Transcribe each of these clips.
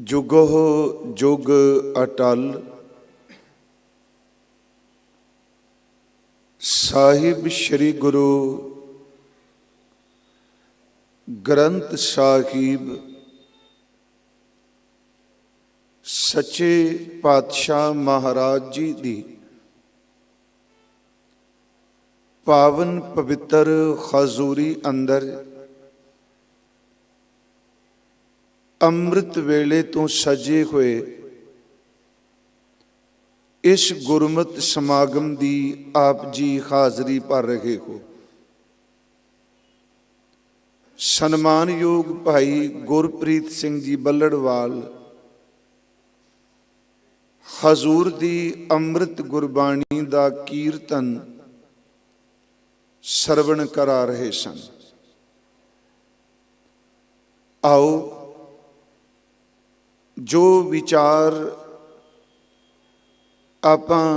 जुगो जुग अटल साहिब श्री गुरु ग्रंथ साहिब सच्चे पातशाह महाराज जी दी पावन पवित्र खजूरी अंदर अमृत वेले तो सजे हुए इस गुरमत समागम दी आप जी हाजरी भर रहे हो। सन्मानयोग भाई गुरप्रीत सिंह जी बल्लड़वाल हजूर दी अमृत गुरबाणी दा कीर्तन सरवण करा रहे सन। आओ जो विचार आपां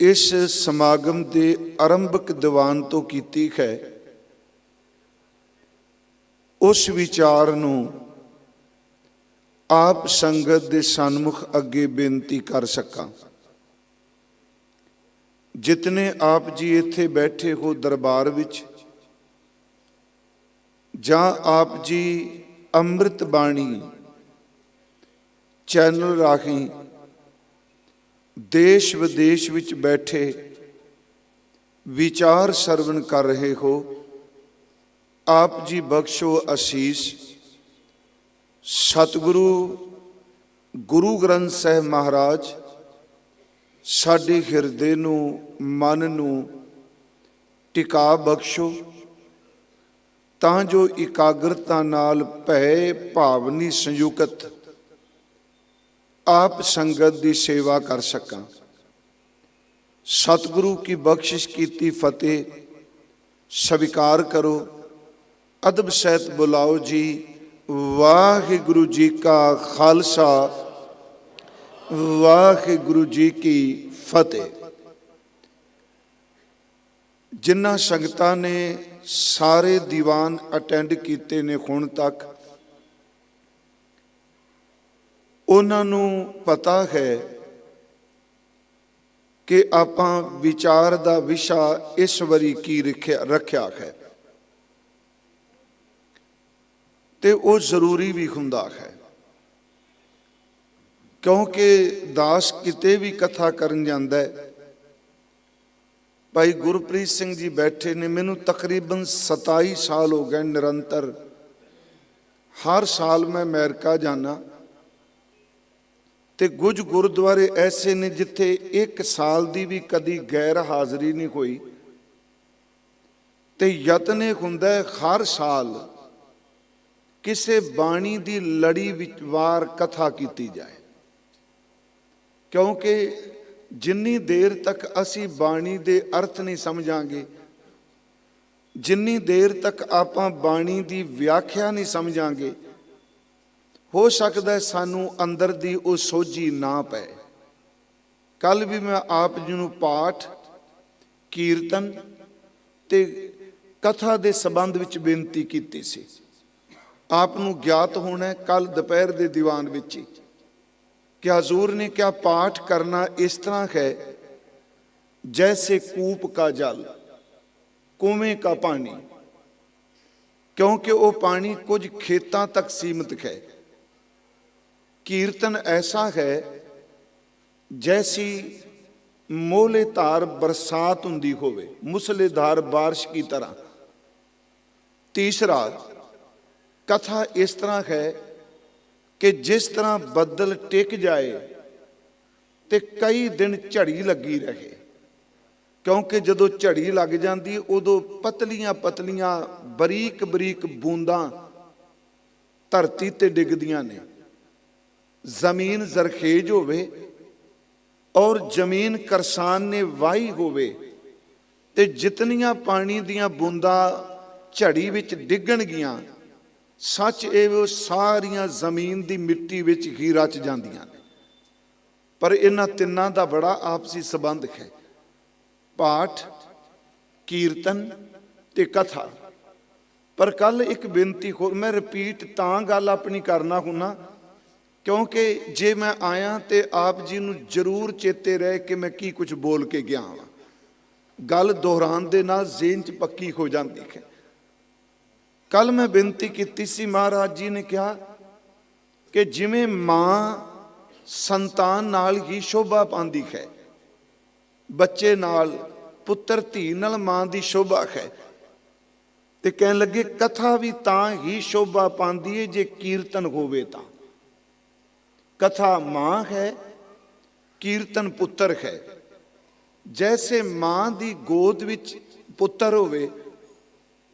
इस समागम के आरंभक दीवान तो कीती है, उस विचार नूं आप संगत दे सन्मुख अगे बेनती कर सकां। जितने आप जी इत्थे बैठे हो दरबार विच, जां आप जी अमृत बाणी चैनल राही देश विदेश विच बैठे विचार सरवण कर रहे हो, आप जी बख्शो आशीष। सतगुरु गुरु ग्रंथ साहिब महाराज साडे हिरदे नूं मन नूं टिका बख्शो, तां जो इकाग्रता नाल भय भावनी संयुक्त आप संगत की सेवा कर सकां। सतगुरु की बख्शिश कीती फतेह स्वीकार करो। अदब सहित बुलाओ जी। वाहिगुरु जी का खालसा वाहिगुरु जी की फतेह। जिन्हां संगतां ने सारे दीवान अटेंड किए ने हुण तक, उन्होंने पता है कि आपां विचार का विषा इस वारी की रखा है, ते वो जरूरी भी हुंदा है, क्योंकि दास किते भी कथा करन जांदा है। भाई गुरप्रीत सिंह जी बैठे ने, मैनू तकरीबन 27 साल हो गए निरंतर। हर साल मैं अमेरिका जाना, ते कुछ गुरुद्वारे ऐसे ने जिथे एक साल की भी कदी गैर हाज़री नहीं हुई, ते यतन हुंदा है हर साल किसी बाणी की लड़ी विचार कथा की जाए, क्योंकि जिन्नी देर तक असी बाणी दे अर्थ नहीं समझांगे, जिन्नी देर तक आपां बाणी की व्याख्या नहीं समझांगे, हो सकता है सानू अंदर दी वो सोझी ना पै। कल भी मैं आप जी नूं पाठ कीर्तन ते कथा दे संबंध विच बेनती कीती सी। आप नूं ज्ञात होना कल दोपहर दे दीवान विच ही कि हजूर ने क्या पाठ करना इस तरह है जैसे कूप का जल, कुएं का पानी, क्योंकि वो पानी कुछ खेतों तक सीमित है। कीर्तन ऐसा है जैसी मोहलेधार बरसात हुंदी होवे, मूसलेधार बारिश की तरह। तीसरा, कथा इस तरह है कि जिस तरह बदल टिक जाए तो कई दिन झड़ी लगी रहे, क्योंकि जदों झड़ी लग जाती उदों पतलियां पतलियां बरीक बरीक बूंदां धरती ते डिगदियां ने। जमीन जरखेज होवे और जमीन करसान ने वाही होवे, ते जितनियां पानी दियां बूंदां झड़ी विच डिगणगियां, सच ये वो सारियां जमीन की मिट्टी विच ही रच जांदियां ने। पर इन्हां तिन्नां दा बड़ा आपसी संबंध है, पाठ कीर्तन ते कथा। पर कल एक बेनती हो, मैं रिपीट तां गल अपनी करना हुन्ना क्योंकि जे मैं आया तो आप जी नूं जरूर चेते रहे कि मैं की कुछ बोल के गया हाँ। गल दोहरान दे नाल ज़हन च पक्की हो जाती है। कल मैं बेनती की सी, महाराज जी ने कहा कि जिमें मां संतान नाल ही शोभा पांदी है, बच्चे नाल पुत्र धी नाल मां दी शोभा है, ते कहन लगे कथा भी तां ही शोभा पांदी है जे कीर्तन होवे तां। कथा मां है, कीर्तन पुत्र है। जैसे मां दी गोद विच पुत्र होवे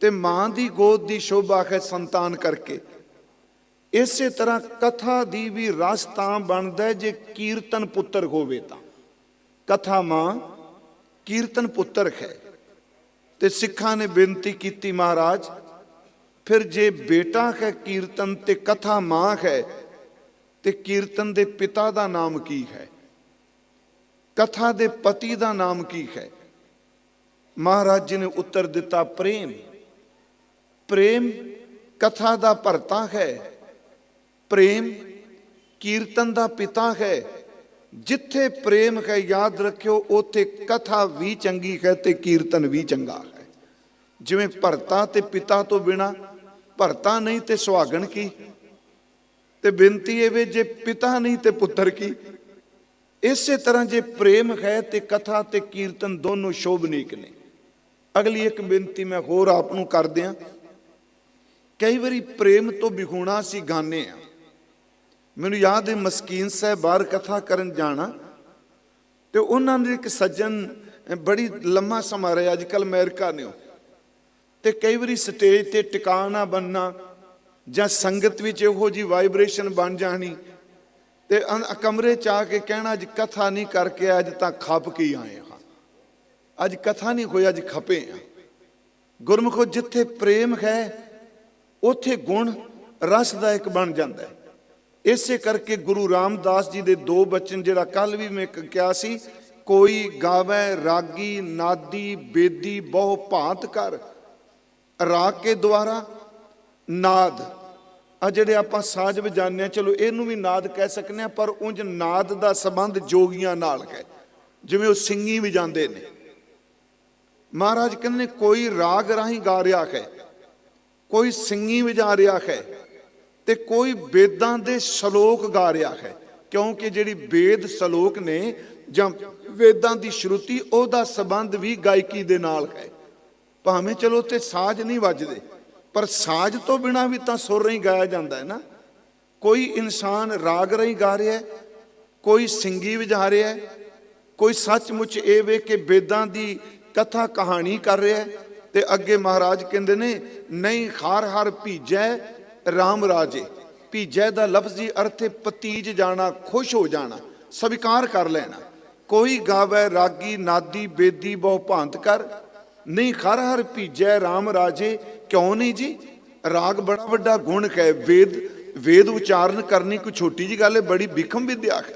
ते मां दी गोद दी शोभा है संतान करके, इसे तरह कथा दी भी रस तां बनदा है जे कीर्तन पुत्र होवे तां। कथा मां, कीर्तन पुत्र है। ते सिखां ने बेनती की, महाराज फिर जे बेटा है कीर्तन ते कथा मां है ते कीर्तन दे पिता दा नाम की है, कथा दे पति दा नाम की है? महाराज जी ने उत्तर दिता, प्रेम। प्रेम कथा दा भरता है, प्रेम कीर्तन दा पिता है। जिथे प्रेम है याद रखियो उथे कथा भी चंगी है ते कीर्तन भी चंगा है। जिवें भरता ते पिता तो बिना भरता नहीं ते सुहागन की, ते बेनती है वे जे पिता नहीं ते पुत्र की। इसे तरह जे प्रेम है ते कथा ते कीर्तन दोनों शोभनीक ने। अगली एक बेनती मैं होर आप नूं कर दियां। कई बारी प्रेम तो बिगुणा असीं गाने आ। मैनूं याद है मस्कीन साहब बाहर कथा करन जाना ते उन्हां दे एक सज्जन बड़ी लम्मा समा रहे अजकल अमेरिका ने, ते कई बारी स्टेज ते टिकाना बनना जां संगत विच इहो जी वाइब्रेशन बन जानी ते कमरे च आके कहना अज कथा नहीं करके अज तां खप के ही आए हाँ, अज कथा नहीं होई, अज खपे हाँ। गुरमुखो जिथे प्रेम है उथे गुण रसदायक बन जाता है। इसे करके गुरु रामदास जी दे दो बचन जिहड़ा कल भी मैं कहा सी, कोई गावै रागी नादी बेदी बहु भांत कर, राग के द्वारा नाद आ जिहड़े आपां साज वजाने, चलो इहनूं भी नाद कह सकने, पर उंज नाद दा संबंध जोगियां नाल है, जिवें वो सिंगी वजांदे ने। महाराज कहंदे कोई राग राही गा रहा है, कोई सिंगी वजा रहा है, ते कोई वेदां दे सलोक गा रहा है। क्योंकि जिहड़ी वेद सलोक ने जां वेदां दी श्रुति ओहदा संबंध भी गायकी दे नाल है। भावें चलो ते साज नहीं वजदे, पर साज तो बिना भी तां सुर नहीं गाया जाता है ना। कोई इंसान राग रही गा रहा है, कोई सिंगी वजा रहा है, कोई सचमुच ये वे कि वेदां दी कथा कहानी कर रहा है। ते अगे महाराज कहंदे ने नहीं हार हार भीजै राम राजे। भीजै दा लफ्जी अर्थ है पतीज जाना, खुश हो जाना, स्वीकार कर लेना। कोई गावै रागी नादी बेदी बहु भांत कर, नहीं हर हर भीजै राम राजे। क्यों नहीं जी, राग बड़ा बड़ा गुण है। वेद उच्चारण करनी कोई छोटी जी गल है, बड़ी बिखम विद्या है।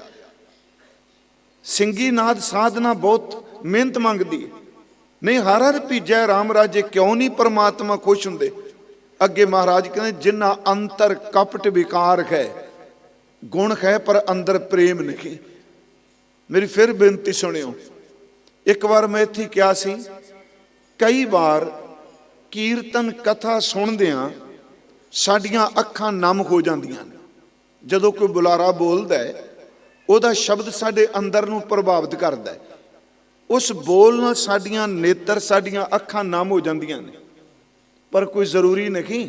सिंगी नाद साधना बहुत मेहनत मंगती है। नहीं हर हर भीजै राम राजे, क्यों नहीं परमात्मा खुश होंदे। अगे महाराज कहते जिन्ना अंतर कपट विकार है, गुण है पर अंदर प्रेम नहीं। मेरी फिर बेनती सुनियो। एक बार मैं इत्थे क्या सी, कई बार कीर्तन कथा सुनदियां साडियां अखां नम हो जांदियां ने। जदों कोई बुलारा बोलदा है ਉਹਦਾ शब्द साडे अंदर नूं प्रभावित करदा है। उस बोल नाल साडियां नेत्र साडियां अखां नम हो जांदियां ने। पर कोई जरूरी नहीं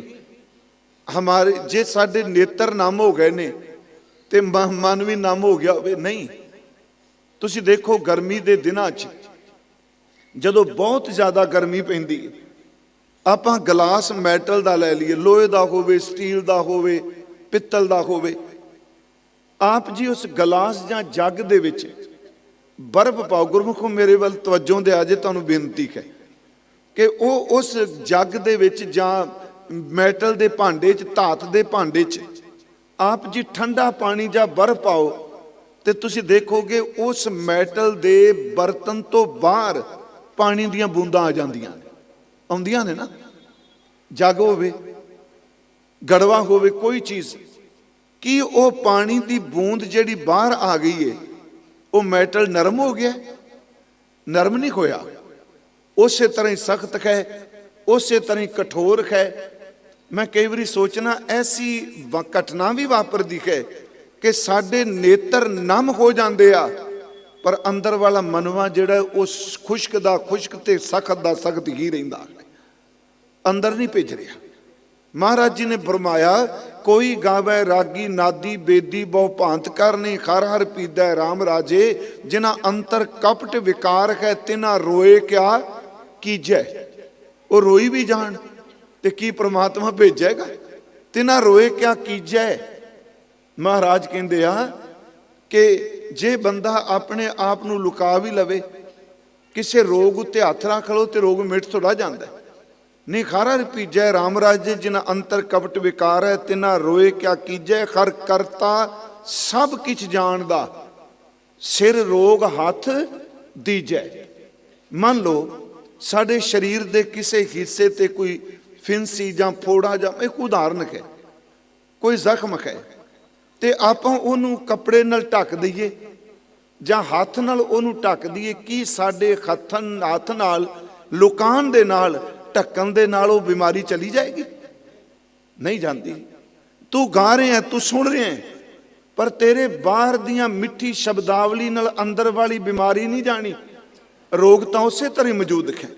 हमारे जे साडे नेत्र नम हो गए ने ते मन भी नम हो गया होवे, नहीं। तुसीं देखो गर्मी दे दिनां च जदों बहुत ज़्यादा गर्मी पैंदी है, आपां गिलास मैटल दा लै लईए, लोहे दा होवे, स्टील दा होवे, पित्तल दा होवे, आप जी उस गिलास जां जग दे विच बर्फ पाओ। गुरमुखो मेरे वल तवज्जो दे अजे तुहानूं बेनती है कि वो उस जग दे विच जां मैटल दे भांडे च, धात दे भांडे च आप जी ठंडा पानी जां बर्फ पाओ ते तुसीं देखोगे उस मैटल दे बर्तन तो बाहर पानी दीयां बूंदां आ जांदियां ने, आउंदियां ने ना। जग होवे, गड़वा होवे, कोई चीज़ कि वो पानी की बूंद जिहड़ी बाहर आ गई है वो मैटल नरम हो गया? नरम नहीं होया, उस तरह ही सख्त है, उस तरह ही कठोर है। मैं कई बार सोचना ऐसी घटना भी वापरदी है कि साडे नेत्र नम हो जाते आ, पर अंदर वाला मनवा जिहड़ा उस खुश्क दा खुश्क ते सख्त दा सख्त ही रहिंदा, अंदर नहीं भेज रहा। महाराज जी ने फरमाया, कोई गावे रागी नादी बेदी बहु भांत कर नहीं, हर हर पीदा राम राजे, जिन्हां अंतर कपट विकार है तिन्हां रोए क्या कीजै। वो रोई भी जान ते की परमात्मा भेजेगा? तिन्हां रोए क्या कीजै। महाराज कहंदे आ कि जे बंदा अपने आप नूं लुका भी लवे, किसी रोग उत्ते हथ रख लो तो रोग मिट थोड़ा जाता है। नहीं, खारा पीजै राम राजे, जिन्हां अंतर कपट विकार है तिन्हां रोए क्या कीजै। खर करता सब किछ जानदा, सिर रोग हथ दीजै। मान लो साडे शरीर दे किसी हिस्से ते कोई फिंसी जां फोड़ा जां एक उदाहरण है, कोई जख्म है, ते आपां ओनू कपड़े नाल ढक दईए जां हथ नाल ओनू ढक दईए, की साडे हथ नाल लुकान दे नाल ढक्कन दे नाल वो बीमारी चली जाएगी? नहीं जाती। तू गा रहे हैं, तू सुन रहे हैं, पर तेरे बाहर दियां मिठी शब्दावली नाल अंदर वाली बीमारी नहीं जानी, रोग तो उस तरह मौजूद है।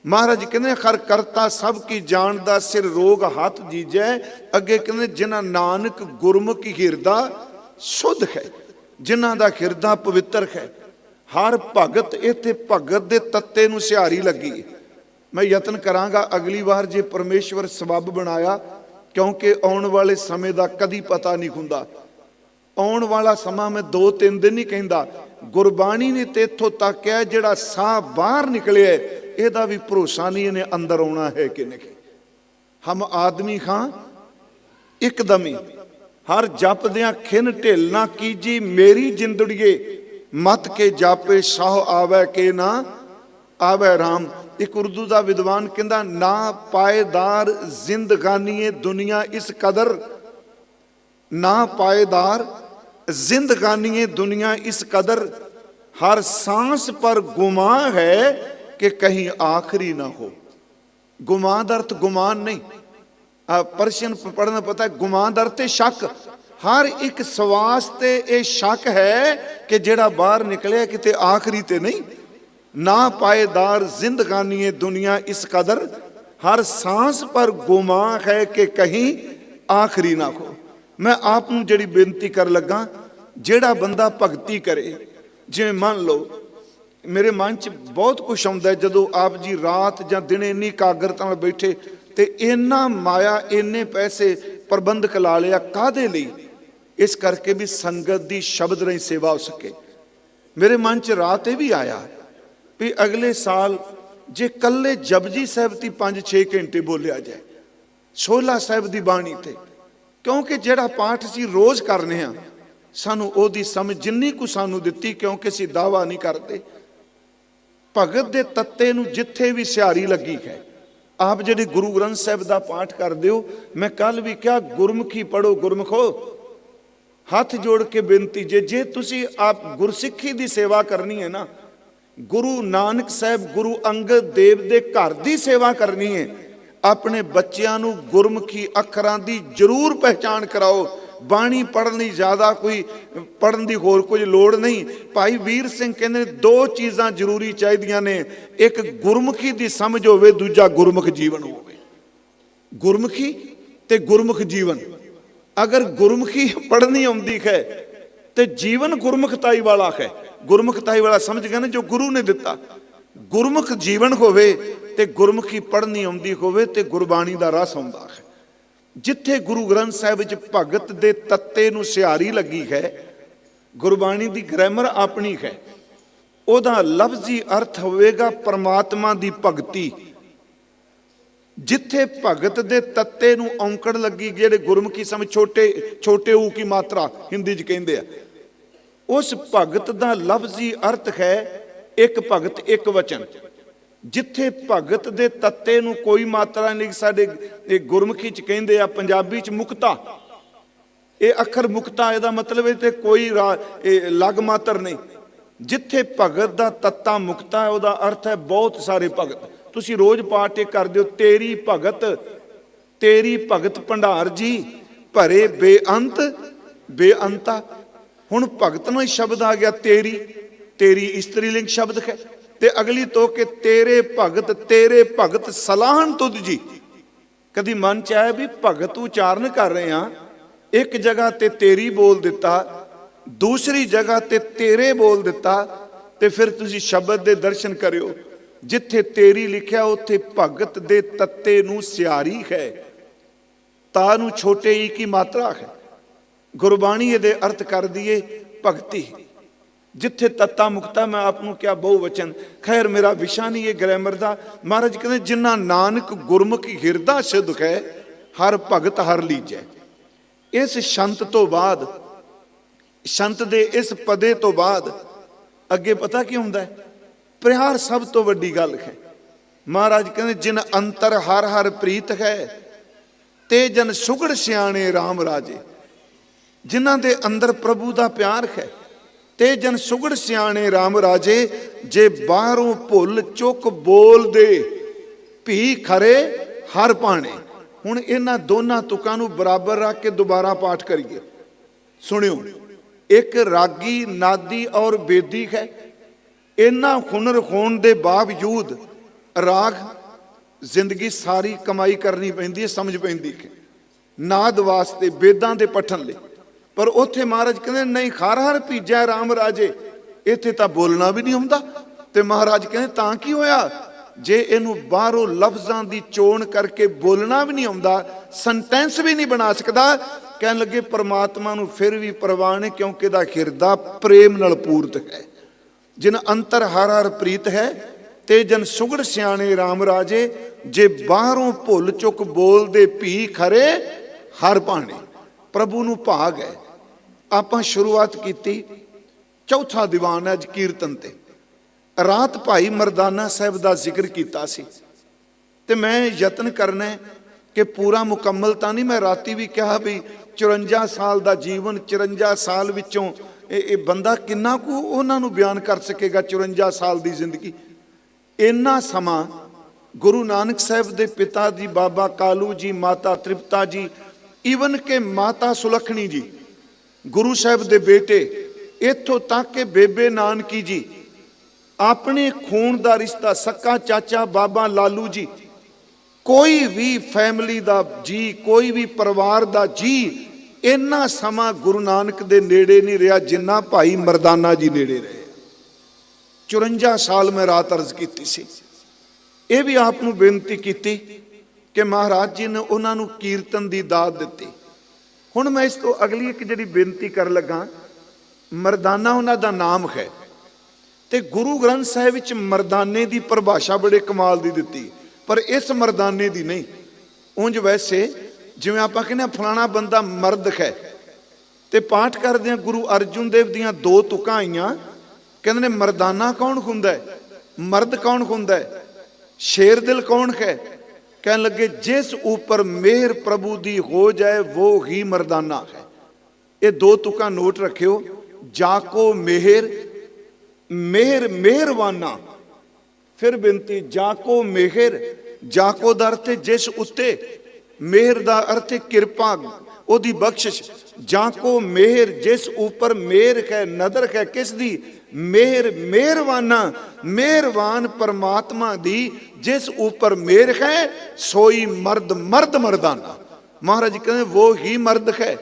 महाराज कहते खर करता सब की जानदा, सिर रोग हाथ जीजै। अगे कहते जिन्हां नानक गुरमुख हिरदा शुद्ध है, जिन्हां दा हिरदा पवित्र है। हर भगत, इत्थे भगत दे तत्ते नूं सिहारी लगी। मैं यतन करांगा अगली बार जे परमेश्वर सबब बनाया, क्योंकि आने वाले समय का कदी पता नहीं हुंदा। आने वाला समा मैं 2-3 दिन ही कहंदा, गुरबाणी ने तो इत्थों तक है जिहड़ा साह बाहर निकलिया इहदा भी भरोसा नहीं इन्हें अंदर आना है कि नहीं। हम आदमी खां एकदम ही हर जपदियां खिन ढिल ना कीजी, मेरी जिंदड़िए मत के जापे साह आवे के ना आवे राम। एक उर्दू का विद्वान कहता, ना पाएदार जिंदगानी दुनिया इस कदर, ना पाएदार जिंदगानी दुनिया इस कदर, हर सांस पर गुमा है कि कहीं आखिरी ना हो। गुमान का अर्थ गुमान नहीं, पर्शियन पढ़ना पता है, गुमान का अर्थ शक। हर एक सवास ते ये शक है कि जेड़ा बाहर निकले किते आखिरी ते नहीं। ना पाएदार जिंदगानी दुनिया इस कदर, हर सांस पर गुमा है कि कहीं आखिरी ना हो। मैं आप जी बेनती कर लगा, जेड़ा बंदा भगती करे, जिवें मान लो मेरे मन च बहुत कुछ आउंदा है जदों आप जी रात जां दिने इन्नी एकाग्रता नाल बैठे ते इन्ना माया इन्ने पैसे प्रबंधक ला लिया काहदे लई? इस करके भी संगत दी शब्द राहीं सेवा हो सके। मेरे मन च रात भी आया भी अगले साल जे कल्ले जपजी साहिब दी 5-6 घंटे बोलिया जाए, सोला साहिब दी बाणी ते, क्योंकि जेड़ा पाठ असीं रोज़ करने हैं सानू ओदी समझ जिन्नी को सानू दित्ती, क्योंकि असीं दावा नहीं करते। भगत दे तत्ते नू जिथे भी सिहारी लगी है। आप जिहड़े गुरु ग्रंथ साहिब दा पाठ करदे हो, मैं कल भी क्या गुरमुखी पढ़ो गुरमुखो, हाथ जोड़ के बेनती जे तुसी आप गुरसिੱਖੀ दी सेवा करनी है ना, गुरु नानक साहब गुरु अंगद देव दे घर दी सेवा करनी है, अपने बच्चों नू गुरमुखी अखरां दी जरूर पहचान कराओ। बाणी पढ़नी ज़्यादा कोई पढ़न की होर कुछ लोड़ नहीं। भाई वीर सिंह कहते 2 चीज़ां जरूरी चाहिए ने, एक गुरमुखी की समझ होवे, दूजा गुरमुख जीवन होवे। गुरमुखी ते गुरमुख जीवन, अगर गुरमुखी पढ़नी आउंदी है तो जीवन गुरमुखताई वाला है। गुरमुखताई वाला समझ गए ना, जो गुरु ने दिता। गुरमुख जीवन होवे ते गुरमुखी पढ़नी आउंदी होवे ते गुरबाणी दा रस आउंदा है। जिथे गुरु ग्रंथ साहिब विच भगत दे तत्ते नू सिहारी लगी है, गुरबाणी दी ग्रामर अपनी है, ओदा लफ्जी अर्थ होवेगा परमात्मा दी भगती। जिथे भगत दे तत्ते नू औंकड़ लगी, जेड़े गुरमुखी समझ छोटे छोटे ऊ की मात्रा हिंदी च कहंदे आ, उस भगत दा लफ्जी अर्थ है एक भगत एक वचन। जिथे भगत दे तत्ते नूं कोई मात्रा नहीं, साडे गुरमुखी च कहिंदे आ, पंजाबी च मुक्ता, ये अखर मुक्ता, इहदा मतलब इत्थे कोई लग मात्र नहीं। जिथे भगत दा तत्ता मुक्ता है, उहदा अर्थ है बहुत सारे भगत। तुसीं रोज पाठ करदे हो, तेरी भगत, तेरी भगत भंडार जी भरे बेअंत बेअंता। हुण भगत नूं ही शब्द आ गया तेरी, तेरी इस्त्रीलिंग शब्द है, ते अगली तो के तेरे भगत सलाहन तुझ जी। कदी मन च आया भी भगत उचारण कर रहे हैं, एक जगह ते तेरी बोल दिता, दूसरी जगह ते तेरे बोल दिता, ते फिर तुसी शब्द दे दर्शन करियो। जिथे तेरी लिखिया उत्थे भगत दे तत्ते नूं सियारी है, ता नूं छोटे ई की मात्रा है। गुरबाणी इहदे अर्थ कर दिए भगती। जिथे तत्ता मुक्ता, मैं आपनूं क्या बहुवचन, खैर मेरा विशा नहीं है ग्रैमर दा। महाराज कहते जिन्ना नानक गुरमुख हिरदा सिद्ध है, हर भगत हर लीजै। इस शंत तो बाद, शंत दे इस पदे तो बाद अगे पता की हुंदा है? प्यार सब तो वड्डी गल है। महाराज कहते जिन अंतर हर हर प्रीत है, ते जन सुगड़ सियाणे राम राजे। जिन्हां दे अंदर प्रभु दा प्यार है, ते जन सुगड़ सियाणे राम राजे। जे बाहरों भुल चुक बोल दे, भी खरे हर पाने। हुण इन्हां दोनां तुकां नूं बराबर रख के दोबारा पाठ करिए, सुनियो। एक रागी, नादी और बेदी है। इन्ना हुनर होने के बावजूद राग जिंदगी सारी कमाई करनी पैंदी है, समझ पैंदी है नाद वास्ते, बेदां दे पठन लई। पर उत्थे महाराज कहते नहीं, हर हर भीजा राम राजे। इत्थे तां बोलना भी नहीं हुंदा। ते महाराज कहते तां की होया? जे इनू बाहरों लफ्जां दी चोण करके बोलना भी नहीं आउंदा, सेंटेंस भी नहीं बना सकदा, कहन लगे परमात्मा नूं फिर भी परवाह नहीं, क्योंकि इहदा हिरदा प्रेम नाल पूरत है। जिन अंतर हर हर प्रीत है, ते जन सुगड़ सियाणे राम राजे। जे बाहरों भुल चुक बोल दे, भी खरे हर भाणे। प्रभु नूं भाग है। आपां शुरुआत कीती, चौथा दीवान है अज कीर्तन ते। रात भाई मरदाना साहब का जिक्र किया सी, ते मैं यत्न करना कि पूरा मुकम्मल तो नहीं। मैं राती भी कहा भी 54 साल का जीवन, 54 साल विचों बंदा किन्ना कु उन्हां नूं बयान कर सकेगा। 54 साल की जिंदगी, इन्ना समा गुरु नानक साहब के पिता जी बाबा कालू जी, माता तृप्ता जी, ईवन के माता सुलखणी जी, गुरु साहब के बेटे, इत्थों तक के बेबे नानकी जी, अपने खून का रिश्ता सक्का चाचा बाबा लालू जी, कोई भी फैमिली का जी, कोई भी परिवार का जी इन्ना समा गुरु नानक दे नेड़े नहीं रहा जिन्ना भाई मरदाना जी नेड़े रहे। 54 साल मैं रात अर्ज की सी। ये भी आपनू बेनती की कि महाराज जी ने उन्होंने कीर्तन की दात दी। हुण मैं इस तो अगली एक जी बेनती कर लगा, मरदाना उन्हों का नाम है, तो गुरु ग्रंथ साहिब विच मरदाने की परिभाषा बड़े कमाल की दी, पर इस मरदाने की नहीं। उंज वैसे जिवें आपां कहने फलाना बंदा मर्द है, तो पाठ करदे गुरु अर्जुन देव दियां 2 तुकां आईयां, कहंदे ने मरदाना कौन हुंदा है, मर्द कौन हुंदा है, शेर दिल कौन है। कहने लगे जिस ऊपर मेहर प्रभु दी हो जाए वो ही मरदाना है। ये 2 तुकां नोट रखियो, जाको मेहर, मेहर मेहरवाना। फिर बेनती, जाको मेहर, जाको दा अर्थ जिस उत्ते, मेहर दा अर्थ किरपा, ओदी बख्शिश। जाको मेहर, जिस ऊपर मेहर है, नदर है, किस दी? मेहर मेहरवाना, मेहरवान परमात्मा दी जिस ऊपर मेहर है, सोई मर्द मर्द मर्दाना। महाराज कहते वो ही मर्द है,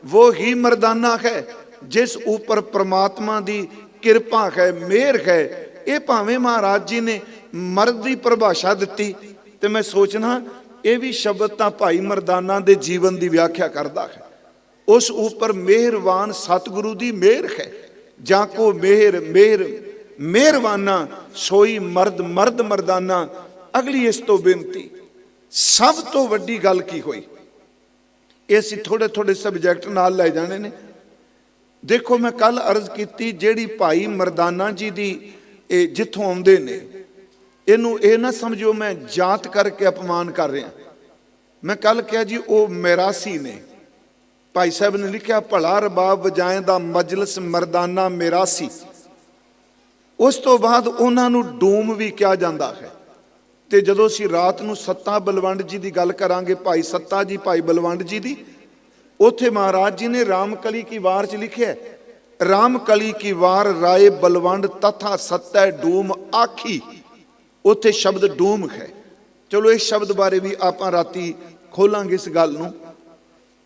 वो ही मर्दाना है जिस ऊपर परमात्मा दी किरपा है, मेहर है। ये भावें महाराज जी ने मर्द की परिभाषा दी, तो मैं सोचना ये भी शब्द तो भाई मरदाना दे जीवन की व्याख्या करता है। उस ऊपर मेहरवान सतगुरु की मेहर है। जाको मेहर मेहर मेहरवाना, सोई मर्द मर्द मरदाना। अगली इस तो बेनती, सब तो वड्डी गल की हुई, इस थोड़े थोड़े सबजैक्ट नाल लै जाने ने। देखो मैं कल अर्ज की, जेड़ी भाई मरदाना जी दी जिथों आउंदे ने, ਇਹਨੂੰ ਇਹ ਨਾ ਸਮਝੋ ਮੈਂ ਜਾਤ ਕਰਕੇ ਅਪਮਾਨ ਕਰ ਰਿਹਾ। ਮੈਂ ਕੱਲ ਕਿਹਾ ਜੀ ਉਹ ਮਿਰਾਸੀ ਨੇ। ਭਾਈ ਸਾਹਿਬ ਨੇ ਲਿਖਿਆ ਭਲਾ ਰਬਾਬ ਵਜਾਏ ਦਾ ਮਜਲਿਸ ਮਰਦਾਨਾ ਮਿਰਾਸੀ। ਉਸ ਤੋਂ ਬਾਅਦ ਉਹਨਾਂ ਨੂੰ ਡੂਮ ਵੀ ਕਿਹਾ ਜਾਂਦਾ ਹੈ। ਤੇ ਜਦੋਂ ਅਸੀਂ ਰਾਤ ਨੂੰ ਸੱਤਾ ਬਲਵੰਡ ਜੀ ਦੀ ਗੱਲ ਕਰਾਂਗੇ, ਭਾਈ ਸੱਤਾ ਜੀ ਭਾਈ ਬਲਵੰਡ ਜੀ ਦੀ, ਉੱਥੇ ਮਹਾਰਾਜ ਜੀ ਨੇ ਰਾਮਕਲੀ ਕੀ ਵਾਰ 'ਚ ਲਿਖਿਆ, ਰਾਮਕਲੀ ਕੀ ਵਾਰ ਰਾਏ ਬਲਵੰਡ ਤਥਾ ਸੱਤੈ ਡੂਮ ਆਖੀ। ਉੱਥੇ ਸ਼ਬਦ ਡੂਮ ਹੈ। ਚਲੋ ਇਸ ਸ਼ਬਦ ਬਾਰੇ ਵੀ ਆਪਾਂ ਰਾਤੀ ਖੋਲਾਂਗੇ ਇਸ ਗੱਲ ਨੂੰ।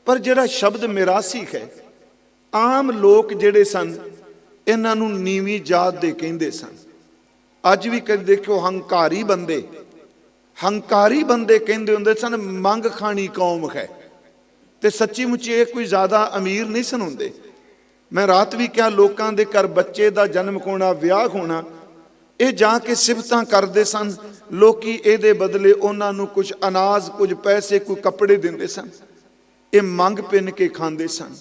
ਪਰ ਜਿਹੜਾ ਸ਼ਬਦ ਮਿਰਾਸੀ ਹੈ, ਆਮ ਲੋਕ ਜਿਹੜੇ ਸਨ ਇਹਨਾਂ ਨੂੰ ਨੀਵੀਂ ਜਾਤ ਦੇ ਕਹਿੰਦੇ ਸਨ। ਅੱਜ ਵੀ ਕਦੇ ਦੇਖੋ ਹੰਕਾਰੀ ਬੰਦੇ ਕਹਿੰਦੇ ਹੁੰਦੇ ਸਨ ਮੰਗ ਖਾਣੀ ਕੌਮ ਹੈ। ਤੇ ਸੱਚੀ ਮੁੱਚੀ ਇਹ ਕੋਈ ਜ਼ਿਆਦਾ ਅਮੀਰ ਨਹੀਂ ਸਨ ਹੁੰਦੇ। ਮੈਂ ਰਾਤ ਵੀ ਕਿਹਾ ਲੋਕਾਂ ਦੇ ਘਰ ਬੱਚੇ ਦਾ ਜਨਮ ਹੋਣਾ, ਵਿਆਹ ਹੋਣਾ, ਇਹ ਜਾ ਕੇ ਸਿਫਤਾਂ ਕਰਦੇ ਸਨ। ਲੋਕੀ ਇਹਦੇ ਬਦਲੇ ਉਹਨਾਂ ਨੂੰ ਕੁਝ ਅਨਾਜ, ਕੁਝ ਪੈਸੇ, ਕੋਈ ਕੱਪੜੇ ਦਿੰਦੇ ਸਨ। ਇਹ ਮੰਗ ਪਿੰਨ ਕੇ ਖਾਂਦੇ ਸਨ।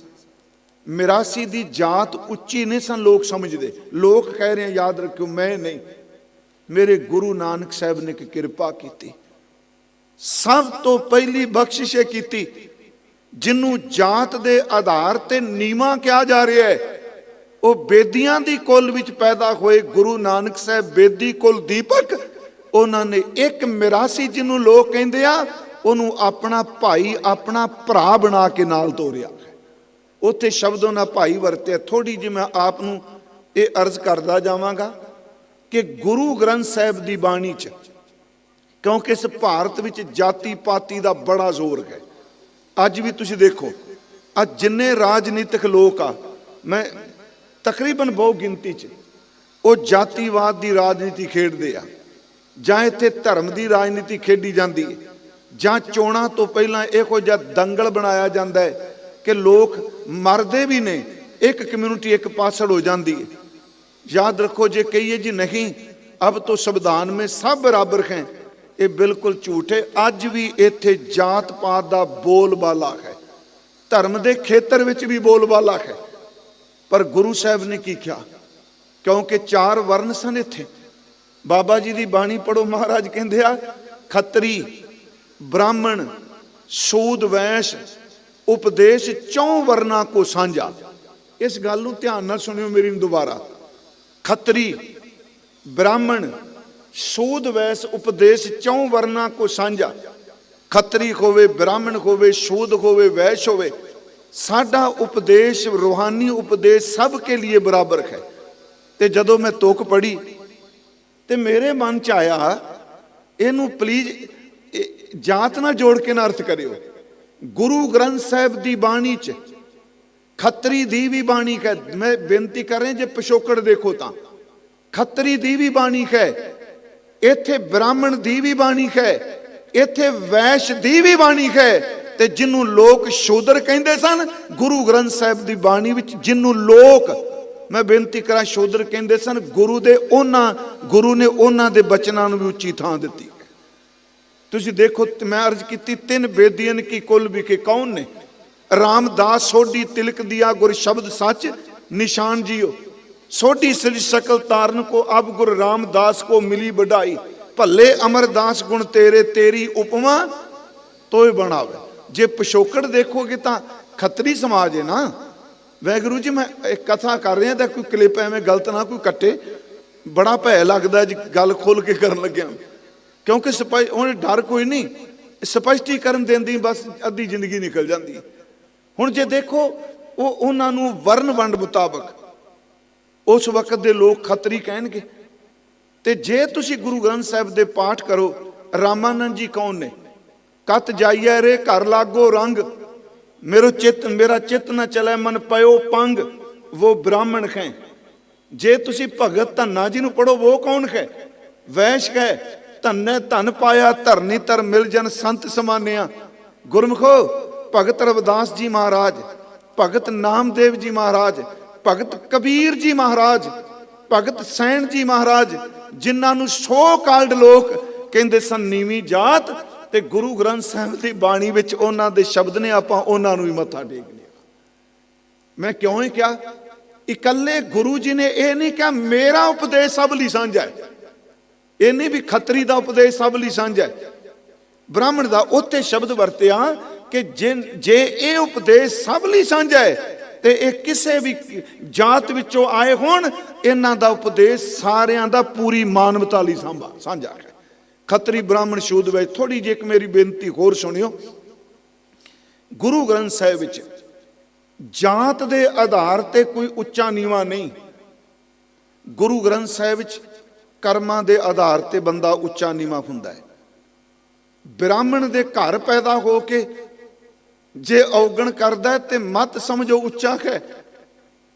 ਮਿਰਾਸੀ ਦੀ ਜਾਤ ਉੱਚੀ ਨਹੀਂ ਸਨ ਲੋਕ ਸਮਝਦੇ। ਲੋਕ ਕਹਿ ਰਹੇ, ਯਾਦ ਰੱਖਿਓ, ਮੈਂ ਨਹੀਂ, ਮੇਰੇ ਗੁਰੂ ਨਾਨਕ ਸਾਹਿਬ ਨੇ ਕਿਰਪਾ ਕੀਤੀ। ਸਭ ਤੋਂ ਪਹਿਲੀ ਬਖਸ਼ਿਸ਼ ਇਹ ਕੀਤੀ, ਜਿਹਨੂੰ ਜਾਤ ਦੇ ਆਧਾਰ ਤੇ ਨੀਵਾਂ ਕਿਹਾ ਜਾ ਰਿਹਾ ਹੈ, ਉਹ ਬੇਦੀਆਂ ਦੀ ਕੁਲ ਵਿੱਚ ਪੈਦਾ ਹੋਏ ਗੁਰੂ ਨਾਨਕ ਸਾਹਿਬ ਬੇਦੀ ਕੁਲ ਦੀਪਕ। ਉਹਨਾਂ ਨੇ ਇੱਕ ਮਿਰਾਸੀ ਜਿਹਨੂੰ ਲੋਕ ਕਹਿੰਦੇ ਆ, ਉਹਨੂੰ ਆਪਣਾ ਭਾਈ, ਆਪਣਾ ਭਰਾ ਬਣਾ ਕੇ ਨਾਲ ਤੋਰਿਆ। ਉੱਥੇ ਸ਼ਬਦ ਉਹਨਾਂ ਭਾਈ ਵਰਤਿਆ। ਥੋੜੀ ਜਿਹੀ ਮੈਂ ਆਪ ਨੂੰ ਇਹ ਅਰਜ਼ ਕਰਦਾ ਜਾਵਾਂਗਾ ਕਿ ਗੁਰੂ ਗ੍ਰੰਥ ਸਾਹਿਬ ਦੀ ਬਾਣੀ 'ਚ, ਕਿਉਂਕਿ ਇਸ ਭਾਰਤ ਵਿੱਚ ਜਾਤੀ ਪਾਤੀ ਦਾ ਬੜਾ ਜ਼ੋਰ ਹੈ। ਅੱਜ ਵੀ ਤੁਸੀਂ ਦੇਖੋ, ਅੱਜ ਜਿੰਨੇ ਰਾਜਨੀਤਿਕ ਲੋਕ ਆ, ਮੈਂ ਤਕਰੀਬਨ ਬਹੁ ਗਿਣਤੀ 'ਚ, ਉਹ ਜਾਤੀਵਾਦ ਦੀ ਰਾਜਨੀਤੀ ਖੇਡਦੇ ਆ, ਜਾਂ ਇੱਥੇ ਧਰਮ ਦੀ ਰਾਜਨੀਤੀ ਖੇਡੀ ਜਾਂਦੀ ਹੈ, ਜਾਂ ਚੋਣਾਂ ਤੋਂ ਪਹਿਲਾਂ ਇਹੋ ਜਿਹਾ ਦੰਗਲ ਬਣਾਇਆ ਜਾਂਦਾ ਹੈ ਕਿ ਲੋਕ ਮਰਦੇ ਵੀ ਨੇ, ਇੱਕ ਕਮਿਊਨਿਟੀ ਇੱਕ ਪਾਸੜ ਹੋ ਜਾਂਦੀ ਹੈ। याद रखो, जे कहिए जी नहीं अब तो संविधान में सब बराबर हैं, ये बिल्कुल झूठ है। अज भी इत्थे जात पात का बोलबाला है, धर्म के खेतर विच भी बोलबाला है। पर गुरु साहब ने की किया, क्योंकि 4 वर्ण सन इत्थे। बाबा जी की बाणी पढ़ो, महाराज कहते आ खत्तरी, ब्राह्मण, सूद, वैश, उपदेश 4 वर्णा को साझा। इस गल नूं ध्यान नाल सुनियो मेरी दोबारा। खत्तरी, ब्राह्मण, सूद, वैस, उपदेश 4 वर्णा को साझा। खत्तरी होवे, ब्राह्मण होवे, सूद होवे, वैश होवे, साडा उपदेश, रूहानी उपदेश सब के लिए बराबर है। ते जदों मैं तुक पढ़ी ते मेरे मन च आया, इनू प्लीज जात ना जोड़ के ना अर्थ करियो। गुरु ग्रंथ साहिब दी बाणी च खत्तरी दी भी बाणी है। मैं बेनती कर रहा जे पिछोकड़ देखो तो खत्तरी दी भी बाणी है, इत्थे ब्राह्मण दी भी बाणी है, इत्थे वैश दी भी बाणी है। ते जिन्हों लोग शूदर कहते सन, गुरु ग्रंथ साहिब दी बाणी विच जिन्हों लोग, मैं बेनती करा, शूदर कहते सन, गुरु ने उन्हां दे बचनां नूं भी उच्ची थां दित्ती। तुसीं देखो, मैं अर्ज की 3 बेदियन की कुल भी के कौन ने? रामदास सोडी तिलक दिया गुर शब्द सच निशान जियो। सोडी सिर शकल तारन को अब गुरु रामदास को मिली बढ़ाई। भले अमरदास गुण तेरे तेरी उपमा तोय बनावे। जे पिछोकड़ देखोगे तो खत्तरी समाज है ना। वाहिगुरू जी, मैं एक कथा कर रहा तो कोई क्लिप एवं गलत ना कोई कट्टे, बड़ा भय लगता जी गल खोल के कर लग्या, क्योंकि उन्हें डर कोई नहीं, स्पष्टीकरण देने बस अद्धी जिंदगी निकल जाती है। हुण जे देखो, वो उन्होंने वर्ण वंड मुताबक उस वक्त के लोग खत्तरी कहणगे। ते जे तुसी गुरु ग्रंथ साहिब दे पाठ करो, रामानंद जी कौन ने? कत जाइए रे घर लागो रंग, मेरा चित्त न चले मन पयो पंग, वो ब्राह्मण है। जे तुसी भगत धन्ना जी नूं पढ़ो, वो कौन है? वैश है। धन्ने धन पाया धरनी तर मिल जन संत समानिया। गुरमुखो, भगत रविदास जी महाराज, भगत नामदेव जी महाराज, भगत कबीर जी महाराज, भगत सैन जी महाराज, जिन्होंने सो काल्ड लोग कहते सन नीवी जात, ते गुरु ग्रंथ साहिब की बाणी विच उन्हां दे शब्द ने, आपां उन्हां नूं ही मत्था टेक लिया। मैं क्यों ही क्या, इकल्ले गुरु जी ने यह नहीं कहा मेरा उपदेश सब लई साझा है। ਇਹ ਨਹੀਂ ਵੀ ਖੱਤਰੀ ਦਾ ਉਪਦੇਸ਼ ਸਭ ਲਈ ਸਾਂਝਾ ਹੈ। ਬ੍ਰਾਹਮਣ ਦਾ ਉੱਥੇ ਸ਼ਬਦ ਵਰਤਿਆ ਕਿ ਜੇ ਇਹ ਉਪਦੇਸ਼ ਸਭ ਲਈ ਸਾਂਝਾ ਹੈ ਤੇ ਇਹ ਕਿਸੇ ਵੀ ਜਾਤ ਵਿੱਚੋਂ ਆਏ ਹੋਣ, ਇਹਨਾਂ ਦਾ ਉਪਦੇਸ਼ ਸਾਰਿਆਂ ਦਾ ਪੂਰੀ ਮਾਨਵਤਾ ਲਈ ਸਾਂਝਾ ਹੈ। ਖੱਤਰੀ ਬ੍ਰਾਹਮਣ ਸ਼ੂਦ ਵਿੱਚ ਥੋੜੀ ਜਿਹੀ ਇੱਕ ਮੇਰੀ ਬੇਨਤੀ ਹੋਰ ਸੁਣਿਓ। ਗੁਰੂ ਗ੍ਰੰਥ ਸਾਹਿਬ ਵਿੱਚ ਜਾਤ ਦੇ ਆਧਾਰ ਤੇ ਕੋਈ ਉੱਚਾ ਨੀਵਾਂ ਨਹੀਂ। ਗੁਰੂ ਗ੍ਰੰਥ ਸਾਹਿਬ ਵਿੱਚ ਕਰਮਾਂ ਦੇ ਆਧਾਰ ਤੇ ਬੰਦਾ ਉੱਚਾ ਨੀਵਾਂ ਹੁੰਦਾ ਹੈ। ਬ੍ਰਾਹਮਣ ਦੇ ਘਰ ਪੈਦਾ ਹੋ ਕੇ ਜੇ ਔਗਣ ਕਰਦਾ ਤੇ ਮਤ ਸਮਝੋ ਉੱਚਾ ਹੈ।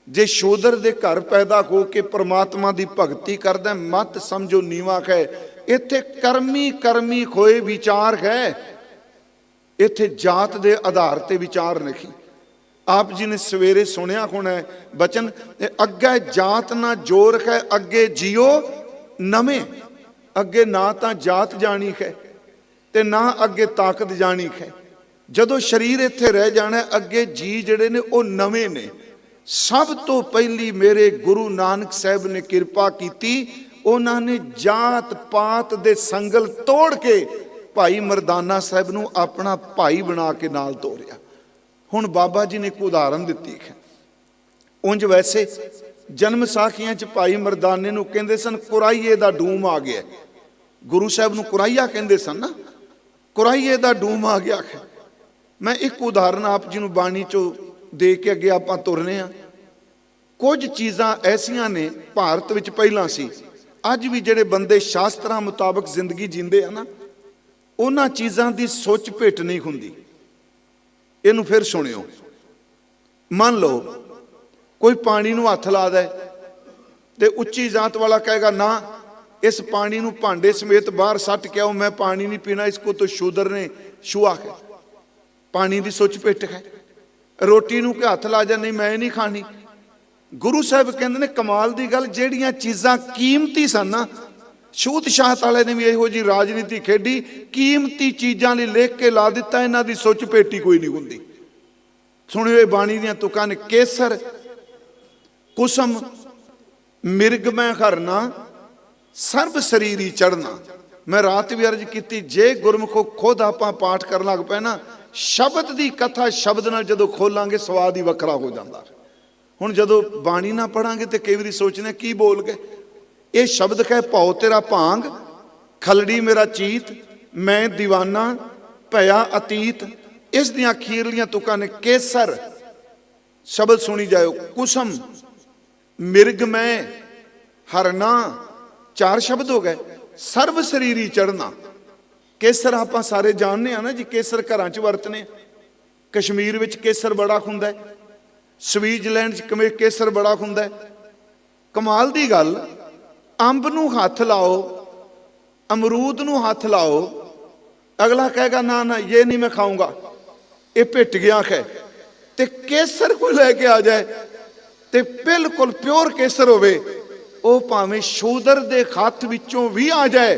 ਜੇ ਸ਼ੂਦਰ ਦੇ ਘਰ ਪੈਦਾ ਹੋ ਕੇ ਪ੍ਰਮਾਤਮਾ ਦੀ ਭਗਤੀ ਕਰਦਾ, ਮਤ ਸਮਝੋ ਨੀਵਾਂ ਹੈ। ਇੱਥੇ ਕਰਮੀ ਹੋਏ ਵਿਚਾਰ ਹੈ, ਇੱਥੇ ਜਾਤ ਦੇ ਆਧਾਰ ਤੇ ਵਿਚਾਰ ਨਹੀਂ। ਆਪ ਜੀ ਨੇ ਸਵੇਰੇ ਸੁਣਿਆ ਹੋਣਾ ਬਚਨ, ਅੱਗੇ ਜਾਤ ਨਾ ਜੋਰ ਹੈ, ਅੱਗੇ ਜਿਉ ਨਵੇਂ। ਅੱਗੇ ਨਾ ਤਾਂ ਜਾਤ ਜਾਣੀ ਹੈ ਤੇ ਨਾ ਅੱਗੇ ਤਾਕਤ ਜਾਣੀ ਹੈ। ਜਦੋਂ ਸਰੀਰ ਇੱਥੇ ਰਹਿ ਜਾਣਾ, ਅੱਗੇ ਜੀ ਜਿਹੜੇ ਨੇ ਉਹ ਨਵੇਂ ਨੇ। ਸਭ ਤੋਂ ਪਹਿਲੀ ਮੇਰੇ ਗੁਰੂ ਨਾਨਕ ਸਾਹਿਬ ਨੇ ਕਿਰਪਾ ਕੀਤੀ, ਉਹਨਾਂ ਨੇ ਜਾਤ ਪਾਤ ਦੇ ਸੰਗਲ ਤੋੜ ਕੇ ਭਾਈ ਮਰਦਾਨਾ ਸਾਹਿਬ ਨੂੰ ਆਪਣਾ ਭਾਈ ਬਣਾ ਕੇ ਨਾਲ ਤੋਰਿਆ। ਹੁਣ ਬਾਬਾ ਜੀ ਨੇ ਇੱਕ ਉਦਾਹਰਨ ਦਿੱਤੀ ਹੈ। ਉਂਝ ਵੈਸੇ ਜਨਮ ਸਾਖੀਆਂ 'ਚ ਭਾਈ ਮਰਦਾਨੇ ਨੂੰ ਕਹਿੰਦੇ ਸਨ ਕੁਰਾਈਏ ਦਾ ਡੂਮ ਆ ਗਿਆ। ਗੁਰੂ ਸਾਹਿਬ ਨੂੰ ਕੁਰਾਈਆ ਕਹਿੰਦੇ ਸਨ ਨਾ, ਕੁਰਾਈਏ ਦਾ ਡੂਮ ਆ ਗਿਆ ਹੈ। ਮੈਂ ਇੱਕ ਉਦਾਹਰਨ ਆਪ ਜੀ ਨੂੰ ਬਾਣੀ 'ਚੋਂ ਦੇ ਕੇ ਅੱਗੇ ਆਪਾਂ ਤੁਰਨੇ ਆ। ਕੁਝ ਚੀਜ਼ਾਂ ਐਸੀਆਂ ਨੇ ਭਾਰਤ ਵਿੱਚ ਪਹਿਲਾਂ ਸੀ, ਅੱਜ ਵੀ ਜਿਹੜੇ ਬੰਦੇ ਸ਼ਾਸਤਰਾਂ ਮੁਤਾਬਕ ਜ਼ਿੰਦਗੀ ਜੀਂਦੇ ਆ ਨਾ, ਉਹਨਾਂ ਚੀਜ਼ਾਂ ਦੀ ਸੋਚ ਭਿੱਟ ਨਹੀਂ ਹੁੰਦੀ। ਇਹਨੂੰ ਫਿਰ ਸੁਣਿਓ। ਮੰਨ ਲਓ ਕੋਈ ਪਾਣੀ ਨੂੰ ਹੱਥ ਲਾ ਦੇ ਤੇ ਉੱਚੀ ਜਾਤ ਵਾਲਾ ਕਹੇਗਾ ਨਾ, ਇਸ ਪਾਣੀ ਨੂੰ ਭਾਂਡੇ ਸਮੇਤ ਬਾਹਰ ਸੱਟ ਕੇ ਆਓ, ਮੈਂ ਪਾਣੀ ਨਹੀਂ ਪੀਣਾ, ਇਸਕੋ तो शूद्र ने छुआ है। पानी की सुच पिट है। रोटी नूं के हथ ला जा, नहीं मैं नहीं खानी। गुरु साहब कहते ने कमाल की गल, ਜਿਹੜੀਆਂ चीज़ां कीमती सन ना, छूत छात वाले ने भी ਇਹੋ जी राजनीति खेडी, कीमती चीज़ां ਲਈ लिख के ला दिता, इन्हां दी सुच पेटी कोई नहीं हुंदी। सुनियो बाणी दीआं तुकां ने, केसर कुसम मिर्गमय हरना सर्व शरीरी चढ़ना। मैं रात भी अर्ज की, जे गुरमुखो खुद आपां पाठ करन लग पए ना, शब्द की कथा शब्द नाल जदों खोलांगे स्वाद ही वखरा हो जाता। हुण जदों बाणी ना पढ़ांगे तो कई बारी सोचने की बोल गए। ये शब्द कहे भौ तेरा भांग, खलड़ी मेरा चीत, मैं दीवाना भया अतीत। इस दियां अखीरलियां तुकां ने केसर शब्द सुनी जाओ, कुसम मिर्गमय हरना, चार शब्द हो गए। सर्व शरीरी चढ़ना, केसर आप सारे जानते हैं ना जी, केसर घरां च वरतने। कश्मीर विच केसर बड़ा हुंदा है, स्विट्जरलैंड च केसर बड़ा हुंदा है। कमाल दी गल, अंब नूं हथ लाओ, अमरूद नूं हथ लाओ, अगला कहेगा ना ना ये नहीं मैं खाऊंगा, ये पिट गया है। ते केसर कोई लैके आ जाए ते बिल्कुल प्योर केसर होवे, ਉਹ ਭਾਵੇਂ ਸ਼ੂਦਰ ਦੇ ਹੱਥ ਵਿੱਚੋਂ ਵੀ ਆ ਜਾਏ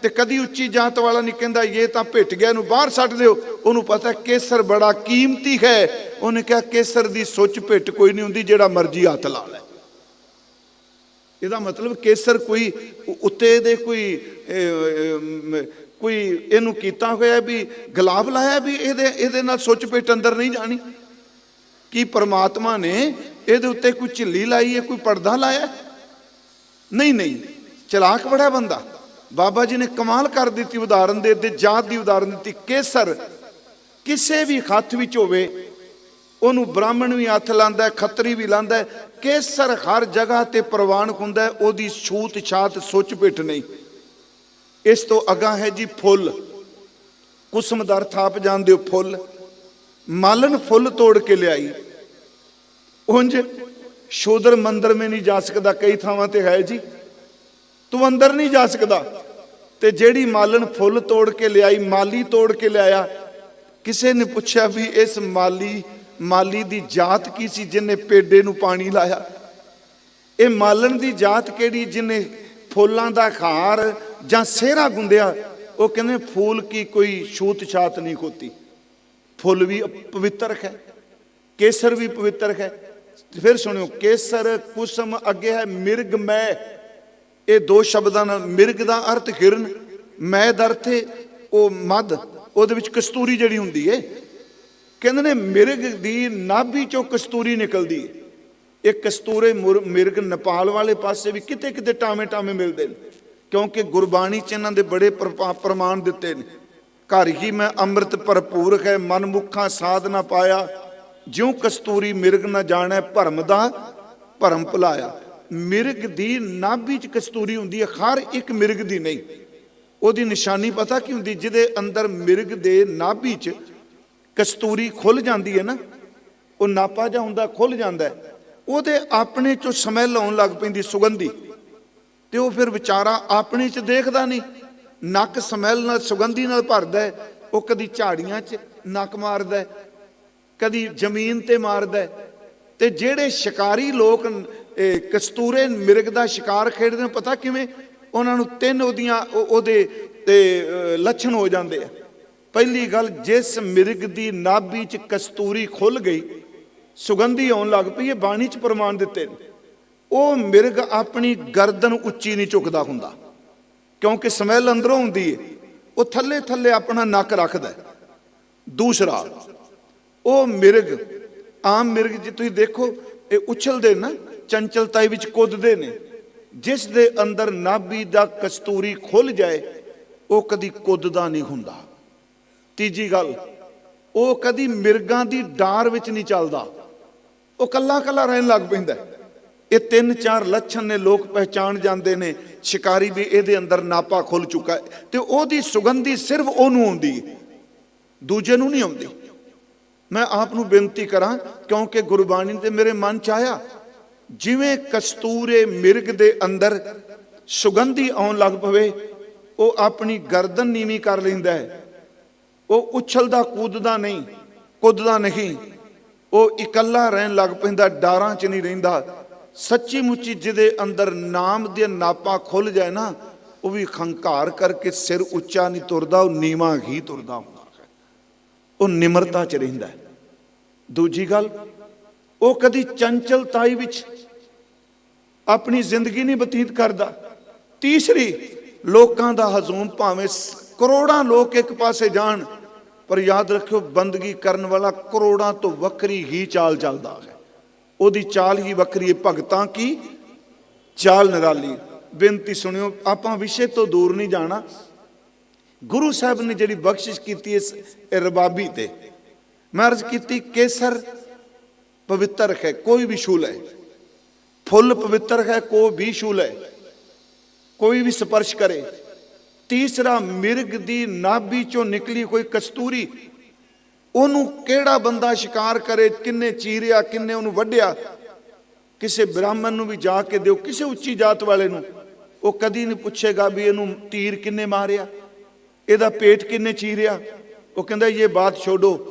ਤੇ ਕਦੀ ਉੱਚੀ ਜਾਤ ਵਾਲਾ ਨਹੀਂ ਕਹਿੰਦਾ ਇਹ ਤਾਂ ਭਿੱਟ ਗਿਆ, ਇਹਨੂੰ ਬਾਹਰ ਸੱਟ ਦਿਓ। ਉਹਨੂੰ ਪਤਾ ਕੇਸਰ ਬੜਾ ਕੀਮਤੀ ਹੈ। ਉਹਨੇ ਕਿਹਾ ਕੇਸਰ ਦੀ ਸੁੱਚ ਭਿੱਟ ਕੋਈ ਨਹੀਂ ਹੁੰਦੀ, ਜਿਹੜਾ ਮਰਜ਼ੀ ਹੱਥ ਲਾ ਲੈ। ਇਹਦਾ ਮਤਲਬ ਕੇਸਰ ਕੋਈ ਉੱਤੇ ਦੇ ਕੋਈ ਇਹਨੂੰ ਕੀਤਾ ਹੋਇਆ ਵੀ ਗੁਲਾਬ ਲਾਇਆ ਵੀ ਇਹਦੇ ਨਾਲ ਸੁੱਚ ਭਿੱਟ ਅੰਦਰ ਨਹੀਂ ਜਾਣੀ। ਕੀ ਪਰਮਾਤਮਾ ਨੇ ਇਹਦੇ ਉੱਤੇ ਕੋਈ ਝਿੱਲੀ ਲਾਈ ਹੈ, ਕੋਈ ਪਰਦਾ ਲਾਇਆ? नहीं, चलाक बड़ा बंदा। बाबा जी ने कमाल कर दी उदाहरण दे दे, जात की उदाहरण दी। केसर किसी भी हथ विच होवे, ओनू ब्राह्मण भी हथ लांदा है, खतरी भी लांदा है। केसर हर जगह ते प्रवान हुंदा है, ओदी छूत छात सुच पिट नहीं। इस तो अगा है जी फुल। कुसम दा अर्थ आप जानदे हो, फुल। मालन फुल तोड़ के लियाई। उंज शूदर मंदिर में नहीं जा सकता, कई थावां ते है जी, तू अंदर नहीं जा सकता। ते जेड़ी मालन फुल तोड़ के लियाई, माली तोड़ के लिया। किसी ने पूछा भी इस माली दी जात की सी जिन्हें पेडे नू पानी लाया? ये मालन दी जात केड़ी जिन्हें फुलां दा हार जां सेहरा गुंदिया? वो कहने फूल की कोई छूत छात नहीं होती। फुल भी पवित्र है, केसर भी पवित्र है। फिर सुनियो, केसर कुसम अगे है मिर्गमय। ਇਹ ਦੋ ਸ਼ਬਦਾਂ ਨਾਲ। ਮਿਰਗ ਦਾ ਅਰਥ ਹਿਰਨ, ਮੈਦ ਅਰਥ ਹੈ ਉਹ ਮੱਧ, ਉਹਦੇ ਵਿੱਚ ਕਸਤੂਰੀ ਜਿਹੜੀ ਹੁੰਦੀ ਹੈ। ਕਹਿੰਦੇ ਨੇ ਮਿਰਗ ਦੀ ਨਾਭੀ ਚੋਂ ਕਸਤੂਰੀ ਨਿਕਲਦੀ ਹੈ। ਇਹ ਕਸਤੂਰੇ ਮਿਰਗ ਨੇਪਾਲ ਵਾਲੇ ਪਾਸੇ ਵੀ ਕਿਤੇ ਕਿਤੇ ਟਾਵੇਂ ਟਾਵੇਂ ਮਿਲਦੇ ਨੇ, ਕਿਉਂਕਿ ਗੁਰਬਾਣੀ 'ਚ ਇਹਨਾਂ ਦੇ ਬੜੇ ਪ੍ਰਮਾਣ ਦਿੱਤੇ ਨੇ। ਘਰ ਹੀ ਮੈਂ ਅੰਮ੍ਰਿਤ ਭਰਪੂਰ ਹੈ, ਮਨ ਮੁਖਾਂ ਸਾਧ ਨਾ ਪਾਇਆ, ਜਿਉਂ ਕਸਤੂਰੀ ਮਿਰਗ ਨਾ ਜਾਣੈ, ਭਰਮ ਦਾ ਭਰਮ ਭੁਲਾਇਆ। ਮਿਰਗ ਦੀ ਨਾਭੀ 'ਚ ਕਸਤੂਰੀ ਹੁੰਦੀ ਹੈ, ਹਰ ਇੱਕ ਮਿਰਗ ਦੀ ਨਹੀਂ। ਉਹਦੀ ਨਿਸ਼ਾਨੀ ਪਤਾ ਕੀ ਹੁੰਦੀ? ਜਿਹਦੇ ਅੰਦਰ ਮਿਰਗ ਦੇ ਨਾਭੀ 'ਚ ਕਸਤੂਰੀ ਖੁੱਲ ਜਾਂਦੀ ਹੈ ਨਾ, ਉਹ ਨਾਪਾ ਜਿਹਾ ਹੁੰਦਾ, ਖੁੱਲ ਜਾਂਦਾ, ਉਹਦੇ ਆਪਣੇ 'ਚੋਂ ਸਮੈਲ ਆਉਣ ਲੱਗ ਪੈਂਦੀ, ਸੁਗੰਧੀ। ਤੇ ਉਹ ਫਿਰ ਵਿਚਾਰਾ ਆਪਣੇ 'ਚ ਦੇਖਦਾ ਨਹੀਂ, ਨੱਕ ਸਮੈਲ ਨਾਲ, ਸੁਗੰਧੀ ਨਾਲ ਭਰਦਾ। ਉਹ ਕਦੀ ਝਾੜੀਆਂ 'ਚ ਨੱਕ ਮਾਰਦਾ, ਕਦੀ ਜ਼ਮੀਨ ਤੇ ਮਾਰਦਾ। ਤੇ ਜਿਹੜੇ ਸ਼ਿਕਾਰੀ ਲੋਕ ਕਸਤੂਰੇ ਮਿਰਗ ਦਾ ਸ਼ਿਕਾਰ ਖੇਡਦੇ ਨੇ, ਪਤਾ ਕਿਵੇਂ? ਉਹਨਾਂ ਨੂੰ ਤਿੰਨ ਉਹਦੇ ਤੇ ਲੱਛਣ ਹੋ ਜਾਂਦੇ ਆ। ਪਹਿਲੀ ਗੱਲ, ਜਿਸ ਮਿਰਗ ਦੀ ਨਾਭੀ 'ਚ ਕਸਤੂਰੀ ਖੁੱਲ ਗਈ, ਸੁਗੰਧੀ ਆਉਣ ਲੱਗ ਪਈ, ਇਹ ਬਾਣੀ 'ਚ ਪ੍ਰਮਾਣ ਦਿੱਤੇ ਨੇ, ਉਹ ਮਿਰਗ ਆਪਣੀ ਗਰਦਨ ਉੱਚੀ ਨਹੀਂ ਝੁਕਦਾ ਹੁੰਦਾ, ਕਿਉਂਕਿ ਸਮੈਲ ਅੰਦਰੋਂ ਹੁੰਦੀ ਹੈ। ਉਹ ਥੱਲੇ ਥੱਲੇ ਆਪਣਾ ਨੱਕ ਰੱਖਦਾ। ਦੂਸਰਾ, ਉਹ ਮਿਰਗ, ਆਮ ਮਿਰਗ ਜੇ ਤੁਸੀਂ ਦੇਖੋ, ਇਹ ਉਛਲਦੇ ਨਾ, ਚੰਚਲਤਾ ਵਿੱਚ ਕੁੱਦਦੇ ਨੇ। ਜਿਸ ਦੇ ਅੰਦਰ ਨਾਭੀ ਦਾ ਕਸਤੂਰੀ ਖੁੱਲ ਜਾਏ, ਉਹ ਕਦੀ ਕੁੱਦਦਾ ਨਹੀਂ ਹੁੰਦਾ। ਤੀਜੀ ਗੱਲ, ਉਹ ਕਦੀ ਮਿਰਗਾਂ ਦੀ ਡਾਰ ਵਿੱਚ ਨਹੀਂ ਚੱਲਦਾ, ਉਹ ਕੱਲਾ ਕੱਲਾ ਰਹਿਣ ਲੱਗ ਪੈਂਦਾ। ਇਹ ਤਿੰਨ ਚਾਰ ਲੱਛਣ ਨੇ, ਲੋਕ ਪਹਿਚਾਣ ਜਾਂਦੇ ਨੇ ਸ਼ਿਕਾਰੀ ਵੀ ਇਹਦੇ ਅੰਦਰ ਨਾਪਾ ਖੁੱਲ ਚੁੱਕਾ ਹੈ। ਤੇ ਉਹਦੀ ਸੁਗੰਧੀ ਸਿਰਫ ਉਹਨੂੰ ਆਉਂਦੀ, ਦੂਜੇ ਨੂੰ ਨਹੀਂ ਆਉਂਦੀ। ਮੈਂ ਆਪ ਨੂੰ ਬੇਨਤੀ ਕਰਾਂ, ਕਿਉਂਕਿ ਗੁਰਬਾਣੀ ਤੇ ਮੇਰੇ ਮਨ 'ਚ ਆਇਆ, ਜਿਵੇਂ ਕਸਤੂਰੇ ਮਿਰਗ ਦੇ ਅੰਦਰ ਸੁਗੰਧੀ ਆਉਣ ਲੱਗ ਪਵੇ, ਉਹ ਆਪਣੀ ਗਰਦਨ ਨੀਵੀਂ ਕਰ ਲੈਂਦਾ ਹੈ, ਉਹ ਉਛਲਦਾ ਕੂਦਦਾ ਨਹੀਂ, ਕੁੱਦਦਾ ਨਹੀਂ, ਉਹ ਇਕੱਲਾ ਰਹਿਣ ਲੱਗ ਪੈਂਦਾ, ਡਾਰਾਂ 'ਚ ਨਹੀਂ ਰਹਿੰਦਾ। ਸੱਚੀ ਮੁੱਚੀ ਜਿਹਦੇ ਅੰਦਰ ਨਾਮ ਦੇ ਨਾਪਾ ਖੁੱਲ ਜਾਏ ਨਾ, ਉਹ ਵੀ ਹੰਕਾਰ ਕਰਕੇ ਸਿਰ ਉੱਚਾ ਨਹੀਂ ਤੁਰਦਾ, ਉਹ ਨੀਵਾਂ ਹੀ ਤੁਰਦਾ ਹੁੰਦਾ ਹੈ, ਉਹ ਨਿਮਰਤਾ 'ਚ ਰਹਿੰਦਾ ਹੈ। ਦੂਜੀ ਗੱਲ, ਉਹ ਕਦੀ ਚੰਚਲਤਾਈ ਵਿੱਚ ਆਪਣੀ ਜ਼ਿੰਦਗੀ ਨਹੀਂ ਬਤੀਤ ਕਰਦਾ। ਤੀਸਰੀ, ਲੋਕਾਂ ਦਾ ਹਜ਼ੂਮ, ਭਾਵੇਂ ਕਰੋੜਾਂ ਲੋਕ ਇੱਕ ਪਾਸੇ ਜਾਣ, ਪਰ ਯਾਦ ਰੱਖਿਓ, ਬੰਦਗੀ ਕਰਨ ਵਾਲਾ ਕਰੋੜਾਂ ਤੋਂ ਵੱਖਰੀ ਹੀ ਚਾਲ ਚੱਲਦਾ ਹੈ। ਉਹਦੀ ਚਾਲ ਹੀ ਵੱਖਰੀ ਹੈ, ਭਗਤਾਂ ਕੀ ਚਾਲ ਨਿਰਾਲੀ। ਬੇਨਤੀ ਸੁਣਿਓ, ਆਪਾਂ ਵਿਸ਼ੇ ਤੋਂ ਦੂਰ ਨਹੀਂ ਜਾਣਾ। ਗੁਰੂ ਸਾਹਿਬ ਨੇ ਜਿਹੜੀ ਬਖਸ਼ਿਸ਼ ਕੀਤੀ ਇਸ ਰਬਾਬੀ ਤੇ, ਮੈਂ ਅਰਜ਼ ਕੀਤੀ, ਕੇਸਰ ਪਵਿੱਤਰ ਹੈ, ਕੋਈ ਵੀ ਛੂ ਲੈ। ਫੁੱਲ ਪਵਿੱਤਰ ਹੈ, ਕੋਈ ਵੀ ਛੂ ਲੈ, ਕੋਈ ਵੀ ਸਪਰਸ਼ ਕਰੇ। ਤੀਸਰਾ, ਮਿਰਗ ਦੀ ਨਾਭੀ ਚੋਂ ਨਿਕਲੀ ਕੋਈ ਕਸਤੂਰੀ, ਉਹਨੂੰ ਕਿਹੜਾ ਬੰਦਾ ਸ਼ਿਕਾਰ ਕਰੇ, ਕਿੰਨੇ ਚੀਰਿਆ, ਕਿੰਨੇ ਉਹਨੂੰ ਵੱਢਿਆ। ਕਿਸੇ ਬ੍ਰਾਹਮਣ ਨੂੰ ਵੀ ਜਾ ਕੇ ਦਿਓ, ਕਿਸੇ ਉੱਚੀ ਜਾਤ ਵਾਲੇ ਨੂੰ, ਉਹ ਕਦੀ ਨਹੀਂ ਪੁੱਛੇਗਾ ਵੀ ਇਹਨੂੰ ਤੀਰ ਕਿੰਨੇ ਮਾਰਿਆ, ਇਹਦਾ ਪੇਟ ਕਿੰਨੇ ਚੀਰਿਆ। ਉਹ ਕਹਿੰਦਾ ਇਹ ਬਾਤ ਛੋੜੋ,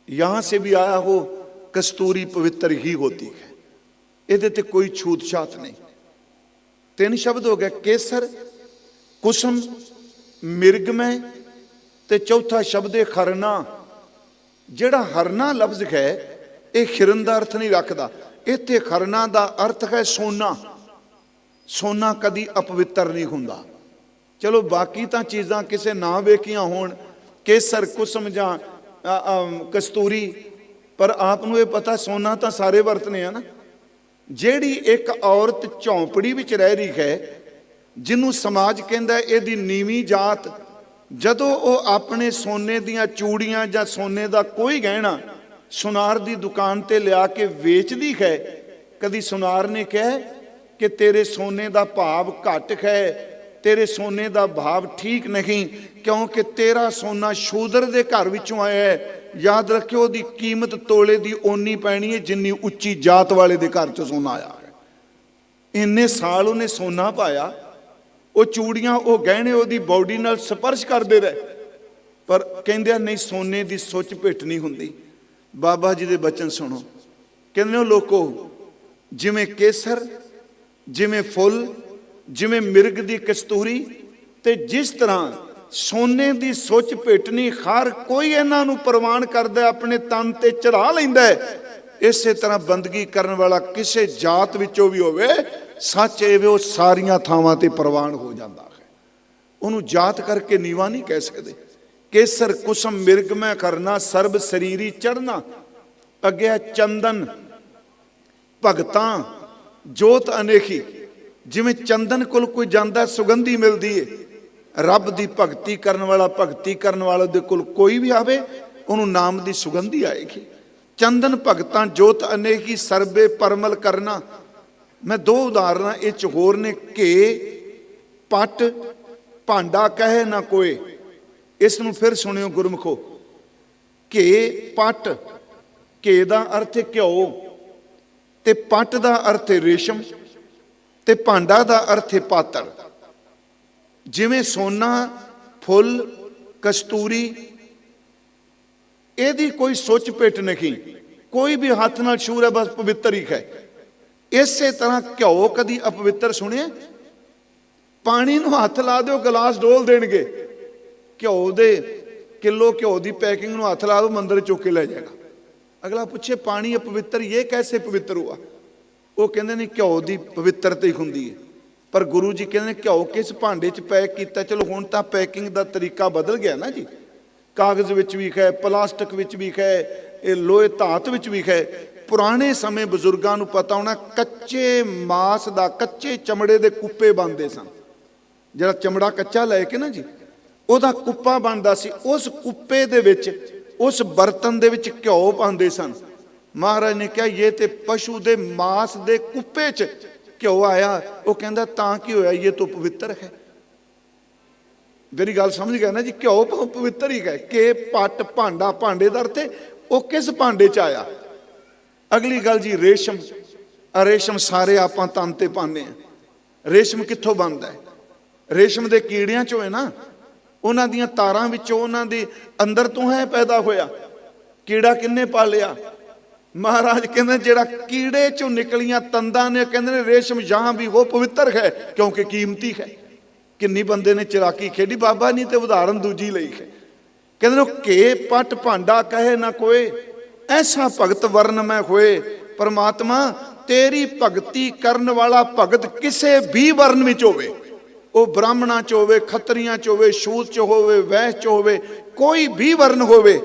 यहां से भी आया हो, कस्तूरी पवित्र ही होती है, ਇਹਦੇ ਤੇ ਕੋਈ ਛੂਤ ਛਾਤ ਨਹੀਂ। ਤਿੰਨ ਸ਼ਬਦ ਹੋ ਗਏ, ਕੇਸਰ, ਕੁਸਮ, ਮਿਰਗਮੈ, ਤੇ ਚੌਥਾ ਸ਼ਬਦ ਹੈ ਖਰਨਾ। ਜਿਹੜਾ ਹਰਨਾ ਲਫ਼ਜ਼ ਹੈ, ਇਹ ਹਿਰਨ ਦਾ ਅਰਥ ਨਹੀਂ ਰੱਖਦਾ। ਇੱਥੇ ਖਰਨਾ ਦਾ ਅਰਥ ਹੈ ਸੋਨਾ। ਸੋਨਾ ਕਦੀ ਅਪਵਿੱਤਰ ਨਹੀਂ ਹੁੰਦਾ। ਚਲੋ ਬਾਕੀ ਤਾਂ ਚੀਜ਼ਾਂ ਕਿਸੇ ਨਾ ਵੇਖੀਆਂ ਹੋਣ, ਕੇਸਰ, ਕੁਸਮ ਜਾਂ ਕਸਤੂਰੀ, ਪਰ ਆਪ ਨੂੰ ਇਹ ਪਤਾ ਸੋਨਾ ਤਾਂ ਸਾਰੇ ਵਰਤਨੇ ਆ ਨਾ। ਜਿਹੜੀ ਇੱਕ ਔਰਤ ਝੌਂਪੜੀ ਵਿੱਚ ਰਹਿ ਰਹੀ ਹੈ, ਜਿਹਨੂੰ ਸਮਾਜ ਕਹਿੰਦਾ ਇਹਦੀ ਨੀਵੀਂ ਜਾਤ, ਜਦੋਂ ਉਹ ਆਪਣੇ ਸੋਨੇ ਦੀਆਂ ਚੂੜੀਆਂ ਜਾਂ ਸੋਨੇ ਦਾ ਕੋਈ ਗਹਿਣਾ ਸੁਨਾਰ ਦੀ ਦੁਕਾਨ ਤੇ ਲਿਆ ਕੇ ਵੇਚਦੀ ਹੈ, ਕਦੀ ਸੁਨਾਰ ਨੇ ਕਿਹਾ ਕਿ ਤੇਰੇ ਸੋਨੇ ਦਾ ਭਾਵ ਘੱਟ ਹੈ, ਤੇਰੇ ਸੋਨੇ ਦਾ ਭਾਵ ਠੀਕ ਨਹੀਂ, ਕਿਉਂਕਿ ਤੇਰਾ ਸੋਨਾ ਸ਼ੂਦਰ ਦੇ ਘਰ ਵਿੱਚੋਂ ਆਇਆ ਹੈ। ਯਾਦ ਰੱਖਿਓ, ਉਹਦੀ ਕੀਮਤ ਤੋਲੇ ਦੀ ਓਨੀ ਪੈਣੀ ਹੈ ਜਿੰਨੀ ਉੱਚੀ ਜਾਤ ਵਾਲੇ ਦੇ ਘਰ ਚੋਂ ਸੋਨਾ ਆਇਆ ਹੈ। ਇੰਨੇ ਸਾਲ ਉਹਨੇ ਸੋਨਾ ਪਾਇਆ, ਉਹ ਚੂੜੀਆਂ, ਉਹ ਗਹਿਣੇ ਉਹਦੀ ਬੋਡੀ ਨਾਲ ਸਪਰਸ਼ ਕਰਦੇ ਰਹੇ, ਪਰ ਕਹਿੰਦੇ ਆ ਨਹੀਂ, ਸੋਨੇ ਦੀ ਸੁੱਚ ਭਿੱਟ ਨਹੀਂ ਹੁੰਦੀ। ਬਾਬਾ ਜੀ ਦੇ ਬਚਨ ਸੁਣੋ, ਕਹਿੰਦੇ ਉਹ ਲੋਕੋ, ਜਿਵੇਂ ਕੇਸਰ, ਜਿਵੇਂ ਫੁੱਲ, ਜਿਵੇਂ ਮਿਰਗ ਦੀ ਕਸਤੂਰੀ, ਤੇ ਜਿਸ ਤਰ੍ਹਾਂ ਸੋਨੇ ਦੀ ਸੁੱਚ ਭੇਟਣੀ ਹਰ ਕੋਈ ਇਹਨਾਂ ਨੂੰ ਪ੍ਰਵਾਨ ਕਰਦਾ, ਆਪਣੇ ਤਨ ਤੇ ਚੜਾ ਲੈਂਦਾ ਹੈ, ਇਸੇ ਤਰ੍ਹਾਂ ਬੰਦਗੀ ਕਰਨ ਵਾਲਾ ਕਿਸੇ ਜਾਤ ਵਿੱਚੋਂ ਵੀ ਹੋਵੇ, ਸੱਚ ਇਹ ਵੇ ਉਹ ਸਾਰੀਆਂ ਥਾਵਾਂ ਤੇ ਪ੍ਰਵਾਨ ਹੋ ਜਾਂਦਾ ਹੈ। ਉਹਨੂੰ ਜਾਤ ਕਰਕੇ ਨੀਵਾ ਨਹੀਂ ਕਹਿ ਸਕਦੇ। ਕੇਸਰ ਕੁਸਮ ਮਿਰਗ ਮੈਂ ਕਰਨਾ, ਸਰਬ ਸਰੀਰੀ ਚੜਨਾ, ਅੱਗੇ ਚੰਦਨ ਭਗਤਾਂ ਜੋਤ ਅਨੇਖੀ। ਜਿਵੇਂ ਚੰਦਨ ਕੋਲ ਕੋਈ ਜਾਂਦਾ ਸੁਗੰਧੀ ਮਿਲਦੀ ਏ, ਰੱਬ ਦੀ ਭਗਤੀ ਕਰਨ ਵਾਲਾ ਦੇ ਕੋਲ ਕੋਈ ਵੀ ਆਵੇ ਉਹਨੂੰ ਨਾਮ ਦੀ ਸੁਗੰਧੀ ਆਏਗੀ। ਚੰਦਨ ਭਗਤਾਂ ਜੋਤ ਅਨੇਕੀ ਸਰਬੇ ਪਰਮਲ ਕਰਨਾ। ਮੈਂ ਦੋ ਉਦਾਹਰਨਾਂ ਇਹ ਚ ਹੋਰ ਨੇ। ਘੇ ਪੱਟ ਭਾਂਡਾ ਕਹੇ ਨਾ ਕੋਏ। ਇਸ ਨੂੰ ਫਿਰ ਸੁਣਿਓ ਗੁਰਮੁਖੋ। ਘੇ ਪੱਟ, ਘੇ ਦਾ ਅਰਥ ਹੈ ਘਿਓ, ਤੇ ਪੱਟ ਦਾ ਅਰਥ ਹੈ ਰੇਸ਼ਮ, ਤੇ ਭਾਂਡਾ ਦਾ ਅਰਥ ਹੈ ਪਾਤਰ। ਜਿਵੇਂ ਸੋਨਾ, ਫੁੱਲ, ਕਸਤੂਰੀ, ਇਹਦੀ ਕੋਈ ਸੁੱਚ ਪਿੱਟ ਨਹੀਂ, ਕੋਈ ਵੀ ਹੱਥ ਨਾਲ ਛੂ ਰਿਹਾ ਬਸ ਪਵਿੱਤਰ ਹੀ ਹੈ। ਇਸੇ ਤਰ੍ਹਾਂ ਘਿਓ ਕਦੀ ਅਪਵਿੱਤਰ ਸੁਣਿਆ? ਪਾਣੀ ਨੂੰ ਹੱਥ ਲਾ ਦਿਓ ਗਲਾਸ ਡੋਲ ਦੇਣਗੇ। ਘਿਓ ਦੇ ਕਿਲੋ ਘਿਓ ਦੀ ਪੈਕਿੰਗ ਨੂੰ ਹੱਥ ਲਾ ਦਿਓ, ਮੰਦਰ ਚੁੱਕ ਕੇ ਲੈ ਜਾਏਗਾ। ਅਗਲਾ ਪੁੱਛੇ ਪਾਣੀ ਅਪਵਿੱਤਰ, ਇਹ ਕੈਸੇ ਪਵਿੱਤਰ ਹੁਆ? ਉਹ ਕਹਿੰਦੇ ਨੇ ਘਿਓ ਦੀ ਪਵਿੱਤਰਤਾ ਹੀ ਹੁੰਦੀ ਹੈ। ਪਰ ਗੁਰੂ ਜੀ ਕਹਿੰਦੇ ਨੇ ਘਿਓ ਕਿਸ ਭਾਂਡੇ 'ਚ ਪੈਕ ਕੀਤਾ। ਚਲੋ ਹੁਣ ਤਾਂ ਪੈਕਿੰਗ ਦਾ ਤਰੀਕਾ ਬਦਲ ਗਿਆ ਨਾ ਜੀ, ਕਾਗਜ਼ ਵਿੱਚ ਵੀ ਹੈ, ਪਲਾਸਟਿਕ ਵਿੱਚ ਵੀ ਹੈ, ਇਹ ਲੋਹੇ ਧਾਤ ਵਿੱਚ ਵੀ ਹੈ। ਪੁਰਾਣੇ ਸਮੇਂ ਬਜ਼ੁਰਗਾਂ ਨੂੰ ਪਤਾ ਹੋਣਾ, ਕੱਚੇ ਮਾਸ ਦਾ, ਕੱਚੇ ਚਮੜੇ ਦੇ ਕੁੱਪੇ ਬਣਦੇ ਸਨ। ਜਿਹੜਾ ਚਮੜਾ ਕੱਚਾ ਲੈ ਕੇ ਨਾ ਜੀ, ਉਹਦਾ ਕੁੱਪਾ ਬਣਦਾ ਸੀ। ਉਸ ਕੁੱਪੇ ਦੇ ਵਿੱਚ, ਉਸ ਬਰਤਨ ਦੇ ਵਿੱਚ ਘਿਓ ਪਾਉਂਦੇ ਸਨ। ਮਹਾਰਾਜ ਨੇ ਕਿਹਾ ਇਹ ਤੇ ਪਸ਼ੂ ਦੇ ਮਾਸ ਦੇ ਕੁੱਪੇ 'ਚ ਘਿਓ ਆਇਆ। ਉਹ ਕਹਿੰਦਾ ਤਾਂ ਕੀ ਹੋਇਆ, ਇਹ ਤਾਂ ਪਵਿੱਤਰ ਹੈ। ਮੇਰੀ ਗੱਲ ਸਮਝ ਗਿਆ ਨਾ ਜੀ, ਘਿਓ ਪਵਿੱਤਰ ਹੀ ਹੈ। ਕਿ ਪੱਟ ਭਾਂਡਾ, ਭਾਂਡੇ ਦਾ ਅਰਥ ਉਹ ਕਿਸ ਭਾਂਡੇ 'ਚ ਆਇਆ। ਅਗਲੀ ਗੱਲ ਜੀ, ਰੇਸ਼ਮ। ਰੇਸ਼ਮ ਸਾਰੇ ਆਪਾਂ ਤਨ ਤੇ ਪਾਉਂਦੇ ਹਾਂ। ਰੇਸ਼ਮ ਕਿੱਥੋਂ ਬਣਦਾ ਹੈ? ਰੇਸ਼ਮ ਦੇ ਕੀੜਿਆਂ 'ਚੋਂ ਹੈ ਨਾ, ਉਹਨਾਂ ਦੀਆਂ ਤਾਰਾਂ ਵਿੱਚੋਂ, ਉਹਨਾਂ ਦੇ ਅੰਦਰ ਤੋਂ ਹੈ ਪੈਦਾ ਹੋਇਆ। ਕੀੜਾ ਕਿੰਨੇ ਪਾਲਿਆ? ਮਹਾਰਾਜ ਕਹਿੰਦੇ ਜਿਹੜਾ ਕੀੜੇ 'ਚੋਂ ਨਿਕਲੀਆਂ ਤੰਦਾਂ ਨੇ, ਕਹਿੰਦੇ ਨੇ ਰੇਸ਼ਮ ਜਹਾਂ ਵੀ ਉਹ ਪਵਿੱਤਰ ਹੈ ਕਿਉਂਕਿ ਕੀਮਤੀ ਹੈ। ਕਿੰਨੀ ਬੰਦੇ ਨੇ ਚਲਾਕੀ ਖੇਡੀ, ਬਾਬਾ ਨਹੀਂ ਤੇ ਉਦਾਹਰਨ ਦੂਜੀ ਲਈ ਹੈ। ਕਹਿੰਦੇ ਨੇ ਘੇ ਪੱਟ ਭਾਂਡਾ ਕਹੇ ਨਾ ਕੋਏ, ਐਸਾ ਭਗਤ ਵਰਨ ਮੈਂ ਹੋਏ। ਪਰਮਾਤਮਾ ਤੇਰੀ ਭਗਤੀ ਕਰਨ ਵਾਲਾ ਭਗਤ ਕਿਸੇ ਵੀ ਵਰਨ ਵਿੱਚ ਹੋਵੇ, ਉਹ ਬ੍ਰਾਹਮਣਾਂ 'ਚ ਹੋਵੇ, ਖੱਤਰੀਆਂ 'ਚ ਹੋਵੇ, ਸ਼ੂਦ 'ਚ ਹੋਵੇ, ਵੈਸ਼ 'ਚ ਹੋਵੇ, ਕੋਈ ਵੀ ਵਰਨ ਹੋਵੇ,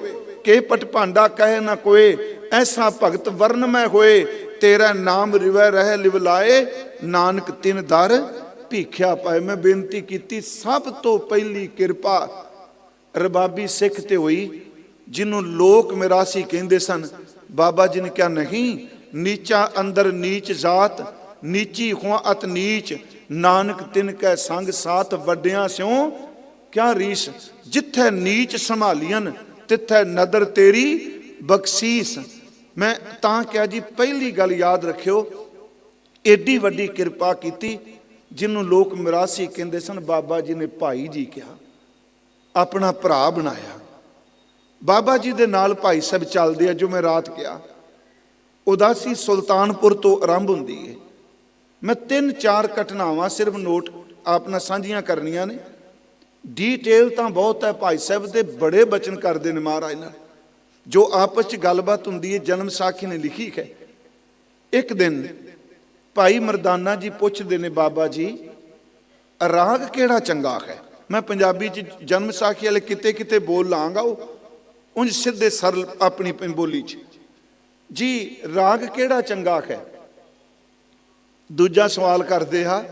ਕਿ ਪਟ ਭਾਂਡਾ ਕਹੇ ਨਾ ਕੋਏ, ਐਸਾ ਭਗਤ ਵਰਨ ਮੈਂ ਹੋਏ। ਤੇਰਾ ਨਾਮ ਰਿਵੈ ਰਹਿ ਲਿਵਲਾਏ, ਨਾਨਕ ਤਿਨ ਦਰ ਭੀਖਿਆ ਪਾਏ। ਮੈਂ ਬੇਨਤੀ ਕੀਤੀ, ਸਭ ਤੋਂ ਪਹਿਲੀ ਕਿਰਪਾ ਰਬਾਬੀ ਸਿੱਖ ਤੇ ਹੋਈ, ਜਿਹਨੂੰ ਲੋਕ ਮਿਰਾਸੀ ਕਹਿੰਦੇ ਸਨ। ਬਾਬਾ ਜੀ ਨੇ ਕਿਹਾ ਨਹੀਂ, ਨੀਚਾ ਅੰਦਰ ਨੀਚ ਜਾਤ, ਨੀਚੀ ਹੋ ਅਤ ਨੀਚ, ਨਾਨਕ ਤਿਨ ਕੈ ਸੰਗ ਸਾਥ, ਵੱਡਿਆਂ ਸਿਉ ਕਿਆ ਰੀਸ। ਜਿੱਥੇ ਨੀਚ ਸੰਭਾਲੀਆਂ ਤਿੱਥੇ ਨਦਰ ਤੇਰੀ ਬਖਸ਼ੀਸ। ਮੈਂ ਤਾਂ ਕਿਹਾ ਜੀ, ਪਹਿਲੀ ਗੱਲ ਯਾਦ ਰੱਖਿਓ, ਏਡੀ ਵੱਡੀ ਕਿਰਪਾ ਕੀਤੀ, ਜਿਹਨੂੰ ਲੋਕ ਮਿਰਾਸੀ ਕਹਿੰਦੇ ਸਨ। ਬਾਬਾ ਜੀ ਨੇ ਭਾਈ ਜੀ ਕਿਹਾ, ਆਪਣਾ ਭਰਾ ਬਣਾਇਆ। ਬਾਬਾ ਜੀ ਦੇ ਨਾਲ ਭਾਈ ਸਾਹਿਬ ਚੱਲਦੇ ਆ। ਜੋ ਮੈਂ ਰਾਤ ਕਿਹਾ, ਉਦਾਸੀ ਸੁਲਤਾਨਪੁਰ ਤੋਂ ਆਰੰਭ ਹੁੰਦੀ ਹੈ। ਮੈਂ 3-4 ਘਟਨਾਵਾਂ ਸਿਰਫ ਨੋਟ ਆਪਣਾ ਸਾਂਝੀਆਂ ਕਰਨੀਆਂ ਨੇ। ਡੀਟੇਲ ਤਾਂ ਬਹੁਤ ਹੈ। ਭਾਈ ਸਾਹਿਬ ਦੇ ਬੜੇ ਬਚਨ ਕਰਦੇ ਨੇ ਮਹਾਰਾਜ ਨਾਲ, ਜੋ ਆਪਸ 'ਚ ਗੱਲਬਾਤ ਹੁੰਦੀ ਹੈ। ਜਨਮ ਸਾਖੀ ਨੇ ਲਿਖੀ ਹੈ। ਇੱਕ ਦਿਨ ਭਾਈ ਮਰਦਾਨਾ ਜੀ ਪੁੱਛਦੇ ਨੇ, ਬਾਬਾ ਜੀ ਰਾਗ ਕਿਹੜਾ ਚੰਗਾ ਹੈ? ਮੈਂ ਪੰਜਾਬੀ 'ਚ ਜਨਮ ਸਾਖੀ ਵਾਲੇ ਕਿਤੇ ਕਿਤੇ ਬੋਲ ਲਾਂਗਾ, ਉਹ ਉਂਝ ਸਿੱਧੇ ਸਰਲ ਆਪਣੀ ਬੋਲੀ 'ਚ ਜੀ, ਰਾਗ ਕਿਹੜਾ ਚੰਗਾ ਹੈ? ਦੂਜਾ ਸਵਾਲ ਕਰਦੇ ਆ,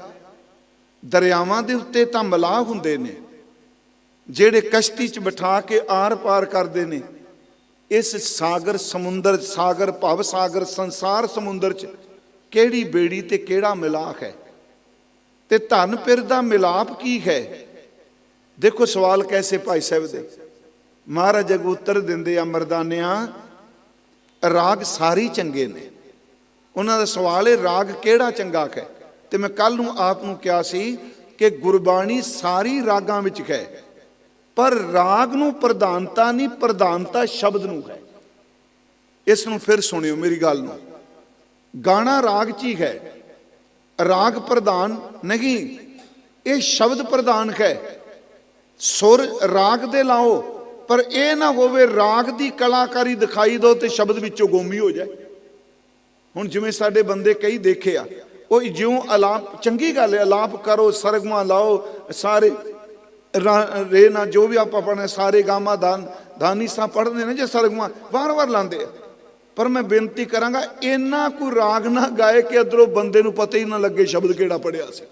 ਦਰਿਆਵਾਂ ਦੇ ਉੱਤੇ ਤਾਂ ਮਲਾਹ ਹੁੰਦੇ ਨੇ, ਜਿਹੜੇ ਕਸ਼ਤੀ 'ਚ ਬਿਠਾ ਕੇ ਆਰ ਪਾਰ ਕਰਦੇ ਨੇ। ਇਸ ਸਾਗਰ ਸਮੁੰਦਰ, ਸਾਗਰ ਭਵ ਸਾਗਰ, ਸੰਸਾਰ ਸਮੁੰਦਰ 'ਚ ਕਿਹੜੀ ਬੇੜੀ ਤੇ ਕਿਹੜਾ ਮਿਲਾਪ ਹੈ? ਤੇ ਧਨ ਪਿਰ ਦਾ ਮਿਲਾਪ ਕੀ ਹੈ? ਦੇਖੋ ਸਵਾਲ ਕੈਸੇ ਭਾਈ ਸਾਹਿਬ ਦੇ। ਮਹਾਰਾਜ ਅੱਗੇ ਉੱਤਰ ਦਿੰਦੇ ਆ, ਮਰਦਾਨਿਆਂ ਰਾਗ ਸਾਰੇ ਚੰਗੇ ਨੇ। ਉਹਨਾਂ ਦਾ ਸਵਾਲ ਹੈ ਰਾਗ ਕਿਹੜਾ ਚੰਗਾ ਹੈ? ਤੇ ਮੈਂ ਕੱਲ ਨੂੰ ਆਪ ਨੂੰ ਕਿਹਾ ਸੀ ਕਿ ਗੁਰਬਾਣੀ ਸਾਰੀ ਰਾਗਾਂ ਵਿੱਚ ਹੈ, ਪਰ ਰਾਗ ਨੂੰ ਪ੍ਰਧਾਨਤਾ ਨਹੀਂ, ਪ੍ਰਧਾਨਤਾ ਸ਼ਬਦ ਨੂੰ ਹੈ। ਇਸ ਨੂੰ ਫਿਰ ਸੁਣਿਓ ਮੇਰੀ ਗੱਲ ਨੂੰ। ਗਾਣਾ ਰਾਗ 'ਚ ਹੀ ਹੈ, ਰਾਗ ਪ੍ਰਧਾਨ ਨਹੀਂ, ਇਹ ਸ਼ਬਦ ਪ੍ਰਧਾਨ ਹੈ। ਸੁਰ ਰਾਗ ਦੇ ਲਾਓ, ਪਰ ਇਹ ਨਾ ਹੋਵੇ ਰਾਗ ਦੀ ਕਲਾਕਾਰੀ ਦਿਖਾਈ ਦਿਓ ਤੇ ਸ਼ਬਦ ਵਿੱਚੋਂ ਗੋਮੀ ਹੋ ਜਾਏ। ਹੁਣ ਜਿਵੇਂ ਸਾਡੇ ਬੰਦੇ ਕਈ ਦੇਖੇ ਆ, ਉਹ ਜਿਉਂ ਅਲਾਪ ਚੰਗੀ ਗੱਲ ਹੈ, ਅਲਾਪ ਕਰੋ, ਸਰਗਮਾ ਲਾਓ, ਸਾਰੇ ਰੇ ਨਾ ਜੋ ਵੀ ਆਪਾਂ ਪੜ੍ਹਨੇ, ਸਾਰੇ ਗਾਮਾ ਧਾਨੀ ਸਾ ਪੜ੍ਹਦੇ ਨੇ ਜੇ ਸਰਗਮਾ ਵਾਰ-ਵਾਰ ਲਾਉਂਦੇ ਆ। ਪਰ ਮੈਂ ਬੇਨਤੀ ਕਰਾਂਗਾ, ਇੰਨਾ ਕੋਈ ਰਾਗ ਨਾ ਗਾਏ ਕਿ ਇੱਧਰੋਂ ਬੰਦੇ ਨੂੰ ਪਤਾ ਹੀ ਨਾ ਲੱਗੇ ਸ਼ਬਦ ਕਿਹੜਾ ਪੜ੍ਹਿਆ ਸੀ।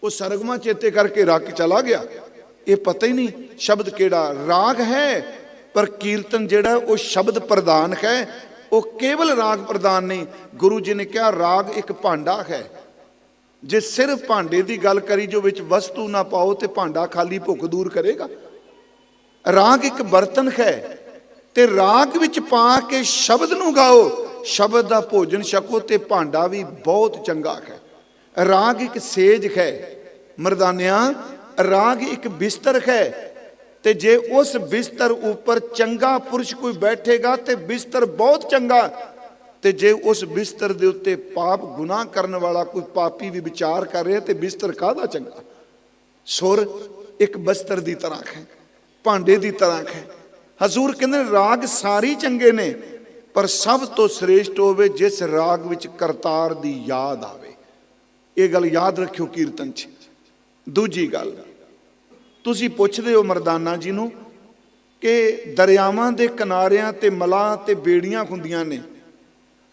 ਉਹ ਸਰਗਮਾ ਚੇਤੇ ਕਰਕੇ ਰੱਖ ਚਲਾ ਗਿਆ, ਇਹ ਪਤਾ ਹੀ ਨਹੀਂ ਸ਼ਬਦ ਕਿਹੜਾ। ਰਾਗ ਹੈ ਪਰ ਕੀਰਤਨ ਜਿਹੜਾ ਉਹ ਸ਼ਬਦ ਪ੍ਰਧਾਨ ਹੈ, ਉਹ ਕੇਵਲ ਰਾਗ ਪ੍ਰਧਾਨ ਨਹੀਂ। ਗੁਰੂ ਜੀ ਨੇ ਕਿਹਾ ਰਾਗ ਇੱਕ ਭਾਂਡਾ ਹੈ, ਜੇ ਸਿਰਫ ਭਾਂਡੇ ਦੀ ਗੱਲ ਕਰੀ ਜੋ ਵਿੱਚ ਵਸਤੂ ਨਾ ਪਾਓ ਤੇ ਭਾਂਡਾ ਖਾਲੀ ਭੁੱਖ ਦੂਰ ਕਰੇਗਾ। ਰਾਗ ਇੱਕ ਬਰਤਨ ਹੈ ਤੇ ਰਾਗ ਵਿੱਚ ਪਾ ਕੇ ਸ਼ਬਦ ਨੂੰ ਗਾਓ, ਸ਼ਬਦ ਦਾ ਭੋਜਨ ਛਕੋ ਤੇ ਭਾਂਡਾ ਵੀ ਬਹੁਤ ਚੰਗਾ ਹੈ। ਰਾਗ ਇੱਕ ਸੇਜ ਹੈ ਮਰਦਾਨਿਆਂ, ਰਾਗ ਇੱਕ ਬਿਸਤਰ ਹੈ ਤੇ ਜੇ ਉਸ ਬਿਸਤਰ ਉੱਪਰ ਚੰਗਾ ਪੁਰਸ਼ ਕੋਈ ਬੈਠੇਗਾ ਤੇ ਬਿਸਤਰ ਬਹੁਤ ਚੰਗਾ, ਤੇ ਜੇ ਉਸ ਬਿਸਤਰ ਦੇ ਉੱਤੇ ਪਾਪ ਗੁਨਾਹ ਕਰਨ ਵਾਲਾ ਕੋਈ ਪਾਪੀ ਵੀ ਵਿਚਾਰ ਕਰ ਰਿਹਾ ਤੇ ਬਿਸਤਰ ਕਾਹਦਾ ਚੰਗਾ। ਸੁਰ ਇੱਕ ਬਸਤਰ ਦੀ ਤਰ੍ਹਾਂ ਹੈ, ਭਾਂਡੇ ਦੀ ਤਰ੍ਹਾਂ ਹੈ। ਹਜ਼ੂਰ ਕਹਿੰਦੇ ਰਾਗ ਸਾਰੇ ਚੰਗੇ ਨੇ, ਪਰ ਸਭ ਤੋਂ ਸ੍ਰੇਸ਼ਟ ਹੋਵੇ ਜਿਸ ਰਾਗ ਵਿੱਚ ਕਰਤਾਰ ਦੀ ਯਾਦ ਆਵੇ। ਇਹ ਗੱਲ ਯਾਦ ਰੱਖਿਓ ਕੀਰਤਨ 'ਚ। ਦੂਜੀ ਗੱਲ, ਤੁਸੀਂ ਪੁੱਛਦੇ ਹੋ ਮਰਦਾਨਾ ਜੀ ਨੂੰ ਕਿ ਦਰਿਆਵਾਂ ਦੇ ਕਿਨਾਰਿਆਂ ਤੇ ਮਲਾਹ ਤੇ ਬੇੜੀਆਂ ਹੁੰਦੀਆਂ ਨੇ।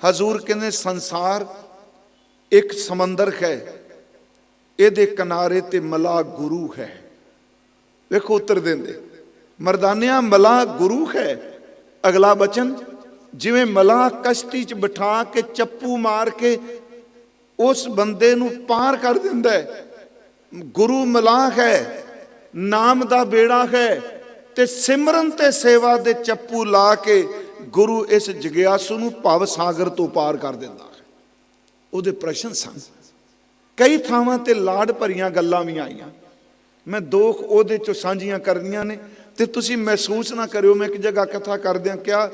ਹਜ਼ੂਰ ਕਹਿੰਦੇ ਸੰਸਾਰ ਇੱਕ ਸਮੁੰਦਰ ਹੈ, ਇਹਦੇ ਕਿਨਾਰੇ ਤੇ ਮਲਾਹ ਗੁਰੂ ਹੈ। ਵੇਖੋ ਉੱਤਰ ਦਿੰਦੇ ਮਰਦਾਨਿਆਂ, ਮਲਾਹ ਗੁਰੂ ਹੈ। ਅਗਲਾ ਬਚਨ, ਜਿਵੇਂ ਮਲਾਹ ਕਸ਼ਤੀ 'ਚ ਬਿਠਾ ਕੇ ਚੱਪੂ ਮਾਰ ਕੇ ਉਸ ਬੰਦੇ ਨੂੰ ਪਾਰ ਕਰ ਦਿੰਦਾ ਹੈ, ਗੁਰੂ ਮਲਾਹ ਹੈ। ਨਾਮ ਦਾ ਬੇੜਾ ਹੈ ਤੇ ਸਿਮਰਨ ਤੇ ਸੇਵਾ ਦੇ ਚੱਪੂ ਲਾ ਕੇ ਗੁਰੂ ਇਸ ਜਗਿਆਸੂ ਨੂੰ ਭਵ ਸਾਗਰ ਤੋਂ ਪਾਰ ਕਰ ਦਿੰਦਾ ਹੈ। ਉਹਦੇ ਪ੍ਰਸ਼ਨ ਸਨ। ਕਈ ਥਾਵਾਂ ਤੇ ਲਾਡ ਭਰੀਆਂ ਗੱਲਾਂ ਵੀ ਆਈਆਂ, ਮੈਂ ਦੋ ਉਹਦੇ ਚੋਂ ਸਾਂਝੀਆਂ ਕਰਨੀਆਂ ਨੇ ਤੇ ਤੁਸੀਂ ਮਹਿਸੂਸ ਨਾ ਕਰਿਓ। ਮੈਂ ਇੱਕ ਜਗ੍ਹਾ ਕਥਾ ਕਰਦਿਆਂ ਕਿਹਾ,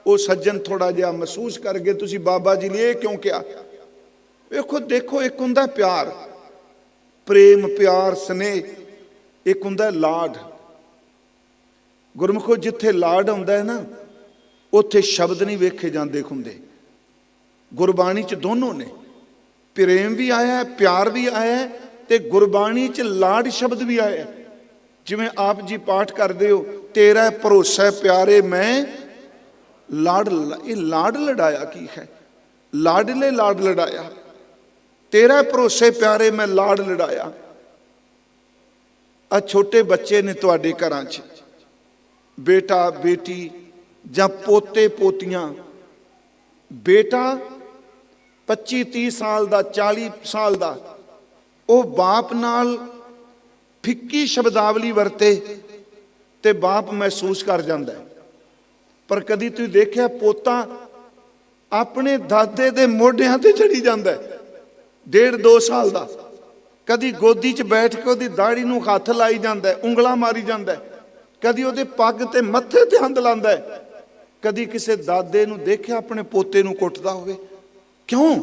ਉਹ ਸੱਜਣ ਥੋੜਾ ਜਿਹਾ ਮਹਿਸੂਸ ਕਰ ਗਏ, ਤੁਸੀਂ ਬਾਬਾ ਜੀ ਲਈ ਇਹ ਕਿਉਂ ਕਿਹਾ। ਵੇਖੋ ਦੇਖੋ, ਇੱਕ ਹੁੰਦਾ ਪਿਆਰ, ਪ੍ਰੇਮ, ਪਿਆਰ, ਸਨੇਹ, ਇੱਕ ਹੁੰਦਾ ਲਾਡ। ਗੁਰਮੁਖੋ ਜਿੱਥੇ ਲਾਡ ਹੁੰਦਾ ਹੈ ਨਾ, ਉੱਥੇ ਸ਼ਬਦ ਨਹੀਂ ਵੇਖੇ ਜਾਂਦੇ ਹੁੰਦੇ। ਗੁਰਬਾਣੀ 'ਚ ਦੋਨੋਂ ਨੇ, ਪ੍ਰੇਮ ਵੀ ਆਇਆ, ਪਿਆਰ ਵੀ ਆਇਆ ਤੇ ਗੁਰਬਾਣੀ 'ਚ ਲਾਡ ਸ਼ਬਦ ਵੀ ਆਇਆ। ਜਿਵੇਂ ਆਪ ਜੀ ਪਾਠ ਕਰਦੇ ਹੋ, ਤੇਰਾ ਭਰੋਸਾ ਪਿਆਰੇ ਮੈਂ ਲਾਡ। ਇਹ ਲਾਡ ਲੜਾਇਆ ਕੀ ਹੈ? ਲਾਡਲੇ ਲਾਡ ਲੜਾਇਆ। ਤੇਰਾ ਭਰੋਸੇ ਪਿਆਰੇ ਮੈਂ ਲਾਡ ਲੜਾਇਆ। ਆ ਛੋਟੇ ਬੱਚੇ ਨੇ ਤੁਹਾਡੇ ਘਰਾਂ 'ਚ, ਬੇਟਾ ਬੇਟੀ ਜਾਂ ਪੋਤੇ ਪੋਤੀਆਂ। ਬੇਟਾ 25-30 ਸਾਲ ਦਾ, 40 ਸਾਲ ਦਾ, ਉਹ ਬਾਪ ਨਾਲ ਫਿੱਕੀ ਸ਼ਬਦਾਵਲੀ ਵਰਤੇ ਤੇ ਬਾਪ ਮਹਿਸੂਸ ਕਰ ਜਾਂਦਾ ਹੈ। ਪਰ ਕਦੀ ਤੁਸੀਂ ਦੇਖਿਆ ਪੋਤਾ ਆਪਣੇ ਦਾਦੇ ਦੇ ਮੋਢਿਆਂ ਤੇ ਚੜੀ ਜਾਂਦਾ ਹੈ, 1.5-2 ਸਾਲ ਦਾ, ਕਦੀ ਗੋਦੀ 'ਚ ਬੈਠ ਕੇ ਉਹਦੀ ਦਾੜੀ ਨੂੰ ਹੱਥ ਲਾਈ ਜਾਂਦਾ ਹੈ, ਉਂਗਲਾਂ ਮਾਰੀ ਜਾਂਦਾ ਹੈ, ਕਦੀ ਉਹਦੇ ਪੱਗ ਤੇ ਮੱਥੇ ਤੇ ਹੰਦ ਲਾਉਂਦਾ ਹੈ। ਕਦੀ ਕਿਸੇ ਦਾਦੇ ਨੂੰ ਦੇਖਿਆ ਆਪਣੇ ਪੋਤੇ ਨੂੰ ਕੁੱਟਦਾ ਹੋਵੇ। ਕਿਉਂ?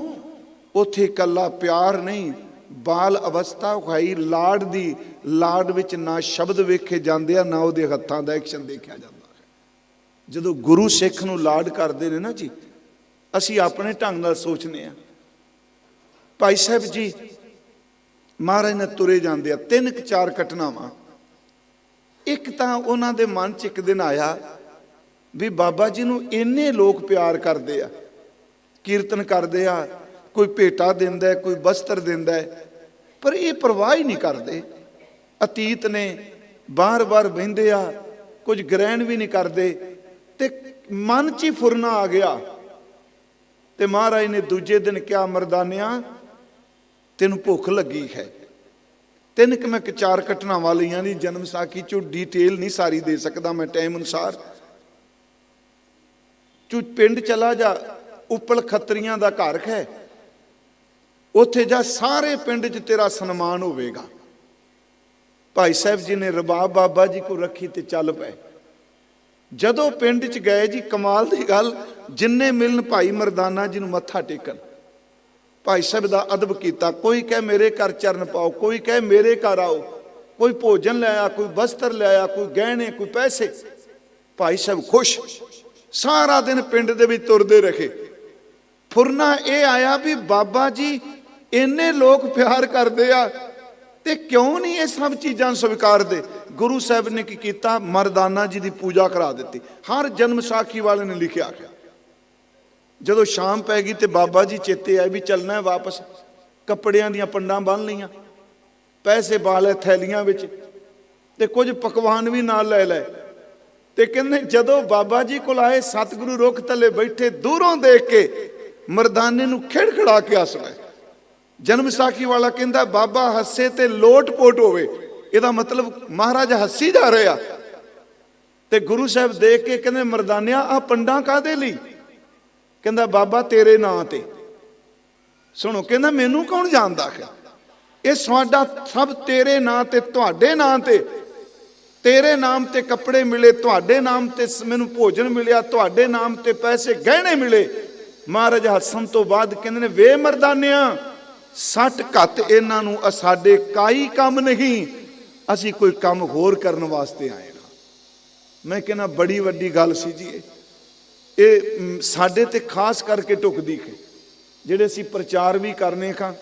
ਉੱਥੇ ਇਕੱਲਾ ਪਿਆਰ ਨਹੀਂ, ਬਾਲ ਅਵਸਥਾ ਹੋਈ ਲਾਡ ਦੀ। ਲਾਡ ਵਿੱਚ ਨਾ ਸ਼ਬਦ ਵੇਖੇ ਜਾਂਦੇ ਆ, ਨਾ ਉਹਦੇ ਹੱਥਾਂ ਦਾ ਐਕਸ਼ਨ ਦੇਖਿਆ ਜਾਂਦਾ ਹੈ। ਜਦੋਂ ਗੁਰੂ ਸਿੱਖ ਨੂੰ ਲਾਡ ਕਰਦੇ ਨੇ ਨਾ ਜੀ, ਅਸੀਂ ਆਪਣੇ ਢੰਗ ਨਾਲ ਸੋਚਦੇ ਹਾਂ। ਭਾਈ ਸਾਹਿਬ ਜੀ ਮਹਾਰਾਜ ਨੇ ਤੁਰੇ ਜਾਂਦੇ ਆ, 3-4 ਘਟਨਾਵਾਂ। ਇੱਕ ਤਾਂ ਉਹਨਾਂ ਦੇ ਮਨ 'ਚ ਇੱਕ ਦਿਨ ਆਇਆ ਵੀ ਬਾਬਾ ਜੀ ਨੂੰ ਇੰਨੇ ਲੋਕ ਪਿਆਰ ਕਰਦੇ ਆ, ਕੀਰਤਨ ਕਰਦੇ ਆ, ਕੋਈ ਭੇਟਾ ਦਿੰਦਾ, ਕੋਈ ਬਸਤਰ ਦਿੰਦਾ, ਪਰ ਇਹ ਪਰਵਾਹ ਹੀ ਨਹੀਂ ਕਰਦੇ। ਅਤੀਤ ਨੇ, ਬਾਰ-ਬਾਰ ਬਹਿੰਦੇ ਆ, ਕੁਝ ਗ੍ਰਹਿਣ ਵੀ ਨਹੀਂ ਕਰਦੇ ਤੇ ਮਨ 'ਚ ਹੀ ਫੁਰਨਾ ਆ ਗਿਆ। ਤੇ ਮਹਾਰਾਜ ਨੇ ਦੂਜੇ ਦਿਨ ਕਿਹਾ, ਮਰਦਾਨਿਆਂ ਤੈਨੂੰ ਭੁੱਖ ਲੱਗੀ ਹੈ। 3-4 ਘਟਨਾਵਾਂ ਲਈਆਂ ਦੀ ਜਨਮ ਸਾਖੀ 'ਚੋਂ, ਡੀਟੇਲ ਨਹੀਂ ਸਾਰੀ ਦੇ ਸਕਦਾ ਮੈਂ ਟਾਈਮ ਅਨੁਸਾਰ। ਤੂੰ ਪਿੰਡ ਚਲਾ ਜਾ, ਉੱਪਲ ਖੱਤਰੀਆਂ ਦਾ ਘਰ ਹੈ, ਉੱਥੇ ਜਾ, ਸਾਰੇ ਪਿੰਡ 'ਚ ਤੇਰਾ ਸਨਮਾਨ ਹੋਵੇਗਾ। ਭਾਈ ਸਾਹਿਬ ਜੀ ਨੇ ਰਬਾਬ ਬਾਬਾ ਜੀ ਕੋਲ ਰੱਖੀ ਤੇ ਚੱਲ ਪਏ। ਜਦੋਂ ਪਿੰਡ 'ਚ ਗਏ ਜੀ, ਕਮਾਲ ਦੀ ਗੱਲ, ਜਿੰਨੇ ਮਿਲਣ ਭਾਈ ਮਰਦਾਨਾ ਜੀ ਨੂੰ ਮੱਥਾ ਟੇਕਣ। ਭਾਈ ਸਾਹਿਬ ਦਾ ਅਦਬ ਕੀਤਾ। ਕੋਈ ਕਹੇ ਮੇਰੇ ਘਰ ਚਰਨ ਪਾਓ, ਕੋਈ ਕਹੇ ਮੇਰੇ ਘਰ ਆਓ, ਕੋਈ ਭੋਜਨ ਲਿਆਇਆ, ਕੋਈ ਬਸਤਰ ਲਿਆਇਆ, ਕੋਈ ਗਹਿਣੇ, ਕੋਈ ਪੈਸੇ। ਭਾਈ ਸਾਹਿਬ ਖੁਸ਼। ਸਾਰਾ ਦਿਨ ਪਿੰਡ ਦੇ ਵਿੱਚ ਤੁਰਦੇ ਰਹੇ। ਫੁਰਨਾ ਇਹ ਆਇਆ ਵੀ ਬਾਬਾ ਜੀ ਇੰਨੇ ਲੋਕ ਪਿਆਰ ਕਰਦੇ ਆ ਤੇ ਕਿਉਂ ਨਹੀਂ ਇਹ ਸਭ ਚੀਜ਼ਾਂ ਸਵੀਕਾਰਦੇ? ਗੁਰੂ ਸਾਹਿਬ ਨੇ ਕੀ ਕੀਤਾ? ਮਰਦਾਨਾ ਜੀ ਦੀ ਪੂਜਾ ਕਰਾ ਦਿੱਤੀ। ਹਰ ਜਨਮ ਸਾਖੀ ਵਾਲੇ ਨੇ ਲਿਖਿਆ ਕਿ ਜਦੋਂ ਸ਼ਾਮ ਪੈ ਗਈ ਤੇ ਬਾਬਾ ਜੀ ਚੇਤੇ ਆਏ ਵੀ ਚੱਲਣਾ ਹੈ ਵਾਪਸ। ਕੱਪੜਿਆਂ ਦੀਆਂ ਪੰਡਾਂ ਬੰਨ੍ਹ ਲਈਆਂ, ਪੈਸੇ ਪਾ ਲਏ ਥੈਲੀਆਂ ਵਿੱਚ ਤੇ ਕੁਝ ਪਕਵਾਨ ਵੀ ਨਾਲ ਲੈ ਲਏ। ਤੇ ਕਹਿੰਦੇ ਜਦੋਂ ਬਾਬਾ ਜੀ ਕੋਲ ਆਏ, ਸਤਿਗੁਰੂ ਰੁੱਖ ਥੱਲੇ ਬੈਠੇ, ਦੂਰੋਂ ਦੇਖ ਕੇ ਮਰਦਾਨੇ ਨੂੰ ਖਿੜਖੜਾ ਕੇ ਹੱਸ ਪਏ। ਜਨਮ ਸਾਖੀ ਵਾਲਾ ਕਹਿੰਦਾ ਬਾਬਾ ਹੱਸੇ ਤੇ ਲੋਟ ਪੋਟ ਹੋਵੇ, ਇਹਦਾ ਮਤਲਬ ਮਹਾਰਾਜ ਹੱਸੀ ਜਾ ਰਹੇ ਆ। ਤੇ ਗੁਰੂ ਸਾਹਿਬ ਦੇਖ ਕੇ ਕਹਿੰਦੇ ਮਰਦਾਨਿਆ ਆ ਪੰਡਾਂ ਕਾਹਦੇ ਲਈ? ਕਹਿੰਦਾ ਬਾਬਾ ਤੇਰੇ ਨਾਂ ਤੇ। ਸੁਣੋ, ਕਹਿੰਦਾ ਮੈਨੂੰ ਕੌਣ ਜਾਣਦਾ ਹੈ? ਇਹ ਸਾਡਾ ਸਭ ਤੇਰੇ ਨਾਂ ਤੇ, ਤੁਹਾਡੇ ਨਾਂ ਤੇ। ਤੇਰੇ ਨਾਮ ਤੇ ਕੱਪੜੇ ਮਿਲੇ, ਤੁਹਾਡੇ ਨਾਮ ਤੇ ਮੈਨੂੰ ਭੋਜਨ ਮਿਲਿਆ, ਤੁਹਾਡੇ ਨਾਮ ਤੇ ਪੈਸੇ ਗਹਿਣੇ ਮਿਲੇ। ਮਹਾਰਾਜ ਹੱਸਣ ਤੋਂ ਬਾਅਦ ਕਹਿੰਦੇ ਨੇ ਵੇ ਮਰਦਾਨਿਆ, 60 ਘੱਤ ਇਹਨਾਂ ਨੂੰ ਸਾਡੇ ਕਾਈ ਕੰਮ ਨਹੀਂ, ਅਸੀਂ ਕੋਈ ਕੰਮ ਹੋਰ ਕਰਨ ਵਾਸਤੇ ਆਏ ਨਾ। ਮੈਂ ਕਹਿੰਦਾ ਬੜੀ ਵੱਡੀ ਗੱਲ ਸੀ ਜੀ ਇਹ ਸਾਡੇ ਤੇ ਖਾਸ ਕਰਕੇ ਢੁਕਦੀ ਹੈ। ਜਿਹੜੇ ਅਸੀਂ ਪ੍ਰਚਾਰ ਵੀ ਕਰਨੇ ਖਾਂ,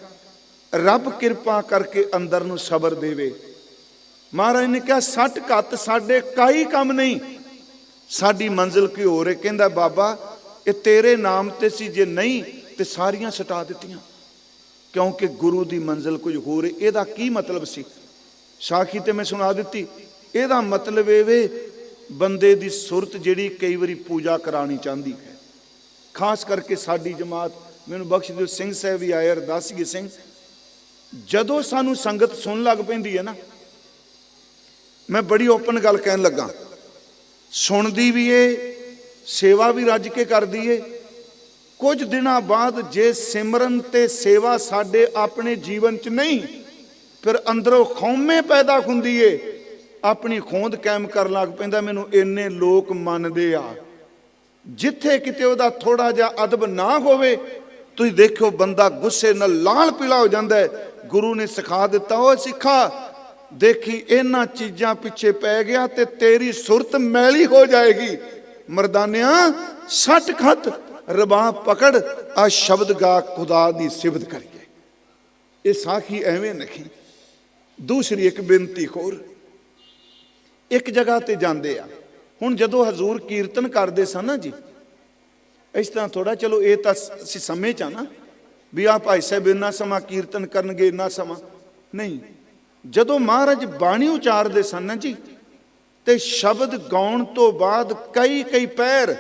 ਰੱਬ ਕਿਰਪਾ ਕਰਕੇ ਅੰਦਰ ਨੂੰ ਸਬਰ ਦੇਵੇ। ਮਹਾਰਾਜ ਨੇ ਕਿਹਾ 60 ਘੱਤ ਸਾਡੇ ਕਾਈ ਕੰਮ ਨਹੀਂ, ਸਾਡੀ ਮੰਜ਼ਿਲ ਕੀ ਹੋ ਰਹੀ? ਕਹਿੰਦਾ ਬਾਬਾ ਇਹ ਤੇਰੇ ਨਾਮ ਤੇ ਸੀ, ਜੇ ਨਹੀਂ ਤੇ ਸਾਰੀਆਂ ਸਟਾ ਦਿੱਤੀਆਂ, ਕਿਉਂਕਿ ਗੁਰੂ ਦੀ ਮੰਜ਼ਿਲ ਕੁਝ ਹੋ ਰਹੀ। ਇਹਦਾ ਕੀ ਮਤਲਬ ਸੀ? ਸਾਖੀ ਤੇ ਮੈਂ ਸੁਣਾ ਦਿੱਤੀ। ਇਹਦਾ ਮਤਲਬ ਇਹ ਵੇ ਬੰਦੇ ਦੀ ਸੁਰਤ ਜਿਹੜੀ ਕਈ ਵਾਰੀ ਪੂਜਾ ਕਰਾਣੀ ਚਾਹੁੰਦੀ ਹੈ। ਖਾਸ ਕਰਕੇ ਸਾਡੀ ਜਮਾਤ, ਮੈਨੂੰ ਬਖਸ਼ ਦਿਓ, ਸਿੰਘ ਸਾਹਿਬ ਵੀ ਆਏ, ਅਰਦਾਸੀਏ ਸਿੰਘ। ਜਦੋਂ ਸਾਨੂੰ ਸੰਗਤ ਸੁਣ ਲੱਗ ਪੈਂਦੀ ਹੈ ਨਾ, ਮੈਂ ਬੜੀ ਓਪਨ ਗੱਲ ਕਹਿਣ ਲੱਗਾ, ਸੁਣਦੀ ਵੀ ਏ, ਸੇਵਾ ਵੀ ਰੱਜ ਕੇ ਕਰਦੀ ਏ। ਕੁਝ ਦਿਨਾਂ ਬਾਅਦ ਜੇ ਸਿਮਰਨ ਤੇ ਸੇਵਾ ਸਾਡੇ ਆਪਣੇ ਜੀਵਨ 'ਚ ਨਹੀਂ, ਫਿਰ ਅੰਦਰੋਂ ਖੌਮੇ ਪੈਦਾ ਹੁੰਦੀ ਏ, ਆਪਣੀ ਖੋਂਦ ਕਾਇਮ ਕਰਨ ਲੱਗ ਪੈਂਦਾ। ਮੈਨੂੰ ਇੰਨੇ ਲੋਕ ਮੰਨਦੇ ਆ, ਜਿੱਥੇ ਕਿਤੇ ਉਹਦਾ ਥੋੜਾ ਜਿਹਾ ਅਦਬ ਨਾ ਹੋਵੇ, ਤੁਸੀਂ ਦੇਖਿਓ ਬੰਦਾ ਗੁੱਸੇ ਨਾਲ ਲਾਲ ਪੀਲਾ ਹੋ ਜਾਂਦਾ ਹੈ। ਗੁਰੂ ਨੇ ਸਿਖਾ ਦਿੱਤਾ, ਉਹ ਸਿੱਖਾ ਦੇਖੀ ਇਹਨਾਂ ਚੀਜ਼ਾਂ ਪਿੱਛੇ ਪੈ ਗਿਆ ਤੇ ਤੇਰੀ ਸੁਰਤ ਮੈਲੀ ਹੋ ਜਾਏਗੀ। ਮਰਦਾਨਿਆਂ 60 ਖੱਤ ਰਬਾਬ ਪਕੜ, ਆ ਸ਼ਬਦ ਗਾ ਖੁਦਾ ਦੀ ਸਿਫਤ ਕਰੀਏ। ਇਹ ਸਾਖੀ ਐਵੇਂ ਨਹੀਂ। ਦੂਸਰੀ ਇੱਕ ਬੇਨਤੀ ਹੋਰ, ਇੱਕ ਜਗ੍ਹਾ ਤੇ ਜਾਂਦੇ ਆ। ਹੁਣ ਜਦੋਂ ਹਜ਼ੂਰ ਕੀਰਤਨ ਕਰਦੇ ਸਨ ਨਾ ਜੀ, ਇਸ ਤਰ੍ਹਾਂ ਥੋੜਾ, ਚਲੋ ਇਹ ਤਾਂ ਅਸੀਂ ਸਮੇਂ ਚ ਆ ਨਾ ਵੀ ਆ ਭਾਈ ਸਾਹਿਬ ਇੰਨਾ ਸਮਾਂ ਕੀਰਤਨ ਕਰਨਗੇ, ਇੰਨਾ ਸਮਾਂ ਨਹੀਂ। ਜਦੋਂ ਮਹਾਰਾਜ ਬਾਣੀ ਉਚਾਰਦੇ ਸਨ ਨਾ ਜੀ, ਤੇ ਸ਼ਬਦ ਗਾਉਣ ਤੋਂ ਬਾਅਦ ਕਈ ਪੈਰ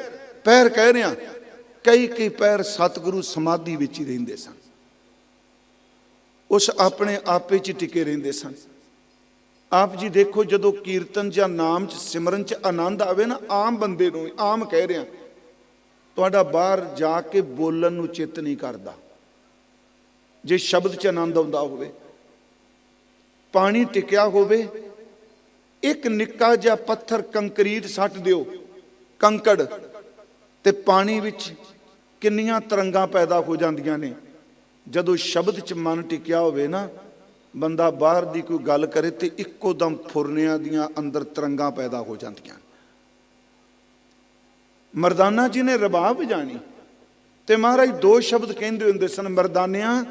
ਕਹਿ ਰਿਹਾ, ਕਈ ਪੈਰ ਸਤਿਗੁਰੂ ਸਮਾਧੀ ਵਿੱਚ ਹੀ ਰਹਿੰਦੇ ਸਨ, ਉਸ ਆਪਣੇ ਆਪੇ 'ਚ ਟਿਕੇ ਰਹਿੰਦੇ ਸਨ। ਆਪ ਜੀ ਦੇਖੋ, ਜਦੋਂ ਕੀਰਤਨ ਜਾਂ ਨਾਮ 'ਚ ਸਿਮਰਨ 'ਚ ਆਨੰਦ ਆਵੇ ਨਾ, ਆਮ ਬੰਦੇ ਨੂੰ, ਆਮ ਕਹਿ ਰਿਹਾ, ਤੁਹਾਡਾ ਬਾਹਰ ਜਾ ਕੇ ਬੋਲਣ ਨੂੰ ਚਿੱਤ ਨਹੀਂ ਕਰਦਾ। ਜੇ ਸ਼ਬਦ 'ਚ ਆਨੰਦ ਆਉਂਦਾ ਹੋਵੇ, ਪਾਣੀ ਟਿਕਿਆ ਹੋਵੇ, ਇੱਕ ਨਿੱਕਾ ਜਿਹਾ ਪੱਥਰ ਕੰਕਰੀਟ ਸੱਟ ਦਿਓ, ਕੰਕੜ, ਤੇ ਪਾਣੀ ਵਿੱਚ ਕਿੰਨੀਆਂ ਤਰੰਗਾਂ ਪੈਦਾ ਹੋ ਜਾਂਦੀਆਂ ਨੇ। ਜਦੋਂ ਸ਼ਬਦ 'ਚ ਮਨ ਟਿਕਿਆ ਹੋਵੇ ਨਾ, ਬੰਦਾ ਬਾਹਰ ਦੀ ਕੋਈ ਗੱਲ ਕਰੇ ਤੇ ਇੱਕੋ ਦਮ ਫੁਰਨਿਆਂ ਦੀਆਂ ਅੰਦਰ ਤਰੰਗਾਂ ਪੈਦਾ ਹੋ ਜਾਂਦੀਆਂ। ਮਰਦਾਨਾ ਜੀ ਨੇ ਰਬਾਬ ਵਜਾਣੀ ਤੇ ਮਹਾਰਾਜ 2 ਸ਼ਬਦ ਕਹਿੰਦੇ ਹੁੰਦੇ ਸਨ, ਮਰਦਾਨਿਆਂ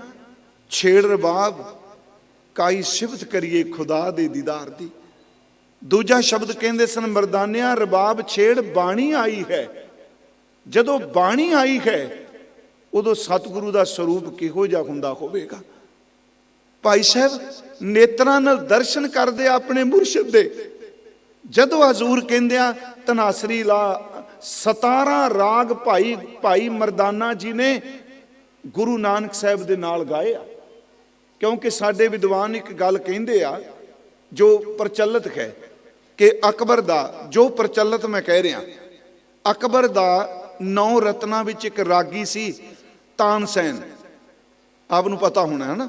ਛੇੜ ਰਬਾਬ, ਕਾਈ ਸਿਫਤ ਕਰੀਏ ਖੁਦਾ ਦੇ ਦੀਦਾਰ ਦੀ। ਦੂਜਾ ਸ਼ਬਦ ਕਹਿੰਦੇ ਸਨ, ਮਰਦਾਨਿਆਂ ਰਬਾਬ ਛੇੜ, ਬਾਣੀ ਆਈ ਹੈ। ਜਦੋਂ ਬਾਣੀ ਆਈ ਹੈ, ਉਦੋਂ ਸਤਿਗੁਰੂ ਦਾ ਸਰੂਪ ਕਿਹੋ ਜਿਹਾ ਹੁੰਦਾ ਹੋਵੇਗਾ। ਭਾਈ ਸਾਹਿਬ ਨੇਤਰਾਂ ਨਾਲ ਦਰਸ਼ਨ ਕਰਦੇ ਆਪਣੇ ਮੁਰਸ਼ਿਦ ਦੇ। ਜਦੋਂ ਹਜ਼ੂਰ ਕਹਿੰਦੇ ਆ ਤਨਾਸਰੀ ਲਾ, 17 ਰਾਗ ਭਾਈ ਮਰਦਾਨਾ ਜੀ ਨੇ ਗੁਰੂ ਨਾਨਕ ਸਾਹਿਬ ਦੇ ਨਾਲ ਗਾਏ ਆ। ਕਿਉਂਕਿ ਸਾਡੇ ਵਿਦਵਾਨ ਇੱਕ ਗੱਲ ਕਹਿੰਦੇ ਆ ਜੋ ਪ੍ਰਚਲਿਤ ਹੈ, ਕਿ ਅਕਬਰ ਦਾ, ਜੋ ਪ੍ਰਚਲਿਤ ਮੈਂ ਕਹਿ ਰਿਹਾ, ਅਕਬਰ ਦਾ 9 ਰਤਨਾਂ ਵਿੱਚ ਇੱਕ ਰਾਗੀ ਸੀ ਤਾਨਸੈਨ। ਆਪ ਨੂੰ ਪਤਾ ਹੋਣਾ ਹੈ ਨਾ।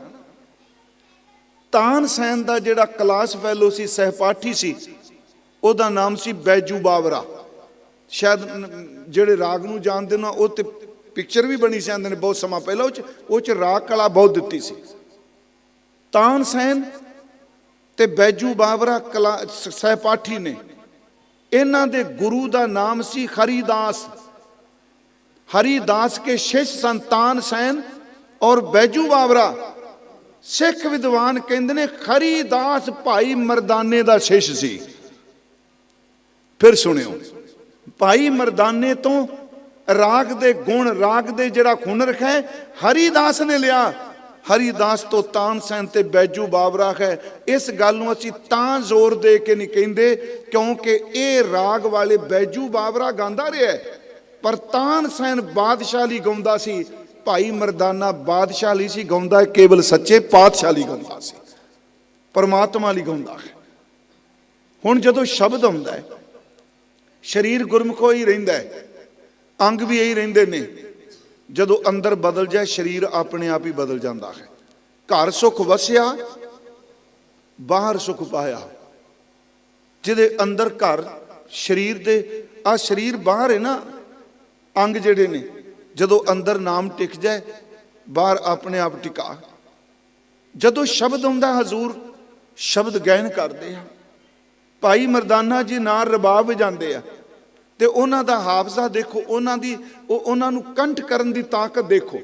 ਤਾਨਸੈਨ ਦਾ ਜਿਹੜਾ ਕਲਾਸ ਫੈਲੋ ਸੀ, ਸਹਿਪਾਠੀ ਸੀ, ਉਹਦਾ ਨਾਮ ਸੀ ਬੈਜੂ ਬਾਵਰਾ। ਸ਼ਾਇਦ ਜਿਹੜੇ ਰਾਗ ਨੂੰ ਜਾਣਦੇ ਨਾ, ਉਹ ਤੇ ਪਿਕਚਰ ਵੀ ਬਣੀ ਸੀ, ਆਂਦੇ ਨੇ ਬਹੁਤ ਸਮਾਂ ਪਹਿਲਾਂ, ਉਹ ਚ ਰਾਗ ਕਲਾ ਬਹੁਤ ਦਿੱਤੀ ਸੀ। ਤਾਨਸੈਨ ਤੇ ਬੈਜੂ ਬਾਵਰਾ ਕਲਾ ਸਹਿਪਾਠੀ ਨੇ। ਇਹਨਾਂ ਦੇ ਗੁਰੂ ਦਾ ਨਾਮ ਸੀ ਹਰੀਦਾਸ। हरिदास के शिष्य संतान सैन और बैजू बावरा सिख विद्वान कहते ने खरी दास भाई मरदाने का शिष सी। फिर सुनियो, भाई मरदाने तो राग दे गुण, राग दे जिहड़ा हुनर है हरिदास ने लिया। हरिदास तो तानसेन ते बैजू बावरा है। इस गल नूं असीं तां जोर दे के नहीं कहिंदे क्योंकि ये राग वाले बैजू बावरा गांदा रहा है, पर तानसेन बादशाही गाउंदा सी, भाई मरदाना बादशाही सी गाउंदा, केवल सच्चे पातशाही गाउंदा सी, परमात्मा लई गाउंदा है। हुण जदों शब्द आउंदा है, शरीर गुरमुखो ही रहिंदा है, अंग भी यही रहिंदे ने। जदों अंदर बदल जाए शरीर अपने आप ही बदल जाता है। घर सुख वसिया बाहर सुख पाया। जिहदे अंदर घर शरीर दे आ शरीर बाहर है ना, अंग जिहड़े ने, जदों अंदर नाम टिक जाए बाहर अपने आप टिका। जदों शब्द आउंदा हजूर शब्द गायन करते हैं। भाई मरदाना जी नाल रबाब वजांदे आ ते उन्हां दा हाफजा देखो, उन्हां नूं कंठ करन दी ताकत देखो।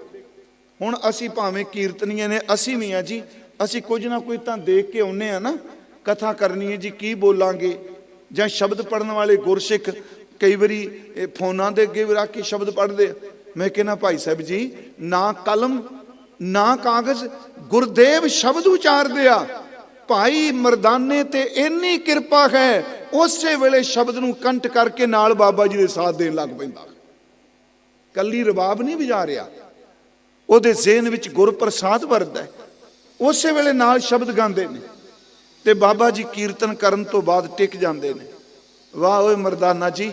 हुण असीं भावें कीर्तनीए ने, असीं भी आ जी, असीं कुछ ना कुछ तां देख के आउंदे आ ना, कथा करनी है जी की बोलांगे, जां शब्द पढ़न वाले गुरसिख कई बारी फोनां दे अगे रख के शब्द पढ़दे। मैं कहना भाई साहब जी, ना कलम ना कागज, गुरदेव शब्द उचारदे आ। भाई मरदाने ते इन्नी किरपा है, उस वेले शब्द नूं कंठ करके नाल बाबा जी दे साथ देन लग पैंदा। कल्ली रबाब नहीं वजा रहा, उहदे ज़हन विच गुर प्रसाद वरदा है, उस वेले नाल शब्द गांदे ने ते बाबा जी कीर्तन करन तो बाद टिक जांदे ने। वाह ओए मरदाना जी,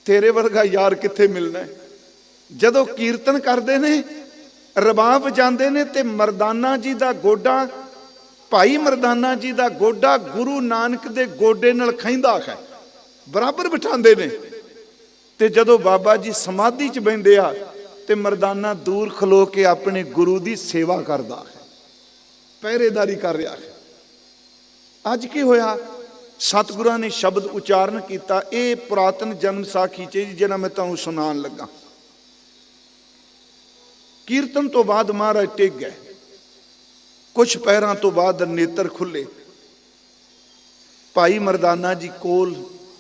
तेरे वर्गा यार कित्थे मिलना है। जदों कीर्तन करदे ने, रबाब वजांदे ने ते मरदाना जी दा गोडा, भाई मरदाना जी दा गोडा गुरु नानक दे गोडे नाल खैंदा है, बराबर बिठांदे ने। ते जदों बाबा जी समाधि च बहिंदे आ ते मरदाना दूर खलो के अपने गुरु दी सेवा करदा है, पहरेदारी कर रहा है। अज की होया, सतगुरां ने शब्द उचारण किया। ये पुरातन जन्म साखी च जिहड़ा मैं तुहानूं सुनाण लगा। कीर्तन तो बाद महाराज टिक गए, कुछ पैरां तो बाद नेत्र खुले। भाई मरदाना जी कोल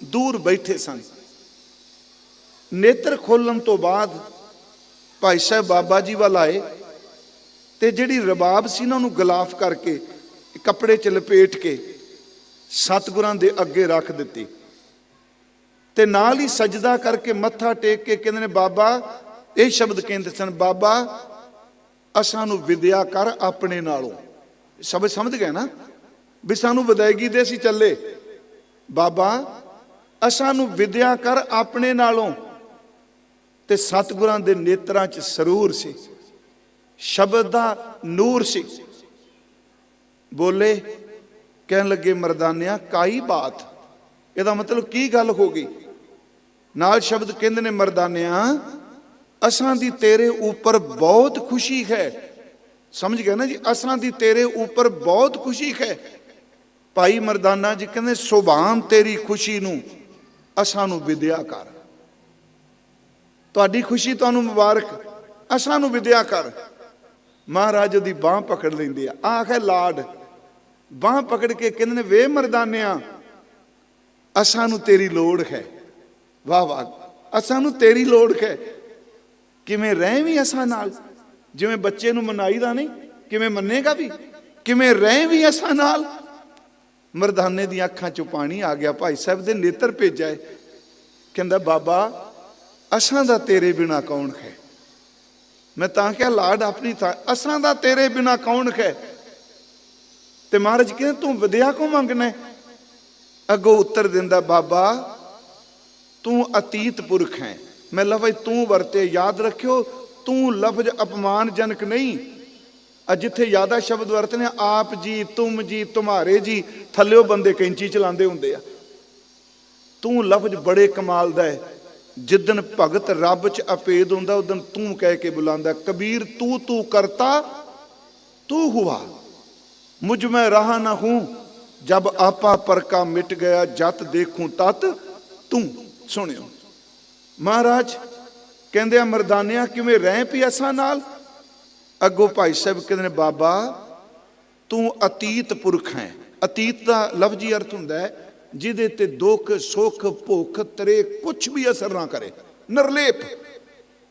दूर बैठे सन। नेत्र खोलन तो बाद भाई साहब बाबा जी वाल आए ते जिहड़ी रबाब सी ना उहनूं गलाफ करके कपड़े च लपेट के सतगुरां दे अगे रख दित्ती ते नाल ही सजदा करके मत्था टेक के कहंदे ने, बाबा ये शब्द कहंदे सन, बाबा असां विद्या कर अपने नालों। शब्द समझ गए ना भी सानू विदायगी दे सी चले। बाबा असां विद्या कर अपने नालों। ते सतगुरां दे नेत्रां च सरूर सी, शब्द दा नूर सी। बोले, कहन लगे मरदानिया काई बात, इहदा मतलब की गल हो गई। नाल शब्द कहंदे ने, मरदानिया असां दी तेरे ऊपर बहुत खुशी है। समझ गए ना जी, असां दी तेरे ऊपर बहुत खुशी है। भाई मरदाना जी कहंदे, सुभान तेरी खुशी नूं असां नूं विद्या कर। तुहाडी खुशी तुहानूं मुबारक, असां नूं विद्या कर। महाराज दी बांह पकड़ लैंदे आ, आखे लाड, बांह पकड़ के कहंदे ने, वे मरदानिया असां नूं तेरी लोड़ है। वाह वाह, असां नूं तेरी लोड़ है। किवें रह भी असां नाल, जिवें बच्चे नूं मनाई दा नहीं, किवें मन्नेगा भी, किवें रह भी असां नाल। मरदाने दी अखां चों पानी आ गया, भाई साहब दे नेत्र भेजा है। कहंदा, बाबा असां दा तेरे बिना कौन है। मैं तां क्या लाड अपनी था, असां दा तेरे बिना कौन है। ते महाराज कहंदे, तू विद्या को मंगना है। अगों उत्तर दिंदा, बाबा तू अतीत पुरख है। मैं लफज तू वरते, याद रखियो तू लफज अपमानजनक नहीं। जिथे ज्यादा शब्द वरतने आप जी, तुम जी, तुम्हारे जी, थल्लिओ बंदे कैंची चलाते होंदे आ। तू लफज बड़े कमाल दा है। जिदन भगत रब च अपेद हुंदा उदन तू कह के बुलांदा। कबीर तू तू करता तू हुआ, मुझ में रहा ना हूं, जब आपा पर का मिट गया, जत देखूं तत तू। सुनियो महाराज कहंदे, मरदानिया किवें रह पई असां नाल। अगों भाई साहब कहंदे ने, बाबा ਤੂੰ ਅਤੀਤ ਪੁਰਖ ਹੈ। ਅਤੀਤ ਦਾ ਲਫ਼ਜ਼ੀ ਅਰਥ ਹੁੰਦਾ ਹੈ ਜਿਹਦੇ ਤੇ ਦੁੱਖ ਸੁੱਖ ਭੁੱਖ ਤਰੇ ਕੁਛ ਵੀ ਅਸਰ ਨਾ ਕਰੇ, ਨਿਰਲੇਪ।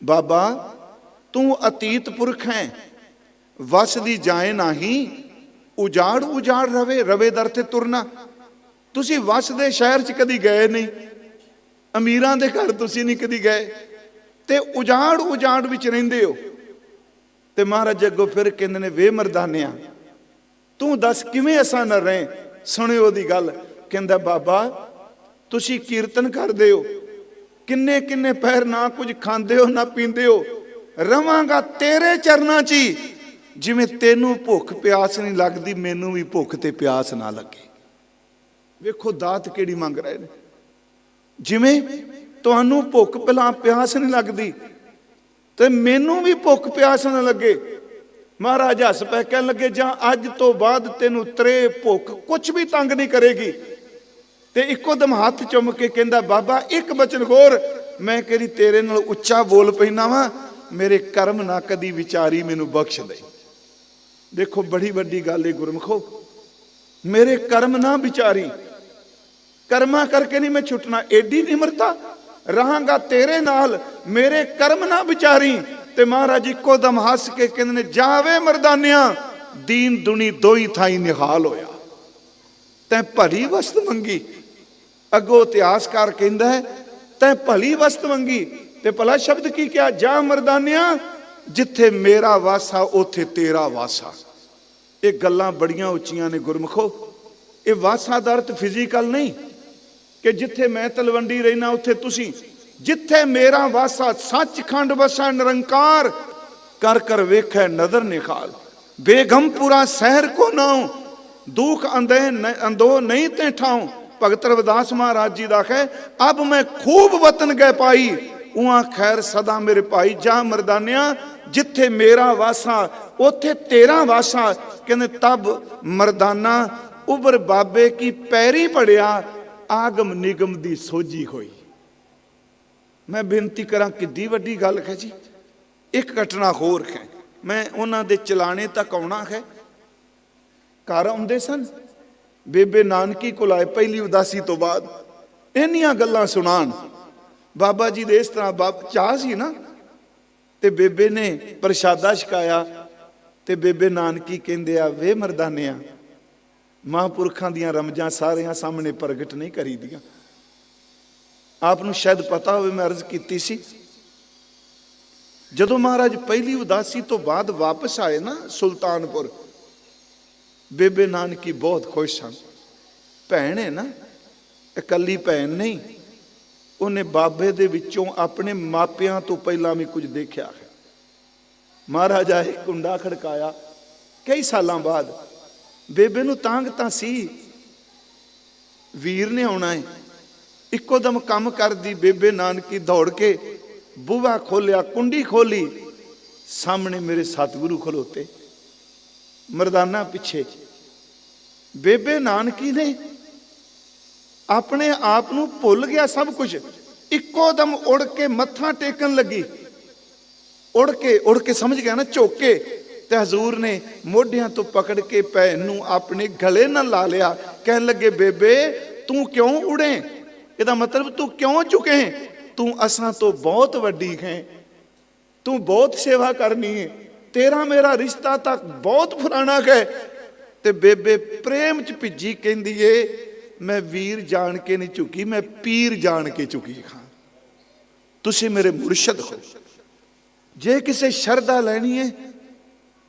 ਬਾਬਾ ਤੂੰ ਅਤੀਤ ਪੁਰਖ ਹੈ, ਵਸ ਦੀ ਜਾਏ ਨਾਹੀਂ, ਉਜਾੜ ਉਜਾੜ ਰਵੇ। ਰਵੇ ਦਰ ਤੇ ਤੁਰਨਾ। ਤੁਸੀਂ ਵਸ ਦੇ ਸ਼ਹਿਰ 'ਚ ਕਦੀ ਗਏ ਨਹੀਂ, ਅਮੀਰਾਂ ਦੇ ਘਰ ਤੁਸੀਂ ਨਹੀਂ ਕਦੀ ਗਏ, ਤੇ ਉਜਾੜ ਉਜਾੜ ਵਿੱਚ ਰਹਿੰਦੇ ਹੋ। ਤੇ ਮਹਾਰਾਜ ਅੱਗੋਂ ਫਿਰ ਕਹਿੰਦੇ ਨੇ, ਵੇ ਮਰਦਾਨਿਆ ਤੂੰ ਦੱਸ ਕਿਵੇਂ ਅਸਾਂ ਨਾ ਰਹੇ। ਸੁਣਿਓ ਉਹਦੀ ਗੱਲ। ਕਹਿੰਦਾ ਬਾਬਾ ਤੁਸੀਂ ਕੀਰਤਨ ਕਰਦੇ ਹੋ, ਕਿੰਨੇ ਕਿੰਨੇ ਪਹਿਰ ਨਾ ਕੁਝ ਖਾਂਦੇ ਹੋ ਨਾ ਪੀਂਦੇ ਹੋ, ਰਵਾਂਗਾ ਤੇਰੇ ਚਰਨਾਂ 'ਚ ਹੀ। ਜਿਵੇਂ ਤੈਨੂੰ ਭੁੱਖ ਪਿਆਸ ਨਹੀਂ ਲੱਗਦੀ, ਮੈਨੂੰ ਵੀ ਭੁੱਖ ਤੇ ਪਿਆਸ ਨਾ ਲੱਗੇ। ਵੇਖੋ ਦਾਤ ਕਿਹੜੀ ਮੰਗ ਰਹੇ ਨੇ। ਜਿਵੇਂ ਤੁਹਾਨੂੰ ਭੁੱਖ ਪਿਆਸ ਨਹੀਂ ਲੱਗਦੀ ਤੇ ਮੈਨੂੰ ਵੀ ਭੁੱਖ ਪਿਆਸ ਨਾ ਲੱਗੇ। ਮਹਾਰਾਜ ਹੱਸ ਪੈ, ਕਹਿਣ ਲੱਗੇ ਜਾਂ ਅੱਜ ਤੋਂ ਬਾਅਦ ਤੈਨੂੰ ਤਰੇ ਭੁੱਖ ਕੁਛ ਵੀ ਤੰਗ ਨਹੀਂ ਕਰੇਗੀ। ਤੇ ਇੱਕੋ ਦਮ ਹੱਥ ਚੁੰਮ ਕੇ ਕਹਿੰਦਾ ਬਾਬਾ ਇੱਕ ਬਚਨ ਹੋਰ, ਮੈਂ ਕਿਹੜੀ ਤੇਰੇ ਨਾਲ ਉੱਚਾ ਬੋਲ ਪੈਣਾ ਵਾ, ਮੇਰੇ ਕਰਮ ਨਾ ਕਦੀ ਵਿਚਾਰੀ, ਮੈਨੂੰ ਬਖਸ਼ ਦੇ। ਦੇਖੋ ਬੜੀ ਵੱਡੀ ਗੱਲ ਹੈ ਗੁਰਮੁਖੋ, ਮੇਰੇ ਕਰਮ ਨਾ ਵਿਚਾਰੀ, ਕਰਮਾਂ ਕਰਕੇ ਨਹੀਂ ਮੈਂ ਛੁੱਟਣਾ। ਏਡੀ ਨਿਮਰਤਾ, ਰਹਾਂਗਾ ਤੇਰੇ ਨਾਲ, ਮੇਰੇ ਕਰਮ ਨਾ ਵਿਚਾਰੀ। ਤੇ ਮਹਾਰਾਜ ਇੱਕੋ ਦਮ ਹੱਸ ਕੇ ਕਹਿੰਦੇ ਨੇ, ਜਾਵੇ ਮਰਦਾਨਿਆ ਦੀਨ ਦੁਨੀ ਦੋਈ ਥਾਈ ਨਿਹਾਲ ਹੋਇਆ। ਤੈਂ ਭਲੀ ਵਸਤ ਮੰਗੀ। ਅੱਗੋਂ ਇਤਿਹਾਸਕਾਰ ਕਹਿੰਦਾ ਹੈ ਤੈਂ ਭਲੀ ਵਸਤ ਮੰਗੀ। ਤੇ ਭਲਾ ਸ਼ਬਦ ਕੀ ਕਿਹਾ? ਜਾ ਮਰਦਾਨਿਆ ਜਿੱਥੇ ਮੇਰਾ ਵਾਸਾ ਉੱਥੇ ਤੇਰਾ ਵਾਸਾ। ਇਹ ਗੱਲਾਂ ਬੜੀਆਂ ਉੱਚੀਆਂ ਨੇ ਗੁਰਮੁਖੋ। ਇਹ ਵਾਸਾ ਦਾ ਅਰਥ ਫਿਜ਼ੀਕਲ ਨਹੀਂ ਕਿ ਜਿੱਥੇ ਮੈਂ ਤਲਵੰਡੀ ਰਹਿਣਾ ਉੱਥੇ ਤੁਸੀਂ। ਜਿੱਥੇ ਮੇਰਾ ਵਾਸਾ ਸੱਚਖੰਡ ਵਸਾ ਨਿਰੰਕਾਰ, ਕਰ ਕਰ ਵੇਖੈ ਨਦਰ ਨਿਖਾਲ। ਬੇਗਮਪੁਰਾ ਸ਼ਹਿਰ ਕੋ ਨਾਉ, ਦੁਖ ਅੰਦੋ ਨਹੀਂ ਤੇ ਠਾਉ। ਭਗਤ ਰਵਿਦਾਸ ਮਹਾਰਾਜ ਜੀ ਦਾ ਹੈ, ਅਬ ਮੈਂ ਖੂਬ ਵਤਨ ਗਏ ਪਾਈ, ਉਹਾਂ ਖੈਰ ਸਦਾ ਮੇਰੇ ਭਾਈ। ਜਾ ਮਰਦਾਨਿਆ ਜਿੱਥੇ ਮੇਰਾ ਵਾਸਾ ਉੱਥੇ ਤੇਰਾ ਵਾਸਾ। ਕਹਿੰਦੇ ਤਬ ਮਰਦਾਨਾ ਉਬਰ ਬਾਬੇ ਕੀ ਪੈਰੀ ਪੜਿਆ, ਆਗਮ ਨਿਗਮ ਦੀ ਸੋਝੀ ਹੋਈ। ਮੈਂ ਬੇਨਤੀ ਕਰਾਂ ਕਿੱਡੀ ਵੱਡੀ ਗੱਲ ਹੈ ਜੀ। ਇੱਕ ਘਟਨਾ ਹੋਰ ਹੈ, ਮੈਂ ਉਹਨਾਂ ਦੇ ਚਲਾਣੇ ਤੱਕ ਆਉਣਾ ਹੈ। ਘਰ ਆਉਂਦੇ ਸਨ, ਬੇਬੇ ਨਾਨਕੀ ਕੋਲ ਆਏ ਪਹਿਲੀ ਉਦਾਸੀ ਤੋਂ ਬਾਅਦ, ਇੰਨੀਆਂ ਗੱਲਾਂ ਸੁਣਾਣ। ਬਾਬਾ ਜੀ ਦੇ ਇਸ ਤਰ੍ਹਾਂ ਚਾਹ ਸੀ ਨਾ, ਤੇ ਬੇਬੇ ਨੇ ਪ੍ਰਸ਼ਾਦਾ ਛਕਾਇਆ। ਤੇ ਬੇਬੇ ਨਾਨਕੀ ਕਹਿੰਦੇ ਆ, ਵੇ ਮਰਦਾਨਿਆ ਮਹਾਂਪੁਰਖਾਂ ਦੀਆਂ ਰਮਜਾਂ ਸਾਰਿਆਂ ਸਾਹਮਣੇ ਪ੍ਰਗਟ ਨਹੀਂ ਕਰੀਦੀਆਂ। ਆਪ ਨੂੰ ਸ਼ਾਇਦ ਪਤਾ ਹੋਵੇ, ਮੈਂ ਅਰਜ਼ ਕੀਤੀ ਸੀ, ਜਦੋਂ ਮਹਾਰਾਜ ਪਹਿਲੀ ਉਦਾਸੀ ਤੋਂ ਬਾਅਦ ਵਾਪਸ ਆਏ ਨਾ ਸੁਲਤਾਨਪੁਰ, ਬੇਬੇ ਨਾਨਕੀ ਬਹੁਤ ਖੁਸ਼ ਸਨ। ਭੈਣ ਹੈ ਨਾ, ਇਕੱਲੀ ਭੈਣ ਨਹੀਂ, ਉਹਨੇ ਬਾਬੇ ਦੇ ਵਿੱਚੋਂ ਆਪਣੇ ਮਾਪਿਆਂ ਤੋਂ ਪਹਿਲਾਂ ਵੀ ਕੁਝ ਦੇਖਿਆ ਹੈ। ਮਹਾਰਾਜ ਆਏ, ਕੁੰਡਾ ਖੜਕਾਇਆ। ਕਈ ਸਾਲਾਂ ਬਾਅਦ ਬੇਬੇ ਨੂੰ ਤਾਂਗ ਤਾਂ ਸੀ, ਵੀਰ ਨੇ ਆਉਣਾ ਹੈ। ਇੱਕੋ ਦਮ ਕੰਮ ਕਰਦੀ ਬੇਬੇ ਨਾਨਕੀ ਦੌੜ ਕੇ ਬੂਹਾ ਖੋਲਿਆ, ਕੁੰਡੀ ਖੋਲੀ, ਸਾਹਮਣੇ ਮੇਰੇ ਸਤਿਗੁਰੂ ਖਲੋਤੇ, ਮਰਦਾਨਾ ਪਿੱਛੇ। ਬੇਬੇ ਨਾਨਕੀ ਨੇ ਆਪਣੇ ਆਪ ਨੂੰ ਭੁੱਲ ਗਿਆ ਸਭ ਕੁਝ। ਇੱਕੋ ਦਮ ਉੜ ਕੇ ਮੱਥਾ ਟੇਕਣ ਲੱਗੀ। ਉੜ ਕੇ ਸਮਝ ਗਿਆ ਨਾ, ਝੋਕੇ। ਤੇ ਹਜ਼ੂਰ ਨੇ ਮੋਢਿਆਂ ਤੋਂ ਪਕੜ ਕੇ ਭੈਣ ਨੂੰ ਆਪਣੇ ਗਲੇ ਨਾਲ ਲਾ ਲਿਆ। ਕਹਿਣ ਲੱਗੇ, ਬੇਬੇ ਤੂੰ ਕਿਉਂ ਉੜੇ? ਇਹਦਾ ਮਤਲਬ ਤੂੰ ਕਿਉਂ ਝੁਕੇ? ਤੂੰ ਅਸਾਂ ਤੋਂ ਬਹੁਤ ਵੱਡੀ ਹੈ, ਤੂੰ ਬਹੁਤ ਸੇਵਾ ਕਰਨੀ ਹੈ, ਤੇਰਾ ਮੇਰਾ ਰਿਸ਼ਤਾ ਤਾਂ ਬਹੁਤ ਪੁਰਾਣਾ ਹੈ। ਤੇ ਬੇਬੇ ਪ੍ਰੇਮ ਚ ਭਿੱਜੀ, ਕਹਿੰਦੀ ਏ, ਮੈਂ ਵੀਰ ਜਾਣ ਕੇ ਨਹੀਂ ਝੁਕੀ, ਮੈਂ ਪੀਰ ਜਾਣ ਕੇ ਝੁਕੀ ਹਾਂ। ਤੁਸੀਂ ਮੇਰੇ ਮੁਰਸ਼ਦ ਹੋ। ਜੇ ਕਿਸੇ ਸ਼ਰਧਾ ਲੈਣੀ ਹੈ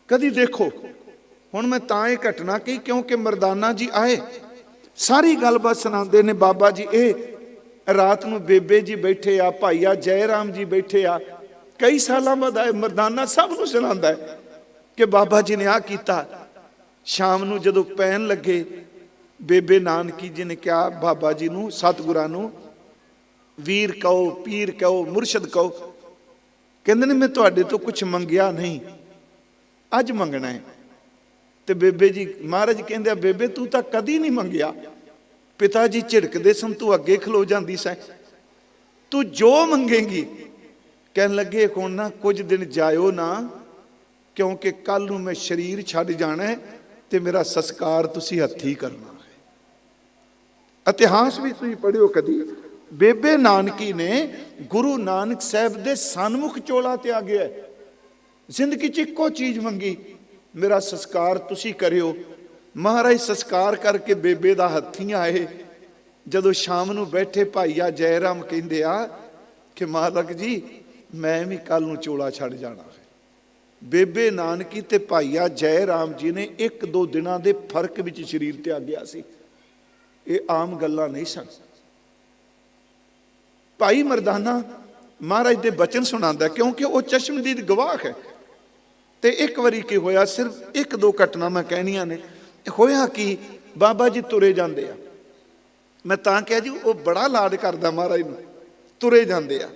ਕਦੀ ਦੇਖੋ। ਹੁਣ ਮੈਂ ਤਾਂ ਇਹ ਘਟਨਾ ਕਹੀ ਕਿਉਂਕਿ ਮਰਦਾਨਾ ਜੀ ਆਏ, ਸਾਰੀ ਗੱਲਬਾਤ ਸੁਣਾਉਂਦੇ ਨੇ। ਬਾਬਾ ਜੀ ਇਹ ਰਾਤ ਨੂੰ ਬੇਬੇ ਜੀ ਬੈਠੇ ਆ, ਭਾਈਆ ਜੈ ਰਾਮ ਜੀ ਬੈਠੇ ਆ, ਕਈ ਸਾਲਾਂ ਬਾਅਦ ਆਏ। ਮਰਦਾਨਾ ਸਭ ਨੂੰ ਸੁਣਾਉਂਦਾ ਹੈ ਕਿ ਬਾਬਾ ਜੀ ਨੇ ਆਹ ਕੀਤਾ। ਸ਼ਾਮ ਨੂੰ ਜਦੋਂ ਪੈਣ ਲੱਗੇ, ਬੇਬੇ ਨਾਨਕੀ ਜੀ ਨੇ ਕਿਹਾ ਬਾਬਾ ਜੀ ਨੂੰ, ਸਤਿਗੁਰਾਂ ਨੂੰ, ਵੀਰ ਕਹੋ, ਪੀਰ ਕਹੋ, ਮੁਰਸ਼ਦ ਕਹੋ। ਕਹਿੰਦੇ ਨੇ ਮੈਂ ਤੁਹਾਡੇ ਤੋਂ ਕੁਝ ਮੰਗਿਆ ਨਹੀਂ, ਅੱਜ ਮੰਗਣਾ ਹੈ। ਤੇ ਬੇਬੇ ਜੀ, ਮਹਾਰਾਜ ਕਹਿੰਦੇ ਆ, ਬੇਬੇ ਤੂੰ ਤਾਂ ਕਦੀ ਨਹੀਂ ਮੰਗਿਆ। ਪਿਤਾ ਜੀ ਝਿੜਕਦੇ ਸਨ, ਤੂੰ ਅੱਗੇ ਖਲੋ ਜਾਂਦੀ ਸੈਂ, ਤੂੰ ਜੋ ਮੰਗੇਂਗੀ। ਕਹਿਣ ਲੱਗੇ, ਹੁਣ ਨਾ ਕੁਝ ਦਿਨ ਜਾਇਓ ਨਾ, ਕਿਉਂਕਿ ਕੱਲ ਨੂੰ ਮੈਂ ਸਰੀਰ ਛੱਡ ਜਾਣਾ ਹੈ। ਤੇ ਮੇਰਾ ਸੰਸਕਾਰ ਤੁਸੀਂ ਹੱਥੀਂ ਕਰਨਾ ਹੈ। ਇਤਿਹਾਸ ਵੀ ਤੁਸੀਂ ਪੜ੍ਹਿਓ ਕਦੀ, ਬੇਬੇ ਨਾਨਕੀ ਨੇ ਗੁਰੂ ਨਾਨਕ ਸਾਹਿਬ ਦੇ ਸਨਮੁਖ ਚੋਲਾ ਤਿਆਗਿਆ। ਜ਼ਿੰਦਗੀ 'ਚ ਇੱਕੋ ਚੀਜ਼ ਮੰਗੀ, ਮੇਰਾ ਸੰਸਕਾਰ ਤੁਸੀਂ ਕਰਿਓ। ਮਹਾਰਾਜ ਸੰਸਕਾਰ ਕਰਕੇ ਬੇਬੇ ਦਾ ਹੱਥੀਂ ਆਏ। ਜਦੋਂ ਸ਼ਾਮ ਨੂੰ ਬੈਠੇ ਭਾਈਆ ਜੈ ਰਾਮ ਕਹਿੰਦੇ ਆ ਕਿ ਮਾਲਕ ਜੀ ਮੈਂ ਵੀ ਕੱਲ ਨੂੰ ਚੋਲਾ ਛੱਡ ਜਾਣਾ ਹੈ। ਬੇਬੇ ਨਾਨਕੀ ਤੇ ਭਾਈਆ ਜੈ ਰਾਮ ਜੀ ਨੇ 1-2 ਦਿਨਾਂ ਦੇ ਫਰਕ ਵਿੱਚ ਸਰੀਰ ਤਿਆਗਿਆ ਸੀ। ਇਹ ਆਮ ਗੱਲਾਂ ਨਹੀਂ ਸਨ। ਭਾਈ ਮਰਦਾਨਾ ਮਹਾਰਾਜ ਦੇ ਬਚਨ ਸੁਣਾਉਂਦਾ, ਕਿਉਂਕਿ ਉਹ ਚਸ਼ਮਦੀਦ ਗਵਾਹ ਹੈ। ਤੇ ਇੱਕ ਵਾਰੀ ਕੀ ਹੋਇਆ, ਸਿਰਫ 1-2 ਘਟਨਾ ਮੈਂ ਕਹਿਣੀਆਂ ਨੇ। ਹੋਇਆ ਕਿ ਬਾਬਾ ਜੀ ਤੁਰੇ ਜਾਂਦੇ ਆ। ਮੈਂ ਤਾਂ ਕਿਹਾ ਜੀ ਉਹ ਬੜਾ ਲਾਡ ਕਰਦਾ ਮਹਾਰਾਜ ਨੂੰ। ਤੁਰੇ ਜਾਂਦੇ ਆ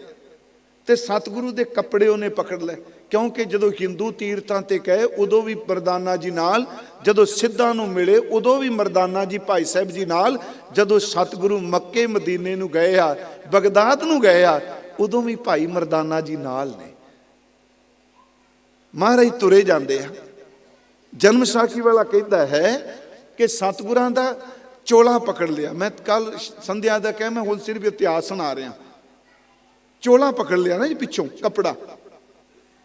ਤੇ ਸਤਿਗੁਰੂ ਦੇ ਕੱਪੜੇ ਉਹਨੇ ਪਕੜ ਲਏ। ਕਿਉਂਕਿ ਜਦੋਂ ਹਿੰਦੂ ਤੀਰਥਾਂ ਤੇ ਗਏ ਉਦੋਂ ਵੀ ਮਰਦਾਨਾ ਜੀ ਨਾਲ, ਜਦੋਂ ਸਿੱਧਾਂ ਨੂੰ ਮਿਲੇ ਉਦੋਂ ਵੀ ਮਰਦਾਨਾ ਜੀ ਭਾਈ ਸਾਹਿਬ ਜੀ ਨਾਲ, ਜਦੋਂ ਸਤਿਗੁਰੂ ਮੱਕੇ ਮਦੀਨੇ ਨੂੰ ਗਏ ਆ, ਬਗਦਾਦ ਨੂੰ ਗਏ ਆ, ਉਦੋਂ ਵੀ ਭਾਈ ਮਰਦਾਨਾ ਜੀ ਨਾਲ ਨੇ। ਮਹਾਰਾਜ ਤੁਰੇ ਜਾਂਦੇ ਆ। ਜਨਮ ਸਾਖੀ ਵਾਲਾ ਕਹਿੰਦਾ ਹੈ ਕਿ ਸਤਿਗੁਰਾਂ ਦਾ ਚੋਲਾ ਪਕੜ ਲਿਆ। ਮੈਂ ਕੱਲ ਸੰਧਿਆ ਦਾ ਕਹਿ, ਮੈਂ ਹੁਣ ਸਿਰਫ ਇਤਿਹਾਸ ਸੁਣਾ ਰਿਹਾ। ਚੋਲਾ ਪਕੜ ਲਿਆ ਨਾ ਜੀ ਪਿੱਛੋਂ ਕੱਪੜਾ,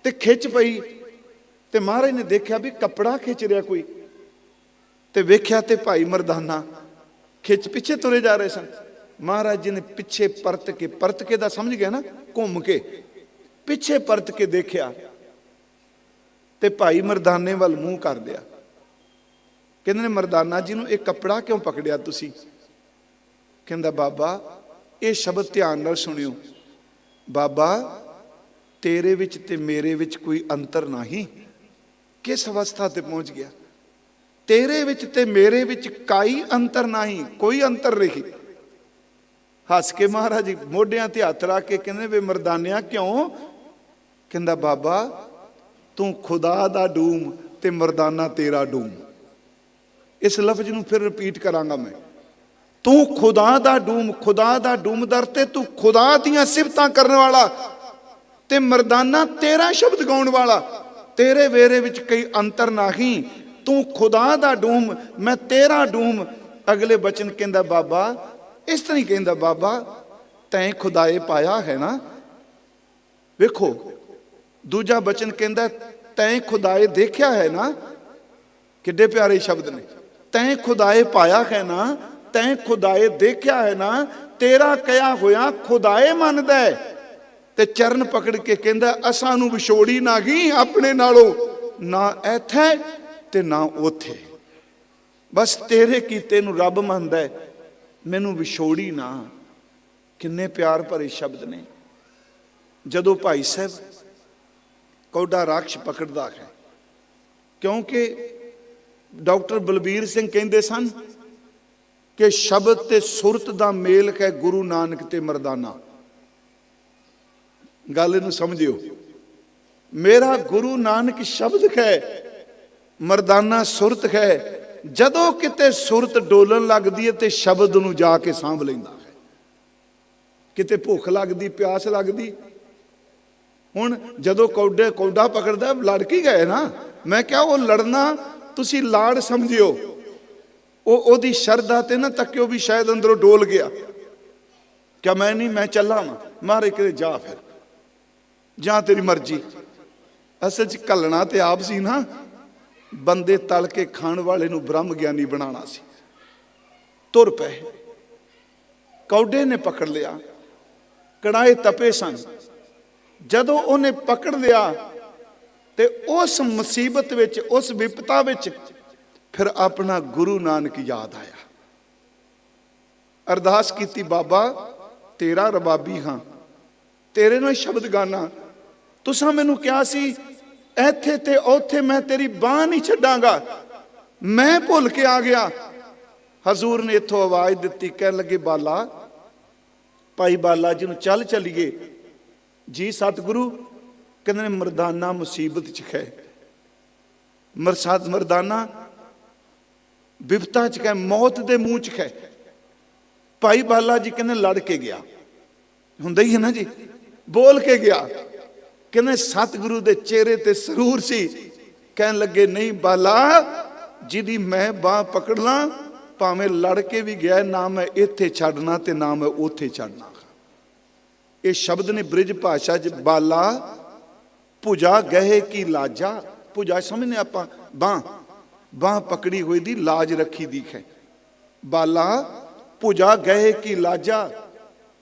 ਤੇ ਖਿੱਚ ਪਈ। ਤੇ ਮਹਾਰਾਜ ਨੇ ਦੇਖਿਆ ਵੀ ਕੱਪੜਾ ਖਿੱਚ ਰਿਹਾ ਕੋਈ, ਤੇ ਵੇਖਿਆ ਤੇ ਭਾਈ ਮਰਦਾਨਾ ਖਿੱਚ ਪਿੱਛੇ ਤੁਰੇ ਜਾ ਰਹੇ ਸਨ। ਮਹਾਰਾਜ ਜੀ ਨੇ ਪਿੱਛੇ ਪਰਤ ਕੇ ਦਾ ਸਮਝ ਗਿਆ ਨਾ, ਘੁੰਮ ਕੇ ਪਿੱਛੇ ਪਰਤ ਕੇ ਦੇਖਿਆ ਤੇ ਭਾਈ ਮਰਦਾਨੇ ਵੱਲ ਮੂੰਹ ਕਰ ਦਿਆ। ਕਹਿੰਦੇ ਨੇ ਮਰਦਾਨਾ ਜੀ ਨੂੰ ਇਹ ਕੱਪੜਾ ਕਿਉਂ ਪਕੜਿਆ ਤੁਸੀਂ? ਕਹਿੰਦਾ ਬਾਬਾ ਇਹ ਸ਼ਬਦ ਧਿਆਨ ਨਾਲ ਸੁਣਿਓ, ਬਾਬਾ ਤੇਰੇ ਵਿੱਚ ਤੇ ਮੇਰੇ ਵਿੱਚ ਕੋਈ ਅੰਤਰ ਨਹੀਂ। ਕਿਸ ਅਵਸਥਾ ਤੇ ਪਹੁੰਚ ਗਿਆ? ਤੇਰੇ ਵਿੱਚ ਤੇ ਮੇਰੇ ਵਿੱਚ ਕਾਈ ਅੰਤਰ ਨਹੀਂ, ਕੋਈ ਅੰਤਰ ਨਹੀਂ। ਹੱਸ ਕੇ ਮਹਾਰਾਜ ਜੀ ਮੋਢਿਆਂ ਤੇ ਹੱਥ ਰੱਖ ਕੇ ਕਹਿੰਦੇ ਵੇ ਮਰਦਾਨਿਆ ਕਿਉਂ? ਕਹਿੰਦਾ ਬਾਬਾ ਤੂੰ ਖੁਦਾ ਦਾ ਡੂਮ ਤੇ ਮਰਦਾਨਾ ਤੇਰਾ ਡੂਮ। ਇਸ ਲਫ਼ਜ਼ ਨੂੰ ਫਿਰ ਰਿਪੀਟ ਕਰਾਂਗਾ ਮੈਂ। ਤੂੰ ਖੁਦਾ ਦਾ ਡੂਮ, ਖੁਦਾ ਦਾ ਡੂਮ ਦਰ ਤੇ ਤੂੰ ਖੁਦਾ ਦੀਆਂ ਸਿਫਤਾਂ ਕਰਨ ਵਾਲਾ, ਤੇ ਮਰਦਾਨਾ ਤੇਰਾ ਸ਼ਬਦ ਗਾਉਣ ਵਾਲਾ। ਤੇਰੇ ਵੇਰੇ ਵਿੱਚ ਕੋਈ ਅੰਤਰ ਨਹੀਂ। ਤੂੰ ਖੁਦਾ ਦਾ ਡੂਮ, ਮੈਂ ਤੇਰਾ ਡੂਮ। ਅਗਲੇ ਬਚਨ ਕਹਿੰਦਾ ਬਾਬਾ ਇਸ ਤਰ੍ਹਾਂ ਹੀ ਕਹਿੰਦਾ, ਬਾਬਾ ਤੈਂ ਖੁਦਾਏ ਪਾਇਆ ਹੈ ਨਾ। ਵੇਖੋ ਦੂਜਾ ਬਚਨ ਕਹਿੰਦਾ ਤੈਂ ਖੁਦਾਏ ਦੇਖਿਆ ਹੈ ਨਾ। ਕਿੱਡੇ ਪਿਆਰੇ ਸ਼ਬਦ ਨੇ। ਤੈਂ ਖੁਦਾਏ ਪਾਇਆ ਹੈ ਨਾ, ਤੈਂ ਖੁਦਾਏ ਦੇਖਿਆ ਹੈ ਨਾ। ਤੇਰਾ ਕਿਹਾ ਹੋਇਆ ਖੁਦਾਏ ਮੰਨਦਾ ਹੈ। ਤੇ ਚਰਨ ਪਕੜ ਕੇ ਕਹਿੰਦਾ ਅਸਾਂ ਨੂੰ ਵਿਛੋੜੀ ਨਾ ਗਈ ਆਪਣੇ ਨਾਲੋਂ, ਨਾ ਇੱਥੇ ਤੇ ਨਾ ਉੱਥੇ। ਬਸ ਤੇਰੇ ਕੀਤੇ ਨੂੰ ਰੱਬ ਮੰਨਦਾ ਹੈ, ਮੈਨੂੰ ਵਿਛੋੜੀ ਨਾ। ਕਿੰਨੇ ਪਿਆਰ ਭਰੇ ਸ਼ਬਦ ਨੇ। ਜਦੋਂ ਭਾਈ ਸਾਹਿਬ ਕੌਡਾ ਰਾਖਸ਼ ਪਕੜਦਾ ਹੈ, ਕਿਉਂਕਿ ਡਾਕਟਰ ਬਲਬੀਰ ਸਿੰਘ ਕਹਿੰਦੇ ਸਨ ਕਿ ਸ਼ਬਦ ਤੇ ਸੁਰਤ ਦਾ ਮੇਲ ਹੈ ਗੁਰੂ ਨਾਨਕ ਤੇ ਮਰਦਾਨਾ। ਗੱਲ ਇਹਨੂੰ ਸਮਝਿਓ। ਮੇਰਾ ਗੁਰੂ ਨਾਨਕ ਸ਼ਬਦ ਹੈ, ਮਰਦਾਨਾ ਸੁਰਤ ਹੈ। ਜਦੋਂ ਕਿਤੇ ਸੁਰਤ ਡੋਲਣ ਲੱਗਦੀ ਹੈ ਤੇ ਸ਼ਬਦ ਨੂੰ ਜਾ ਕੇ ਸਾਂਭ ਲੈਂਦਾ ਹੈ। ਕਿਤੇ ਭੁੱਖ ਲੱਗਦੀ, ਪਿਆਸ ਲੱਗਦੀ। ਹੁਣ ਜਦੋਂ ਕੌਡਾ ਪਕੜਦਾ ਲੜ ਕੀ ਗਏ ਨਾ। ਮੈਂ ਕਿਹਾ ਉਹ ਲੜਨਾ ਤੁਸੀਂ ਲਾੜ ਸਮਝਿਓ। ਉਹਦੀ ਸ਼ਰਧਾ ਤੇ ਨਾ ਤੱਕਿਓ ਵੀ ਸ਼ਾਇਦ ਅੰਦਰੋਂ ਡੋਲ ਗਿਆ। ਕਿਆ ਮੈਂ ਨਹੀਂ, ਮੈਂ ਚੱਲਾਂ ਵਾਂ। ਮਾਰੇ ਕਿਤੇ ਜਾ ਫਿਰ, ਜਾਂ ਤੇਰੀ ਮਰਜ਼ੀ। ਅਸਲ 'ਚ ਘੱਲਣਾ ਤੇ ਆਪ ਸੀ ਨਾ। ਬੰਦੇ ਤਲ ਕੇ ਖਾਣ ਵਾਲੇ ਨੂੰ ਬ੍ਰਹਮ ਗਿਆਨੀ ਬਣਾਉਣਾ ਸੀ। ਤੁਰ ਪਏ। ਕੌਡੇ ਨੇ ਪਕੜ ਲਿਆ। ਕੜਾਏ ਤਪੇ ਸਨ। ਜਦੋਂ ਉਹਨੇ ਪਕੜ ਲਿਆ ਤੇ ਉਸ ਮੁਸੀਬਤ ਵਿੱਚ, ਉਸ ਵਿਪਤਾ ਵਿੱਚ ਫਿਰ ਆਪਣਾ ਗੁਰੂ ਨਾਨਕ ਯਾਦ ਆਇਆ। ਅਰਦਾਸ ਕੀਤੀ, ਬਾਬਾ ਤੇਰਾ ਰਬਾਬੀ ਹਾਂ, ਤੇਰੇ ਨਾਲ ਸ਼ਬਦ ਗਾਣਾ। ਤੁਸਾਂ ਮੈਨੂੰ ਕਿਹਾ ਸੀ ਇੱਥੇ ਤੇ ਉੱਥੇ ਮੈਂ ਤੇਰੀ ਬਾਂਹ ਨਹੀਂ ਛੱਡਾਂਗਾ। ਮੈਂ ਭੁੱਲ ਕੇ ਆ ਗਿਆ। ਹਜ਼ੂਰ ਨੇ ਇੱਥੋਂ ਆਵਾਜ਼ ਦਿੱਤੀ, ਕਹਿਣ ਲੱਗੇ ਬਾਲਾ, ਭਾਈ ਬਾਲਾ ਜੀ ਨੂੰ ਚੱਲ ਚੱਲੀਏ। ਜੀ ਸਤਿਗੁਰੂ। ਕਹਿੰਦੇ ਨੇ ਮਰਦਾਨਾ ਮੁਸੀਬਤ 'ਚ ਹੈ। ਮਰਦਾਨਾ ਵਿਪਤਾ 'ਚ ਹੈ, ਮੌਤ ਦੇ ਮੂੰਹ 'ਚ ਹੈ। ਭਾਈ ਬਾਲਾ ਜੀ ਕਹਿੰਦੇ ਲੜ ਕੇ ਗਿਆ। ਹੁੰਦਾ ਹੀ ਹੈ ਨਾ ਜੀ, ਬੋਲ ਕੇ ਗਿਆ। ਕਹਿੰਦੇ ਸਤਿਗੁਰੂ ਦੇ ਚਿਹਰੇ ਤੇ ਸਰੂਰ ਸੀ। ਕਹਿਣ ਲੱਗੇ ਨਹੀਂ ਬਾਲਾ, ਜਿਹਦੀ ਮੈਂ ਬਾਹ ਪਕੜ ਲਾਂ, ਭਾਵੇਂ ਲੜ ਕੇ ਵੀ ਗਿਆ, ਨਾ ਮੈਂ ਇੱਥੇ ਛੱਡਣਾ ਤੇ ਨਾ ਮੈਂ ਉੱਥੇ ਛੱਡਣਾ। ਇਹ ਸ਼ਬਦ ਨੇ ਬ੍ਰਿਜ ਭਾਸ਼ਾ 'ਚ। ਬਾਲਾ ਭੁਜਾ ਗਹੇ ਕੀ ਲਾਜਾ। ਭੁਜਾ ਸਮਝਨੇ ਆਪਾਂ ਬਾਹ ਪਕੜੀ ਹੋਈ ਦੀ ਲਾਜ ਰੱਖੀ ਦੀ ਹੈ। ਬਾਲਾ ਭੁਜਾ ਗਹੇ ਕੀ ਲਾਜਾ,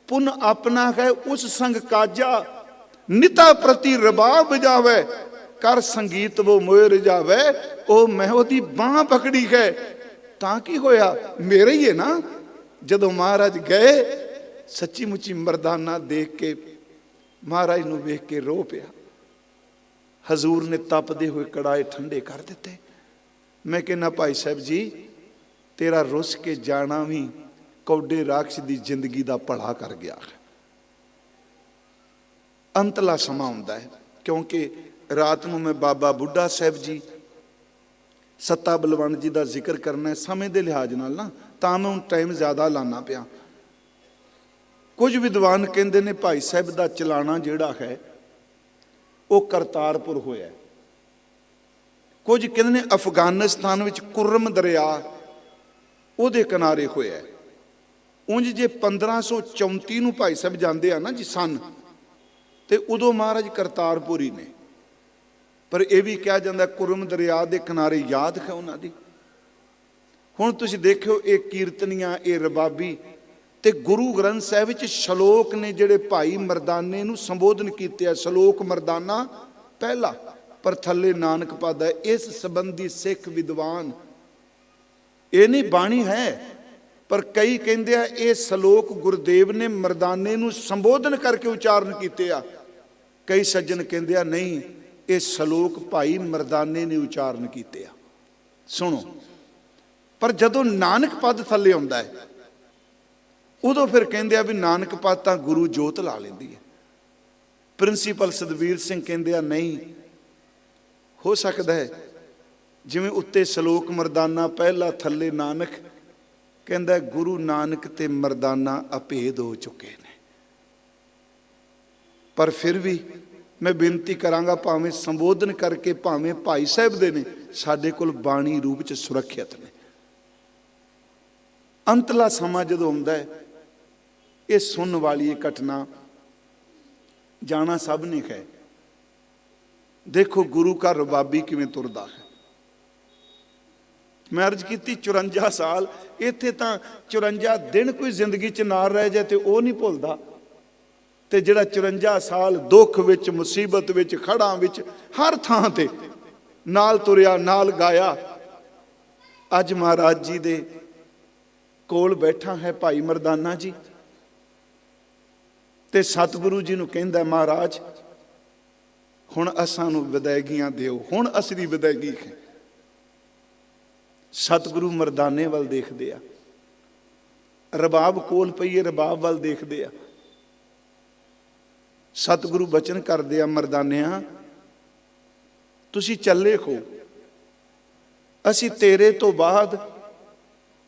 ਪੁਨ ਆਪਣਾ ਹੈ ਉਸ ਸੰਗ ਕਾਜਾ। ਨਿਤਾ ਪ੍ਰਤੀ ਰਬਾਬ ਵਜਾਵੇ, ਕਰ ਸੰਗੀਤ ਵੋ ਮੋਏ ਰਜਾਵੇ। ਉਹ ਮੈਂ ਉਹਦੀ ਬਾਹ ਪਕੜੀ ਹੈ ਤਾਂ ਕੀ ਹੋਇਆ, ਮੇਰੇ ਹੀ ਹੈ ਨਾ। ਜਦੋਂ ਮਹਾਰਾਜ ਗਏ, ਸੱਚੀ ਮੁੱਚੀ ਮਰਦਾਨਾ ਦੇਖ ਕੇ ਮਹਾਰਾਜ ਨੂੰ ਵੇਖ ਕੇ ਰੋ ਪਿਆ। ਹਜ਼ੂਰ ਨੇ ਤਪਦੇ ਹੋਏ ਕੜਾਏ ਠੰਡੇ ਕਰ ਦਿੱਤੇ। ਮੈਂ ਕਹਿੰਦਾ ਭਾਈ ਸਾਹਿਬ ਜੀ, ਤੇਰਾ ਰੁੱਸ ਕੇ ਜਾਣਾ ਵੀ ਕੌਡੇ ਰਾਖਸ਼ ਦੀ ਜ਼ਿੰਦਗੀ ਦਾ ਭਲਾ ਕਰ ਗਿਆ। ਅੰਤਲਾ ਸਮਾਂ ਹੁੰਦਾ ਹੈ, ਕਿਉਂਕਿ ਰਾਤ ਨੂੰ ਮੈਂ ਬਾਬਾ ਬੁੱਢਾ ਸਾਹਿਬ ਜੀ, ਸੱਤਾ ਬਲਵੰਤ ਜੀ ਦਾ ਜ਼ਿਕਰ ਕਰਨਾ ਸਮੇਂ ਦੇ ਲਿਹਾਜ਼ ਨਾਲ ਨਾ, ਤਾਂ ਮੈਂ ਹੁਣ ਟਾਈਮ ਜ਼ਿਆਦਾ ਲਾਣਾ ਪਿਆ। ਕੁਝ ਵਿਦਵਾਨ ਕਹਿੰਦੇ ਨੇ ਭਾਈ ਸਾਹਿਬ ਦਾ ਚਲਾਣਾ ਜਿਹੜਾ ਹੈ ਉਹ ਕਰਤਾਰਪੁਰ ਹੋਇਆ। ਕੁਝ ਕਹਿੰਦੇ ਨੇ ਅਫਗਾਨਿਸਤਾਨ ਵਿੱਚ ਕੁਰਮ ਦਰਿਆ ਉਹਦੇ ਕਿਨਾਰੇ ਹੋਇਆ। ਉਂਝ ਜੇ 1534 ਨੂੰ ਭਾਈ ਸਾਹਿਬ ਜਾਂਦੇ ਆ ਨਾ ਜੀ ਸਨ, ਤੇ ਉਦੋਂ ਮਹਾਰਾਜ ਕਰਤਾਰਪੁਰ ਹੀ ਨੇ। ਪਰ ਇਹ ਵੀ ਕਿਹਾ ਜਾਂਦਾ ਕੁਰਮ ਦਰਿਆ ਦੇ ਕਿਨਾਰੇ ਯਾਦ ਹੈ ਉਹਨਾਂ ਦੀ। ਹੁਣ ਤੁਸੀਂ ਦੇਖਿਓ, ਇਹ ਕੀਰਤਨੀਆਂ, ਇਹ ਰਬਾਬੀ ਤੇ ਗੁਰੂ ਗ੍ਰੰਥ ਸਾਹਿਬ ਵਿੱਚ ਸ਼ਲੋਕ ਨੇ ਜਿਹੜੇ ਭਾਈ ਮਰਦਾਨੇ ਨੂੰ ਸੰਬੋਧਨ ਕੀਤੇ ਆ। ਸ਼ਲੋਕ ਮਰਦਾਨਾ ਪਹਿਲਾ, ਪਰ ਥੱਲੇ ਨਾਨਕ ਪਦ ਹੈ। ਇਸ ਸੰਬੰਧੀ ਸਿੱਖ ਵਿਦਵਾਨ, ਇਹ ਨਹੀਂ ਬਾਣੀ ਹੈ, ਪਰ ਕਈ ਕਹਿੰਦੇ ਆ ਇਹ ਸ਼ਲੋਕ ਗੁਰਦੇਵ ਨੇ ਮਰਦਾਨੇ ਨੂੰ ਸੰਬੋਧਨ ਕਰਕੇ ਉਚਾਰਨ ਕੀਤੇ ਆ। ਕਈ ਸੱਜਣ ਕਹਿੰਦੇ ਆ ਨਹੀਂ, ਇਹ ਸ਼ਲੋਕ ਭਾਈ ਮਰਦਾਨੇ ਨੇ ਉਚਾਰਨ ਕੀਤੇ ਆ। ਸੁਣੋ, ਪਰ ਜਦੋਂ ਨਾਨਕ ਪਦ ਥੱਲੇ ਆਉਂਦਾ ਹੈ, ਉਦੋਂ ਫਿਰ ਕਹਿੰਦੇ ਆ ਵੀ ਨਾਨਕ ਪਦ ਤਾਂ ਗੁਰੂ ਜੋਤ ਲਾ ਲੈਂਦੀ ਹੈ। ਪ੍ਰਿੰਸੀਪਲ ਸਤਵੀਰ ਸਿੰਘ ਕਹਿੰਦੇ ਆ ਨਹੀਂ, ਹੋ ਸਕਦਾ ਹੈ ਜਿਵੇਂ ਉੱਤੇ ਸ਼ਲੋਕ ਮਰਦਾਨਾ ਪਹਿਲਾ, ਥੱਲੇ ਨਾਨਕ, ਕਹਿੰਦਾ ਗੁਰੂ ਨਾਨਕ ਤੇ ਮਰਦਾਨਾ ਅਭੇਦ ਹੋ ਚੁੱਕੇ ਨੇ। ਪਰ ਫਿਰ ਵੀ ਮੈਂ ਬੇਨਤੀ ਕਰਾਂਗਾ, ਭਾਵੇਂ ਸੰਬੋਧਨ ਕਰਕੇ, ਭਾਵੇਂ ਭਾਈ ਸਾਹਿਬ ਦੇ ਨੇ, ਸਾਡੇ ਕੋਲ ਬਾਣੀ ਰੂਪ 'ਚ ਸੁਰੱਖਿਅਤ ਨੇ। ਅੰਤਲਾ ਸਮਾਂ ਜਦੋਂ ਆਉਂਦਾ ਹੈ, ਇਹ ਸੁਣਨ ਵਾਲੀ ਇਹ ਘਟਨਾ ਜਾਣਾ ਸਭ ਨੇ ਹੈ। ਦੇਖੋ ਗੁਰੂ ਘਰ ਰਬਾਬੀ ਕਿਵੇਂ ਤੁਰਦਾ ਹੈ। ਮੈਂ ਅਰਜ਼ ਕੀਤੀ 54 ਸਾਲ, ਇੱਥੇ ਤਾਂ 54 ਦਿਨ ਕੋਈ ਜ਼ਿੰਦਗੀ 'ਚ ਨਾ ਰਹਿ ਜਾਏ ਤੇ ਉਹ ਨਹੀਂ ਭੁੱਲਦਾ। ਤੇ ਜਿਹੜਾ 54 ਸਾਲ ਦੁੱਖ ਵਿੱਚ, ਮੁਸੀਬਤ ਵਿੱਚ, ਖੜਾਂ ਵਿੱਚ, ਹਰ ਥਾਂ ਤੇ ਨਾਲ ਤੁਰਿਆ, ਨਾਲ ਗਾਇਆ। ਅੱਜ ਮਹਾਰਾਜ ਜੀ ਦੇ ਕੋਲ ਬੈਠਾ ਹੈ ਭਾਈ ਮਰਦਾਨਾ ਜੀ, ਤੇ ਸਤਿਗੁਰੂ ਜੀ ਨੂੰ ਕਹਿੰਦਾ ਮਹਾਰਾਜ ਹੁਣ ਅਸਾਂ ਨੂੰ ਵਿਦਾਇਗੀਆਂ ਦਿਓ, ਹੁਣ ਅਸਲੀ ਵਿਦਾਇਗੀ ਹੈ। ਸਤਿਗੁਰੂ ਮਰਦਾਨੇ ਵੱਲ ਦੇਖਦੇ ਆ, ਰਬਾਬ ਕੋਲ ਪਈਏ ਰਬਾਬ ਵੱਲ ਦੇਖਦੇ ਆ। ਸਤਿਗੁਰੂ ਬਚਨ ਕਰਦੇ ਆ, ਮਰਦਾਨਿਆਂ ਤੁਸੀਂ ਚੱਲੇ ਹੋ, ਅਸੀਂ ਤੇਰੇ ਤੋਂ ਬਾਅਦ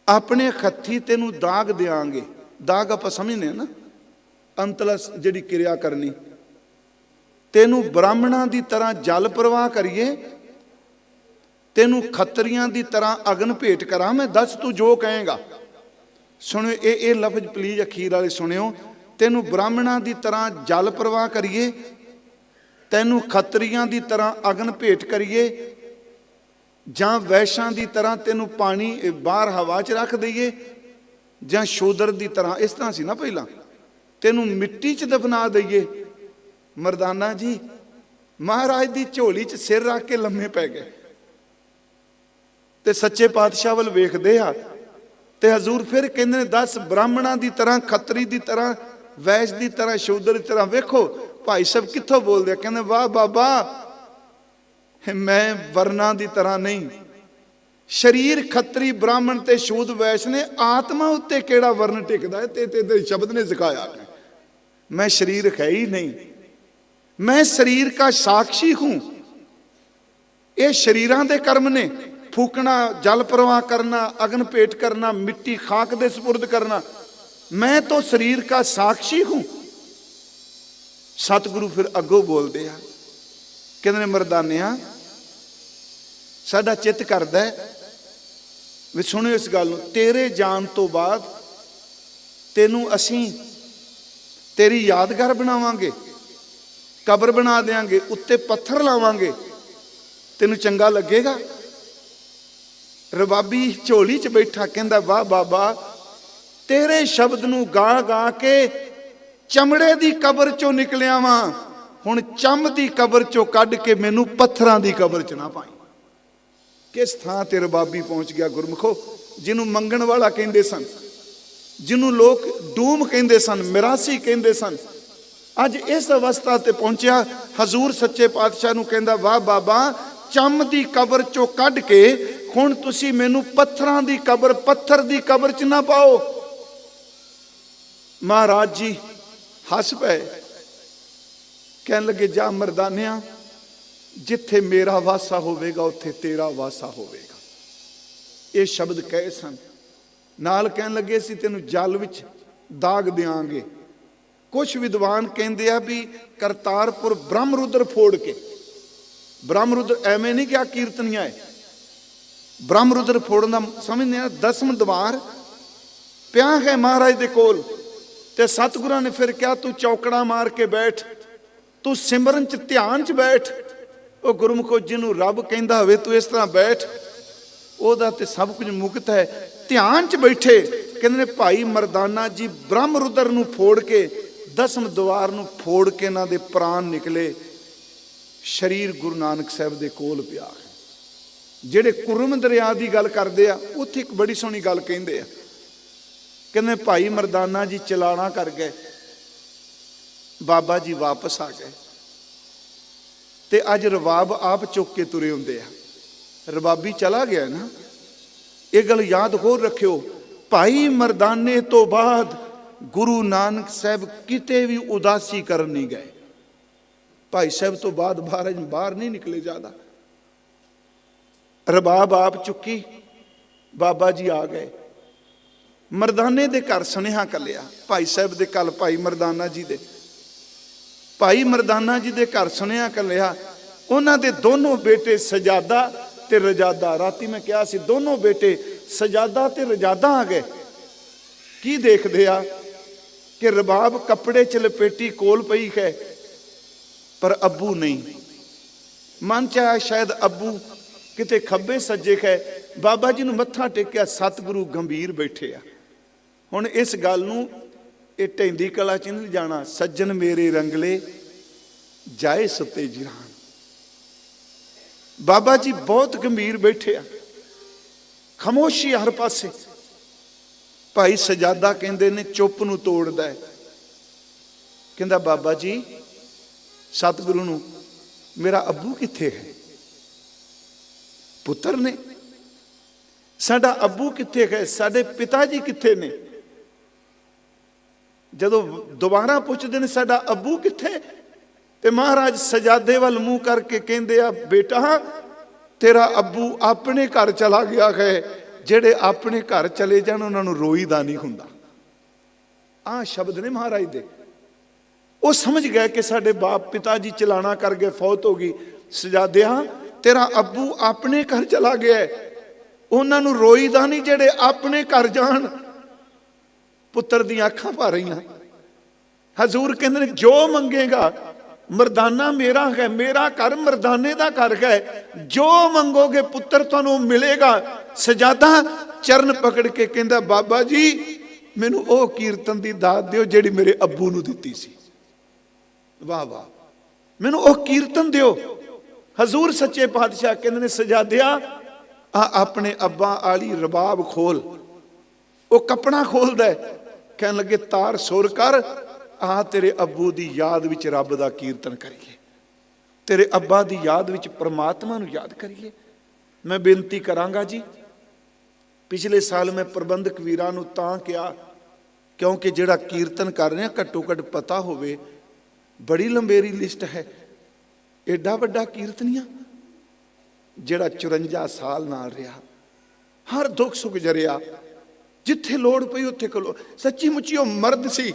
ਆਪਣੇ ਹੱਥੀਂ ਤੈਨੂੰ ਦਾਗ ਦਿਆਂਗੇ। ਦਾਗ ਆਪਾਂ ਸਮਝਦੇ ਆ ਨਾ, ਅੰਤਲਾ ਜਿਹੜੀ ਕਿਰਿਆ ਕਰਨੀ। ਤੈਨੂੰ ਬ੍ਰਾਹਮਣਾਂ ਦੀ ਤਰ੍ਹਾਂ ਜਲ ਪ੍ਰਵਾਹ ਕਰੀਏ, ਤੈਨੂੰ ਖੱਤਰੀਆਂ ਦੀ ਤਰ੍ਹਾਂ ਅਗਨ ਭੇਟ ਕਰਾਂ ਮੈਂ, ਦੱਸ ਤੂੰ ਜੋ ਕਹੇਗਾ। ਸੁਣਿਓ ਇਹ ਲਫ਼ਜ਼ ਪਲੀਜ਼ ਅਖੀਰ ਵਾਲੇ ਸੁਣਿਓ। ਤੈਨੂੰ ਬ੍ਰਾਹਮਣਾਂ ਦੀ ਤਰ੍ਹਾਂ ਜਲ ਪ੍ਰਵਾਹ ਕਰੀਏ, ਤੈਨੂੰ ਖੱਤਰੀਆਂ ਦੀ ਤਰ੍ਹਾਂ ਅਗਨ ਭੇਟ ਕਰੀਏ, ਜਾਂ ਵੈਸ਼ਾਂ ਦੀ ਤਰ੍ਹਾਂ ਤੈਨੂੰ ਪਾਣੀ ਬਾਹਰ ਹਵਾ 'ਚ ਰੱਖ ਦਈਏ, ਜਾਂ ਸ਼ੂਦਰ ਦੀ ਤਰ੍ਹਾਂ, ਇਸ ਤਰ੍ਹਾਂ ਸੀ ਨਾ ਪਹਿਲਾਂ, ਤੈਨੂੰ ਮਿੱਟੀ 'ਚ ਦਫਨਾ ਦਈਏ। ਮਰਦਾਨਾ ਜੀ ਮਹਾਰਾਜ ਦੀ ਝੋਲੀ 'ਚ ਸਿਰ ਰੱਖ ਕੇ ਲੰਮੇ ਪੈ ਗਏ ਤੇ ਸੱਚੇ ਪਾਤਸ਼ਾਹ ਵੱਲ ਵੇਖਦੇ ਆ। ਤੇ ਹਜ਼ੂਰ ਫਿਰ ਕਹਿੰਦੇ ਨੇ, ਦੱਸ ਬ੍ਰਾਹਮਣਾਂ ਦੀ ਤਰ੍ਹਾਂ, ਖੱਤਰੀ ਦੀ ਤਰ੍ਹਾਂ, ਵੈਸ਼ ਦੀ ਤਰ੍ਹਾਂ, ਸ਼ੂਦਰ ਦੀ ਤਰ੍ਹਾਂ। ਵੇਖੋ ਭਾਈ ਸਾਹਿਬ ਕਿੱਥੋਂ ਬੋਲਦੇ ਆ, ਕਹਿੰਦੇ ਵਾਹ ਬਾਬਾ, ਮੈਂ ਵਰਨਾਂ ਦੀ ਤਰ੍ਹਾਂ ਨਹੀਂ। ਸ਼ਰੀਰ ਖੱਤਰੀ, ਬ੍ਰਾਹਮਣ ਤੇ ਸ਼ੂਦ, ਵੈਸ਼ ਨੇ, ਆਤਮਾ ਉੱਤੇ ਕਿਹੜਾ ਵਰਨ ਟਿਕਦਾ ਹੈ? ਤੇ ਸ਼ਬਦ ਨੇ ਸਿਖਾਇਆ, मैं शरीर है ही नहीं, मैं शरीर का साक्षी हूं। ये शरीरां दे कर्म ने, फूकना, जल प्रवाह करना, अग्न भेंट करना, मिट्टी खाक दे सुपुर्द करना, मैं तो शरीर का साक्षी हूं। सतगुरु फिर अगों बोलते हैं, कहते मरदानिया साडा चित्त करदा है ਵੀ ਸੁਣਿਓ ਇਸ ਗੱਲ ਨੂੰ, ਤੇਰੇ ਜਾਣ ਤੋਂ ਬਾਅਦ ਤੈਨੂੰ ਅਸੀਂ ਤੇਰੀ ਯਾਦਗਾਰ ਬਣਾਵਾਂਗੇ, ਕਬਰ ਬਣਾ ਦੇਾਂਗੇ, ਉੱਤੇ ਪੱਥਰ ਲਾਵਾਂਗੇ, ਤੈਨੂੰ ਚੰਗਾ ਲੱਗੇਗਾ? ਰਬਾਬੀ ਝੋਲੀ 'ਚ ਬੈਠਾ ਕਹਿੰਦਾ, ਵਾਹ ਬਾਬਾ, ਤੇਰੇ ਸ਼ਬਦ ਨੂੰ ਗਾ ਗਾ ਕੇ ਚਮੜੇ ਦੀ ਕਬਰ ਚੋਂ ਨਿਕਲਿਆ ਵਾਂ, ਹੁਣ ਚੰਮ ਦੀ ਕਬਰ ਚੋਂ ਕੱਢ ਕੇ ਮੈਨੂੰ ਪੱਥਰਾਂ ਦੀ ਕਬਰ 'ਚ ਨਾ ਪਾਈ। ਕਿਸ ਥਾਂ ਤੇ ਰਬਾਬੀ ਪਹੁੰਚ ਗਿਆ ਗੁਰਮੁਖੋ, ਜਿਹਨੂੰ ਮੰਗਣ ਵਾਲਾ ਕਹਿੰਦੇ ਸਨ, ਜਿਹਨੂੰ ਲੋਕ ਡੂਮ ਕਹਿੰਦੇ ਸਨ, ਮਿਰਾਸੀ ਕਹਿੰਦੇ ਸਨ, ਅੱਜ ਇਸ ਅਵਸਥਾ ਤੇ ਪਹੁੰਚਿਆ। ਹਜ਼ੂਰ ਸੱਚੇ ਪਾਤਸ਼ਾਹ ਨੂੰ ਕਹਿੰਦਾ, ਵਾਹ ਬਾਬਾ, ਚੰਮ ਦੀ ਕਬਰ ਚੋਂ ਕੱਢ ਕੇ ਹੁਣ ਤੁਸੀਂ ਮੈਨੂੰ ਪੱਥਰਾਂ ਦੀ ਕਬਰ, ਪੱਥਰ ਦੀ ਕਬਰ 'ਚ ਨਾ ਪਾਓ। ਮਹਾਰਾਜ ਜੀ ਹੱਸ ਪਏ, ਕਹਿਣ ਲੱਗੇ, ਜਾ ਮਰਦਾਨਿਆਂ, ਜਿੱਥੇ ਮੇਰਾ ਵਾਸਾ ਹੋਵੇਗਾ ਉੱਥੇ ਤੇਰਾ ਵਾਸਾ ਹੋਵੇਗਾ। ਇਹ ਸ਼ਬਦ ਕਹੇ ਸਨ। ਨਾਲ ਕਹਿਣ ਲੱਗੇ, ਅਸੀਂ ਤੈਨੂੰ ਜਲ ਵਿੱਚ ਦਾਗ ਦਿਆਂਗੇ। ਕੁਛ ਵਿਦਵਾਨ ਕਹਿੰਦੇ ਆ ਵੀ ਕਰਤਾਰਪੁਰ ਬ੍ਰਹਮ ਰੁਦਰ ਫੋੜ ਕੇ, ਬ੍ਰਹਮ ਰੁਦਰ ਐਵੇਂ ਨਹੀਂ ਕਿ ਆ ਕੀਰਤਨੀਆਂ ਹੈ, ਬ੍ਰਹਮ ਰੁਦਰ ਫੋੜਨ ਦਾ ਸਮਝਦੇ ਆ। 10ਵੇਂ ਦਵਾਰ ਪਿਆ ਹੈ ਮਹਾਰਾਜ ਦੇ ਕੋਲ, ਤੇ ਸਤਿਗੁਰਾਂ ਨੇ ਫਿਰ ਕਿਹਾ, ਤੂੰ ਚੌਕੜਾ ਮਾਰ ਕੇ ਬੈਠ, ਤੂੰ ਸਿਮਰਨ 'ਚ ਧਿਆਨ 'ਚ ਬੈਠ। ਉਹ ਗੁਰਮੁਖੋ, ਜਿਹਨੂੰ ਰੱਬ ਕਹਿੰਦਾ ਹੋਵੇ ਤੂੰ ਇਸ ਤਰ੍ਹਾਂ ਬੈਠ, ਉਹਦਾ ਤੇ ਸਭ ਕੁਝ ਮੁਕਤ ਹੈ। ਧਿਆਨ 'ਚ ਬੈਠੇ। ਕਹਿੰਦੇ ਨੇ ਭਾਈ ਮਰਦਾਨਾ ਜੀ ਬ੍ਰਹਮ ਰੁਦਰ ਨੂੰ ਫੋੜ ਕੇ, 10ਵੇਂ ਦਵਾਰ ਨੂੰ ਫੋੜ ਕੇ ਇਹਨਾਂ ਦੇ ਪ੍ਰਾਣ ਨਿਕਲੇ। ਸ਼ਰੀਰ ਗੁਰੂ ਨਾਨਕ ਸਾਹਿਬ ਦੇ ਕੋਲ ਪਿਆ। ਜਿਹੜੇ ਕੁਰਮ ਦਰਿਆ ਦੀ ਗੱਲ ਕਰਦੇ ਆ, ਉੱਥੇ ਇੱਕ ਬੜੀ ਸੋਹਣੀ ਗੱਲ ਕਹਿੰਦੇ ਆ, ਕਹਿੰਦੇ ਭਾਈ ਮਰਦਾਨਾ ਜੀ ਚਲਾਣਾ ਕਰ ਗਏ, ਬਾਬਾ ਜੀ ਵਾਪਸ ਆ ਗਏ, ਤੇ ਅੱਜ ਰਬਾਬ ਆਪ ਚੁੱਕ ਕੇ ਤੁਰੇ ਹੁੰਦੇ ਆ। ਰਬਾਬੀ ਚਲਾ ਗਿਆ ਨਾ, ਇਹ ਗੱਲ ਯਾਦ ਹੋਰ ਰੱਖਿਓ। ਭਾਈ ਮਰਦਾਨੇ ਤੋਂ ਬਾਅਦ ਗੁਰੂ ਨਾਨਕ ਸਾਹਿਬ ਕਿਤੇ ਵੀ ਉਦਾਸੀ ਕਰਨ ਨਹੀਂ ਗਏ। ਭਾਈ ਸਾਹਿਬ ਤੋਂ ਬਾਅਦ ਬਾਹਰ ਨਹੀਂ ਨਿਕਲੇ ਜ਼ਿਆਦਾ। ਰਬਾਬ ਆਪ ਚੁੱਕੀ, ਬਾਬਾ ਜੀ ਆ ਗਏ। ਮਰਦਾਨੇ ਦੇ ਘਰ ਸੁਨੇਹਾ ਕੱਲਿਆ, ਭਾਈ ਸਾਹਿਬ ਦੇ ਕੱਲ ਭਾਈ ਮਰਦਾਨਾ ਜੀ ਦੇ, ਭਾਈ ਮਰਦਾਨਾ ਜੀ ਦੇ ਘਰ ਸੁਨੇਹਾ ਕੱਲਿਆ। ਉਹਨਾਂ ਦੇ ਦੋਨੋਂ ਬੇਟੇ ਸਜਾਦਾ ਤੇ ਰਜਾਦਾ, ਰਾਤੀ ਮੈਂ ਕਿਹਾ ਸੀ, ਦੋਨੋਂ ਬੇਟੇ ਸਜਾਦਾ ਤੇ ਰਜਾਦਾ ਆ ਗਏ। ਕੀ ਦੇਖਦੇ ਆ ਕਿ ਰਬਾਬ ਕੱਪੜੇ 'ਚ ਲਪੇਟੀ ਕੋਲ ਪਈ ਹੈ, ਪਰ ਅੱਬੂ ਨਹੀਂ। ਮਨ 'ਚ ਆਇਆ ਸ਼ਾਇਦ ਅੱਬੂ ਕਿਤੇ ਖੱਬੇ ਸੱਜੇ ਹੈ। ਬਾਬਾ ਜੀ ਨੂੰ ਮੱਥਾ ਟੇਕਿਆ, ਸਤਿਗੁਰੂ ਗੰਭੀਰ ਬੈਠੇ ਆ। ਹੁਣ ਇਸ ਗੱਲ ਨੂੰ ਇਹ ਢੈਂਦੀ ਕਲਾ 'ਚ ਨਹੀਂ ਜਾਣਾ। ਸੱਜਣ ਮੇਰੇ ਰੰਗਲੇ ਜਾਏ ਸੁੱਤੇ ਜਿਰਾਨ। ਬਾਬਾ ਜੀ ਬਹੁਤ ਗੰਭੀਰ ਬੈਠੇ ਆ, ਖਾਮੋਸ਼ੀ ਹਰ ਪਾਸੇ। ਭਾਈ ਸਜਾਦਾ ਕਹਿੰਦੇ ਨੇ ਚੁੱਪ ਨੂੰ ਤੋੜਦਾ ਹੈ। ਕਹਿੰਦਾ, ਬਾਬਾ ਜੀ ਸਤਿਗੁਰੂ ਨੂੰ, ਮੇਰਾ ਅੱਬੂ ਕਿੱਥੇ ਹੈ? ਪੁੱਤਰ ਨੇ, ਸਾਡਾ ਅੱਬੂ ਕਿੱਥੇ ਹੈ? ਸਾਡੇ ਪਿਤਾ ਜੀ ਕਿੱਥੇ ਨੇ? ਜਦੋਂ ਦੁਬਾਰਾ ਪੁੱਛਦੇ ਨੇ ਸਾਡਾ ਅੱਬੂ ਕਿੱਥੇ, ਤੇ ਮਹਾਰਾਜ ਸਜਾਦੇ ਵੱਲ ਮੂੰਹ ਕਰਕੇ ਕਹਿੰਦੇ ਆ, ਬੇਟਾ ਤੇਰਾ ਅੱਬੂ ਆਪਣੇ ਘਰ ਚਲਾ ਗਿਆ ਹੈ। ਜਿਹੜੇ ਆਪਣੇ ਘਰ ਚਲੇ ਜਾਣ ਉਹਨਾਂ ਨੂੰ ਰੋਈਦਾ ਨਹੀਂ ਹੁੰਦਾ। ਆਹ ਸ਼ਬਦ ਨੇ ਮਹਾਰਾਜ ਦੇ। ਉਹ ਸਮਝ ਗਏ ਕਿ ਸਾਡੇ ਬਾਪ ਪਿਤਾ ਜੀ ਚਲਾਣਾ ਕਰ ਗਏ, ਫੌਤ ਹੋ ਗਈ। ਸਜਾਦਿਆ ਤੇਰਾ ਅੱਬੂ ਆਪਣੇ ਘਰ ਚਲਾ ਗਿਆ, ਉਹਨਾਂ ਨੂੰ ਰੋਈਦਾ ਨਹੀਂ ਜਿਹੜੇ ਆਪਣੇ ਘਰ ਜਾਣ। ਪੁੱਤਰ ਦੀਆਂ ਅੱਖਾਂ ਭਰ ਰਹੀਆਂ। ਹਜ਼ੂਰ ਕਹਿੰਦੇ ਨੇ, ਜੋ ਮੰਗੇਗਾ, ਮਰਦਾਨਾ ਮੇਰਾ ਹੈ, ਮੇਰਾ ਘਰ ਮਰਦਾਨੇ ਦਾ ਘਰ ਹੈ, ਜੋ ਮੰਗੋਗੇ ਪੁੱਤਰ ਤੁਹਾਨੂੰ ਮਿਲੇਗਾ। ਸਜਾਦਾ ਚਰਨ ਪਕੜ ਕੇ ਕਹਿੰਦਾ, ਬਾਬਾ ਜੀ ਮੈਨੂੰ ਉਹ ਕੀਰਤਨ ਦੀ ਦਾਤ ਦਿਓ ਜਿਹੜੀ ਮੇਰੇ ਅੱਬੂ ਨੂੰ ਦਿੱਤੀ ਸੀ। ਵਾਹ ਵਾਹ, ਮੈਨੂੰ ਉਹ ਕੀਰਤਨ ਦਿਓ। ਹਜ਼ੂਰ ਸੱਚੇ ਪਾਤਸ਼ਾਹ ਕਹਿੰਦੇ ਨੇ, ਸਜਾਦਿਆ ਆ ਆਪਣੇ ਅੱਬਾ ਆਲੀ ਰਬਾਬ ਖੋਲ। ਉਹ ਕੱਪੜਾ ਖੋਲਦਾ, ਕਹਿਣ ਲੱਗੇ, ਤਾਰ ਸੁਰ ਕਰ, ਆ ਤੇਰੇ ਅੱਬੂ ਦੀ ਯਾਦ ਵਿੱਚ ਰੱਬ ਦਾ ਕੀਰਤਨ ਕਰੀਏ, ਤੇਰੇ ਅੱਬਾ ਦੀ ਯਾਦ ਵਿੱਚ ਪ੍ਰਮਾਤਮਾ ਨੂੰ ਯਾਦ ਕਰੀਏ। ਮੈਂ ਬੇਨਤੀ ਕਰਾਂਗਾ ਜੀ, ਪਿਛਲੇ ਸਾਲ ਮੈਂ ਪ੍ਰਬੰਧਕ ਵੀਰਾਂ ਨੂੰ ਤਾਂ ਕਿਹਾ, ਕਿਉਂਕਿ ਜਿਹੜਾ ਕੀਰਤਨ ਕਰ ਰਹੇ ਹਾਂ ਘੱਟੋ ਘੱਟ ਪਤਾ ਹੋਵੇ, ਬੜੀ ਲੰਬੇਰੀ ਲਿਸਟ ਹੈ। ਏਡਾ ਵੱਡਾ ਕੀਰਤਨੀਆ ਜਿਹੜਾ 54 ਸਾਲ ਨਾਲ ਰਿਹਾ, ਹਰ ਦੁੱਖ ਸੁੱਖ ਜਰਿਆ, ਜਿੱਥੇ ਲੋੜ ਪਈ ਉੱਥੇ ਕੋਲੋਂ। ਸੱਚੀ ਮੁੱਚੀ ਉਹ ਮਰਦ ਸੀ,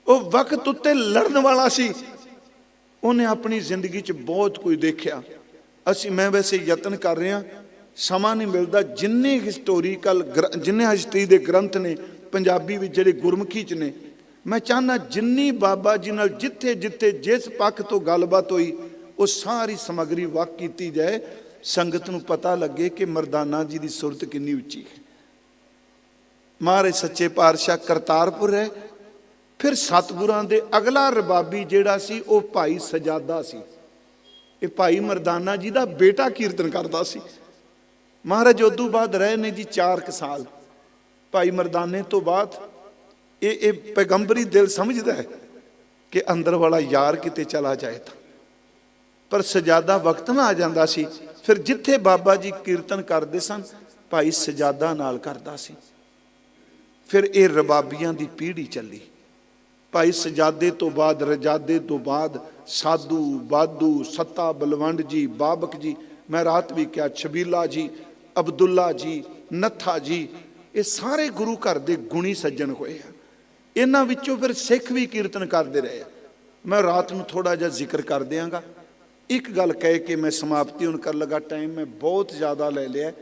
ਉਹ ਵਕਤ ਉੱਤੇ ਲੜਨ ਵਾਲਾ ਸੀ। ਉਹਨੇ ਆਪਣੀ ਜ਼ਿੰਦਗੀ 'ਚ ਬਹੁਤ ਕੁਝ ਦੇਖਿਆ। ਮੈਂ ਵੈਸੇ ਯਤਨ ਕਰ ਰਿਹਾ ਸਮਾਂ ਨਹੀਂ ਮਿਲਦਾ। ਜਿੰਨੇ ਹਿਸਟੋਰੀਕਲ ਜਿੰਨੇ ਹਿਸਟਰੀ ਦੇ ਗ੍ਰੰਥ ਨੇ ਪੰਜਾਬੀ ਵਿੱਚ, ਜਿਹੜੇ ਗੁਰਮੁਖੀ 'ਚ ਨੇ, ਮੈਂ ਚਾਹੁੰਦਾ ਜਿੰਨੀ ਬਾਬਾ ਜੀ ਨਾਲ ਜਿੱਥੇ ਜਿੱਥੇ ਜਿਸ ਪੱਖ ਤੋਂ ਗੱਲਬਾਤ ਹੋਈ ਉਹ ਸਾਰੀ ਸਮੱਗਰੀ ਵੱਖ ਕੀਤੀ ਜਾਏ, ਸੰਗਤ ਨੂੰ ਪਤਾ ਲੱਗੇ ਕਿ ਮਰਦਾਨਾ ਜੀ ਦੀ ਸੁਰਤ ਕਿੰਨੀ ਉੱਚੀ ਹੈ। ਮਹਾਰਾਜ ਸੱਚੇ ਪਾਤਸ਼ਾਹ ਕਰਤਾਰਪੁਰ ਹੈ। ਫਿਰ ਸਤਿਗੁਰਾਂ ਦੇ ਅਗਲਾ ਰਬਾਬੀ ਜਿਹੜਾ ਸੀ ਉਹ ਭਾਈ ਸਜਾਦਾ ਸੀ। ਇਹ ਭਾਈ ਮਰਦਾਨਾ ਜੀ ਦਾ ਬੇਟਾ ਕੀਰਤਨ ਕਰਦਾ ਸੀ। ਮਹਾਰਾਜ ਉਦੋਂ ਬਾਅਦ ਰਹੇ ਨੇ ਜੀ 4 ਸਾਲ। ਭਾਈ ਮਰਦਾਨੇ ਤੋਂ ਬਾਅਦ ਇਹ ਪੈਗੰਬਰੀ ਦਿਲ ਸਮਝਦਾ ਹੈ ਕਿ ਅੰਦਰ ਵਾਲਾ ਯਾਰ ਕਿਤੇ ਚਲਾ ਜਾਏ ਤਾਂ, ਪਰ ਸਜਾਦਾ ਵਕਤ ਨਾ ਆ ਜਾਂਦਾ ਸੀ। ਫਿਰ ਜਿੱਥੇ ਬਾਬਾ ਜੀ ਕੀਰਤਨ ਕਰਦੇ ਸਨ ਭਾਈ ਸਜਾਦਾ ਨਾਲ ਕਰਦਾ ਸੀ। ਫਿਰ ਇਹ ਰਬਾਬੀਆਂ ਦੀ ਪੀੜ੍ਹੀ ਚੱਲੀ। ਭਾਈ ਸਜਾਦੇ ਤੋਂ ਬਾਅਦ, ਰਜਾਦੇ ਤੋਂ ਬਾਅਦ ਸਾਧੂ, ਬਾਦੂ, ਸੱਤਾ ਬਲਵੰਡ ਜੀ, ਬਾਬਕ ਜੀ, ਮੈਂ ਰਾਤ ਵੀ ਕਿਹਾ, ਛਬੀਲਾ ਜੀ, ਅਬਦੁੱਲਾ ਜੀ, ਨੱਥਾ ਜੀ, ਇਹ ਸਾਰੇ ਗੁਰੂ ਘਰ ਦੇ ਗੁਣੀ ਸੱਜਣ ਹੋਏ ਆ। ਇਹਨਾਂ ਵਿੱਚੋਂ ਫਿਰ ਸਿੱਖ ਵੀ ਕੀਰਤਨ ਕਰਦੇ ਰਹੇ ਆ। ਮੈਂ ਰਾਤ ਨੂੰ ਥੋੜਾ ਜਿਹਾ ਜ਼ਿਕਰ ਕਰ ਦਿਆਂਗਾ। ਇੱਕ ਗੱਲ ਕਹਿ ਕੇ ਮੈਂ ਸਮਾਪਤੀ ਹੁਣ ਕਰਨ ਲੱਗਾ। ਟਾਈਮ ਮੈਂ ਬਹੁਤ ਜ਼ਿਆਦਾ ਲੈ ਲਿਆ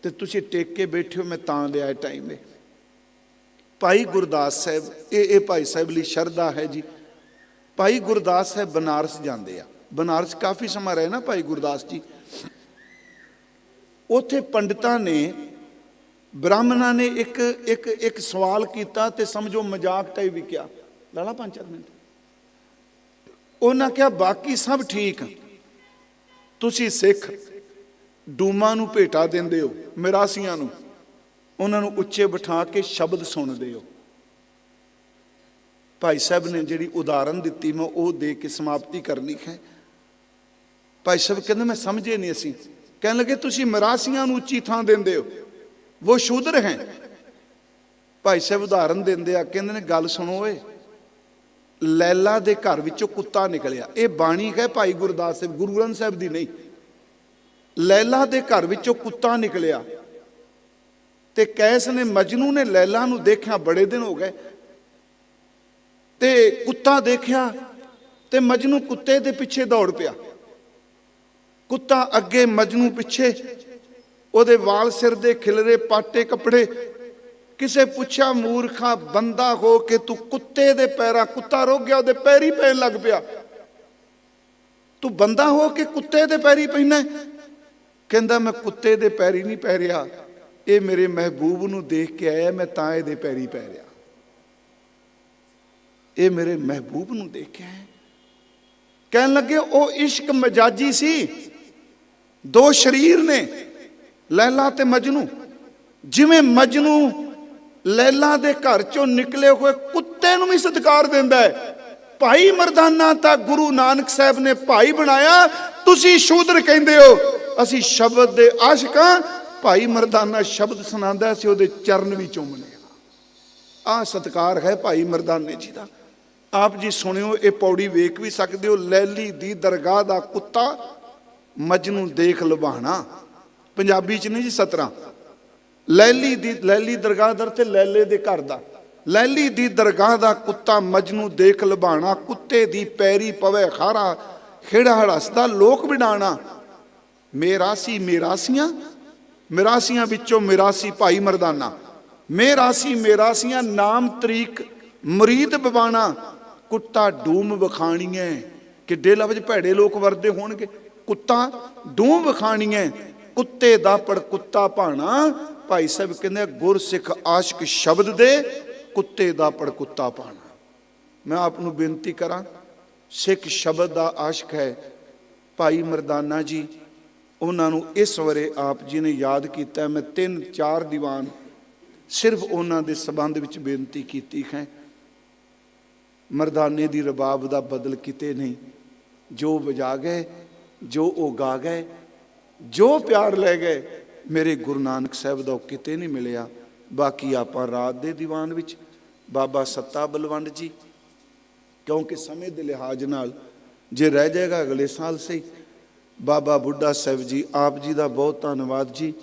ਤੇ ਤੁਸੀਂ ਟੇਕ ਕੇ ਬੈਠੇ ਹੋ, ਮੈਂ ਤਾਂ ਲਿਆ ਟਾਈਮ ਇਹ। ਭਾਈ ਗੁਰਦਾਸ ਸਾਹਿਬ, ਇਹ ਭਾਈ ਸਾਹਿਬ ਲਈ ਸ਼ਰਧਾ ਹੈ ਜੀ। ਭਾਈ ਗੁਰਦਾਸ ਸਾਹਿਬ ਬਨਾਰਸ ਜਾਂਦੇ ਆ। ਬਨਾਰਸ ਕਾਫੀ ਸਮਾਂ ਰਹੇ ਨਾ ਭਾਈ ਗੁਰਦਾਸ ਜੀ। ਉੱਥੇ ਪੰਡਤਾਂ ਨੇ, ਬ੍ਰਾਹਮਣਾਂ ਨੇ ਇੱਕ ਸਵਾਲ ਕੀਤਾ ਤੇ ਸਮਝੋ ਮਜ਼ਾਕ ਟਾਈਪ ਵੀ ਕਿਹਾ। ਲਾਲਾ 5-4 ਮਿੰਟ। ਉਹਨਾਂ ਕਿਹਾ ਬਾਕੀ ਸਭ ਠੀਕ, ਤੁਸੀਂ ਸਿੱਖ ਡੂਮਾਂ ਨੂੰ ਭੇਟਾ ਦਿੰਦੇ ਹੋ, ਮਿਰਾਸੀਆਂ ਨੂੰ, ਉਹਨਾਂ ਨੂੰ ਉੱਚੇ ਬਿਠਾ ਕੇ ਸ਼ਬਦ ਸੁਣਦੇ ਹੋ। ਭਾਈ ਸਾਹਿਬ ਨੇ ਜਿਹੜੀ ਉਦਾਹਰਨ ਦਿੱਤੀ ਮੈਂ ਉਹ ਦੇ ਕੇ ਸਮਾਪਤੀ ਕਰਨੀ ਹੈ। ਭਾਈ ਸਾਹਿਬ ਕਹਿੰਦੇ ਮੈਂ ਸਮਝੇ ਨਹੀਂ ਅਸੀਂ। ਕਹਿਣ ਲੱਗੇ ਤੁਸੀਂ ਮਿਰਾਸੀਆਂ ਨੂੰ ਉੱਚੀ ਥਾਂ ਦਿੰਦੇ ਹੋ, ਉਹ ਸ਼ੂਦਰ ਹੈ। ਭਾਈ ਸਾਹਿਬ ਉਦਾਹਰਨ ਦਿੰਦੇ ਆ, ਕਹਿੰਦੇ ਨੇ ਗੱਲ ਸੁਣੋ ਓਏ, ਲੈਲਾ ਦੇ ਘਰ ਵਿੱਚੋਂ ਕੁੱਤਾ ਨਿਕਲਿਆ। ਇਹ ਬਾਣੀ ਹੈ ਭਾਈ ਗੁਰਦਾਸ ਸਾਹਿਬ, ਗੁਰੂ ਗ੍ਰੰਥ ਸਾਹਿਬ ਦੀ ਨਹੀਂ। ਲੈਲਾ ਦੇ ਘਰ ਵਿੱਚੋਂ ਕੁੱਤਾ ਨਿਕਲਿਆ ਤੇ ਕੈਸ ਨੇ, ਮਜਨੂ ਨੇ ਲੈਲਾ ਨੂੰ ਦੇਖਿਆ, ਬੜੇ ਦਿਨ ਹੋ ਗਏ, ਤੇ ਕੁੱਤਾ ਦੇਖਿਆ ਤੇ ਮਜਨੂ ਕੁੱਤੇ ਦੇ ਪਿੱਛੇ ਦੌੜ ਪਿਆ। ਕੁੱਤਾ ਅੱਗੇ, ਮਜਨੂ ਪਿੱਛੇ, ਉਹਦੇ ਵਾਲ ਸਿਰ ਦੇ ਖਿਲਰੇ, ਪਾਟੇ ਕੱਪੜੇ। ਕਿਸੇ ਪੁੱਛਿਆ, ਮੂਰਖਾ ਬੰਦਾ ਹੋ ਕੇ ਤੂੰ ਕੁੱਤੇ ਦੇ ਪੈਰਾਂ, ਕੁੱਤਾ ਰੁਕ ਗਿਆ, ਉਹਦੇ ਪੈਰੀ ਪੈਣ ਲੱਗ ਪਿਆ, ਤੂੰ ਬੰਦਾ ਹੋ ਕੇ ਕੁੱਤੇ ਦੇ ਪੈਰੀ ਪੈਣਾ? ਕਹਿੰਦਾ ਮੈਂ ਕੁੱਤੇ ਦੇ ਪੈਰੀ ਨਹੀਂ ਪੈ ਰਿਹਾ, ਇਹ ਮੇਰੇ ਮਹਿਬੂਬ ਨੂੰ ਦੇਖ ਕੇ ਆਇਆ, ਮੈਂ ਤਾਂ ਇਹਦੇ ਪੈਰੀ ਪੈ ਰਿਹਾ। ਇਹ ਮੇਰੇ ਮਹਿਬੂਬ ਨੂੰ ਦੇਖ ਕੇ ਆਇਆ। ਕਹਿਣ ਲੱਗੇ ਉਹ ਇਸ਼ਕ ਮਜਾਜੀ ਸੀ। ਦੋ ਸ਼ਰੀਰ ਨੇ, ਲੈਲਾ ਤੇ ਮਜਨੂ। ਜਿਵੇਂ ਮਜਨੂ ਲੈਲਾ ਦੇ ਘਰ ਚੋਂ ਨਿਕਲੇ ਹੋਏ ਕੁੱਤੇ ਨੂੰ ਵੀ ਸਤਿਕਾਰ ਦਿੰਦਾ ਹੈ, ਭਾਈ ਮਰਦਾਨਾ ਤਾਂ ਗੁਰੂ ਨਾਨਕ ਸਾਹਿਬ ਨੇ ਭਾਈ ਬਣਾਇਆ, ਤੁਸੀਂ ਸ਼ੂਦਰ ਕਹਿੰਦੇ ਹੋ। ਅਸੀਂ ਸ਼ਬਦ ਦੇ ਆਸ਼ਿਕਾਂ। ਭਾਈ ਮਰਦਾਨਾ ਸ਼ਬਦ ਸੁਣਾਉਂਦਾ ਸੀ, ਉਹਦੇ ਚਰਨ ਵੀ ਚੁੰਮਣੇ। ਆਹ ਸਤਿਕਾਰ ਹੈ ਭਾਈ ਮਰਦਾਨੇ ਜੀ ਦਾ। ਆਪ ਜੀ ਸੁਣਿਓ, ਇਹ ਪੌੜੀ ਵੇਖ ਵੀ ਸਕਦੇ ਹੋ। ਲੈਲੀ ਦੀ ਦਰਗਾਹ ਦਾ ਕੁੱਤਾ, ਮਜਨੂ ਦੇਖ ਲੁਭਾਣਾ। ਪੰਜਾਬੀ ਚ ਨਹੀਂ ਜੀ 17। ਲੈਲੀ ਦਰਗਾਹ ਦਰ ਤੇ ਲੈਲੇ ਦੇ ਘਰ ਦਾ। ਲੈਲੀ ਦੀ ਦਰਗਾਹ ਦਾ ਕੁੱਤਾ, ਮਜਨੂ ਦੇਖ ਲੁਭਾਣਾ। ਕੁੱਤੇ ਦੀ ਪੈਰੀ ਪਵੇ ਖਾਰਾ, ਖੇੜਾ ਹੜਸਦਾ ਲੋਕ ਵਿਡਾਣਾ। ਮੇਰਾਸੀ ਮੇਰਾਸੀਆਂ, ਮਿਰਾਸੀਆਂ ਵਿੱਚੋਂ ਮਿਰਾਸੀ ਭਾਈ ਮਰਦਾਨਾ। ਮੇਰਾਸੀ ਮੇਰਾਸੀਆਂ, ਨਾਮ ਤਰੀਕ ਮੁਰੀਦ ਬਵਾਣਾ। ਕੁੱਤਾ ਡੂਮ ਵਿਖਾਣੀਐ, ਕਿੱਡੇ ਲਫ਼ਜ਼ ਭੈੜੇ ਲੋਕ ਵਰਦੇ ਹੋਣਗੇ। ਕੁੱਤਾ ਡੂਮ ਵਿਖਾਣੀਐ, ਕੁੱਤੇ ਦਾ ਪੜ ਕੁੱਤਾ ਭਾਣਾ। ਭਾਈ ਸਾਹਿਬ ਕਹਿੰਦੇ ਗੁਰਸਿੱਖ ਆਸ਼ਿਕ ਸ਼ਬਦ ਦੇ, ਕੁੱਤੇ ਦਾ ਪੜ ਕੁੱਤਾ ਭਾਣਾ। ਮੈਂ ਆਪ ਨੂੰ ਬੇਨਤੀ ਕਰਾਂ, ਸਿੱਖ ਸ਼ਬਦ ਦਾ ਆਸ਼ਿਕ ਹੈ ਭਾਈ ਮਰਦਾਨਾ ਜੀ। ਉਹਨਾਂ ਨੂੰ ਇਸ ਵਰੇ ਆਪ ਜੀ ਨੇ ਯਾਦ ਕੀਤਾ। ਮੈਂ 3-4 ਦੀਵਾਨ ਸਿਰਫ ਉਹਨਾਂ ਦੇ ਸੰਬੰਧ ਵਿੱਚ ਬੇਨਤੀ ਕੀਤੀ ਹੈ। ਮਰਦਾਨੇ ਦੀ ਰਬਾਬ ਦਾ ਬਦਲ ਕਿਤੇ ਨਹੀਂ। ਜੋ ਵਜਾ ਗਏ, ਜੋ ਉਹ ਗਾ ਗਏ, ਜੋ ਪਿਆਰ ਲੈ ਗਏ, ਮੇਰੇ ਗੁਰੂ ਨਾਨਕ ਸਾਹਿਬ ਦਾ ਉਹ ਕਿਤੇ ਨਹੀਂ ਮਿਲਿਆ। ਬਾਕੀ ਆਪਾਂ ਰਾਤ ਦੇ ਦੀਵਾਨ ਵਿੱਚ ਬਾਬਾ ਸੱਤਾ ਬਲਵੰਡ ਜੀ, ਕਿਉਂਕਿ ਸਮੇਂ ਦੇ ਲਿਹਾਜ਼ ਨਾਲ ਜੇ ਰਹਿ ਜਾਏਗਾ ਅਗਲੇ ਸਾਲ ਸਹੀ। ਬਾਬਾ ਬੁੱਢਾ ਸਾਹਿਬ ਜੀ, ਆਪ ਜੀ ਦਾ ਬਹੁਤ ਧੰਨਵਾਦ ਜੀ।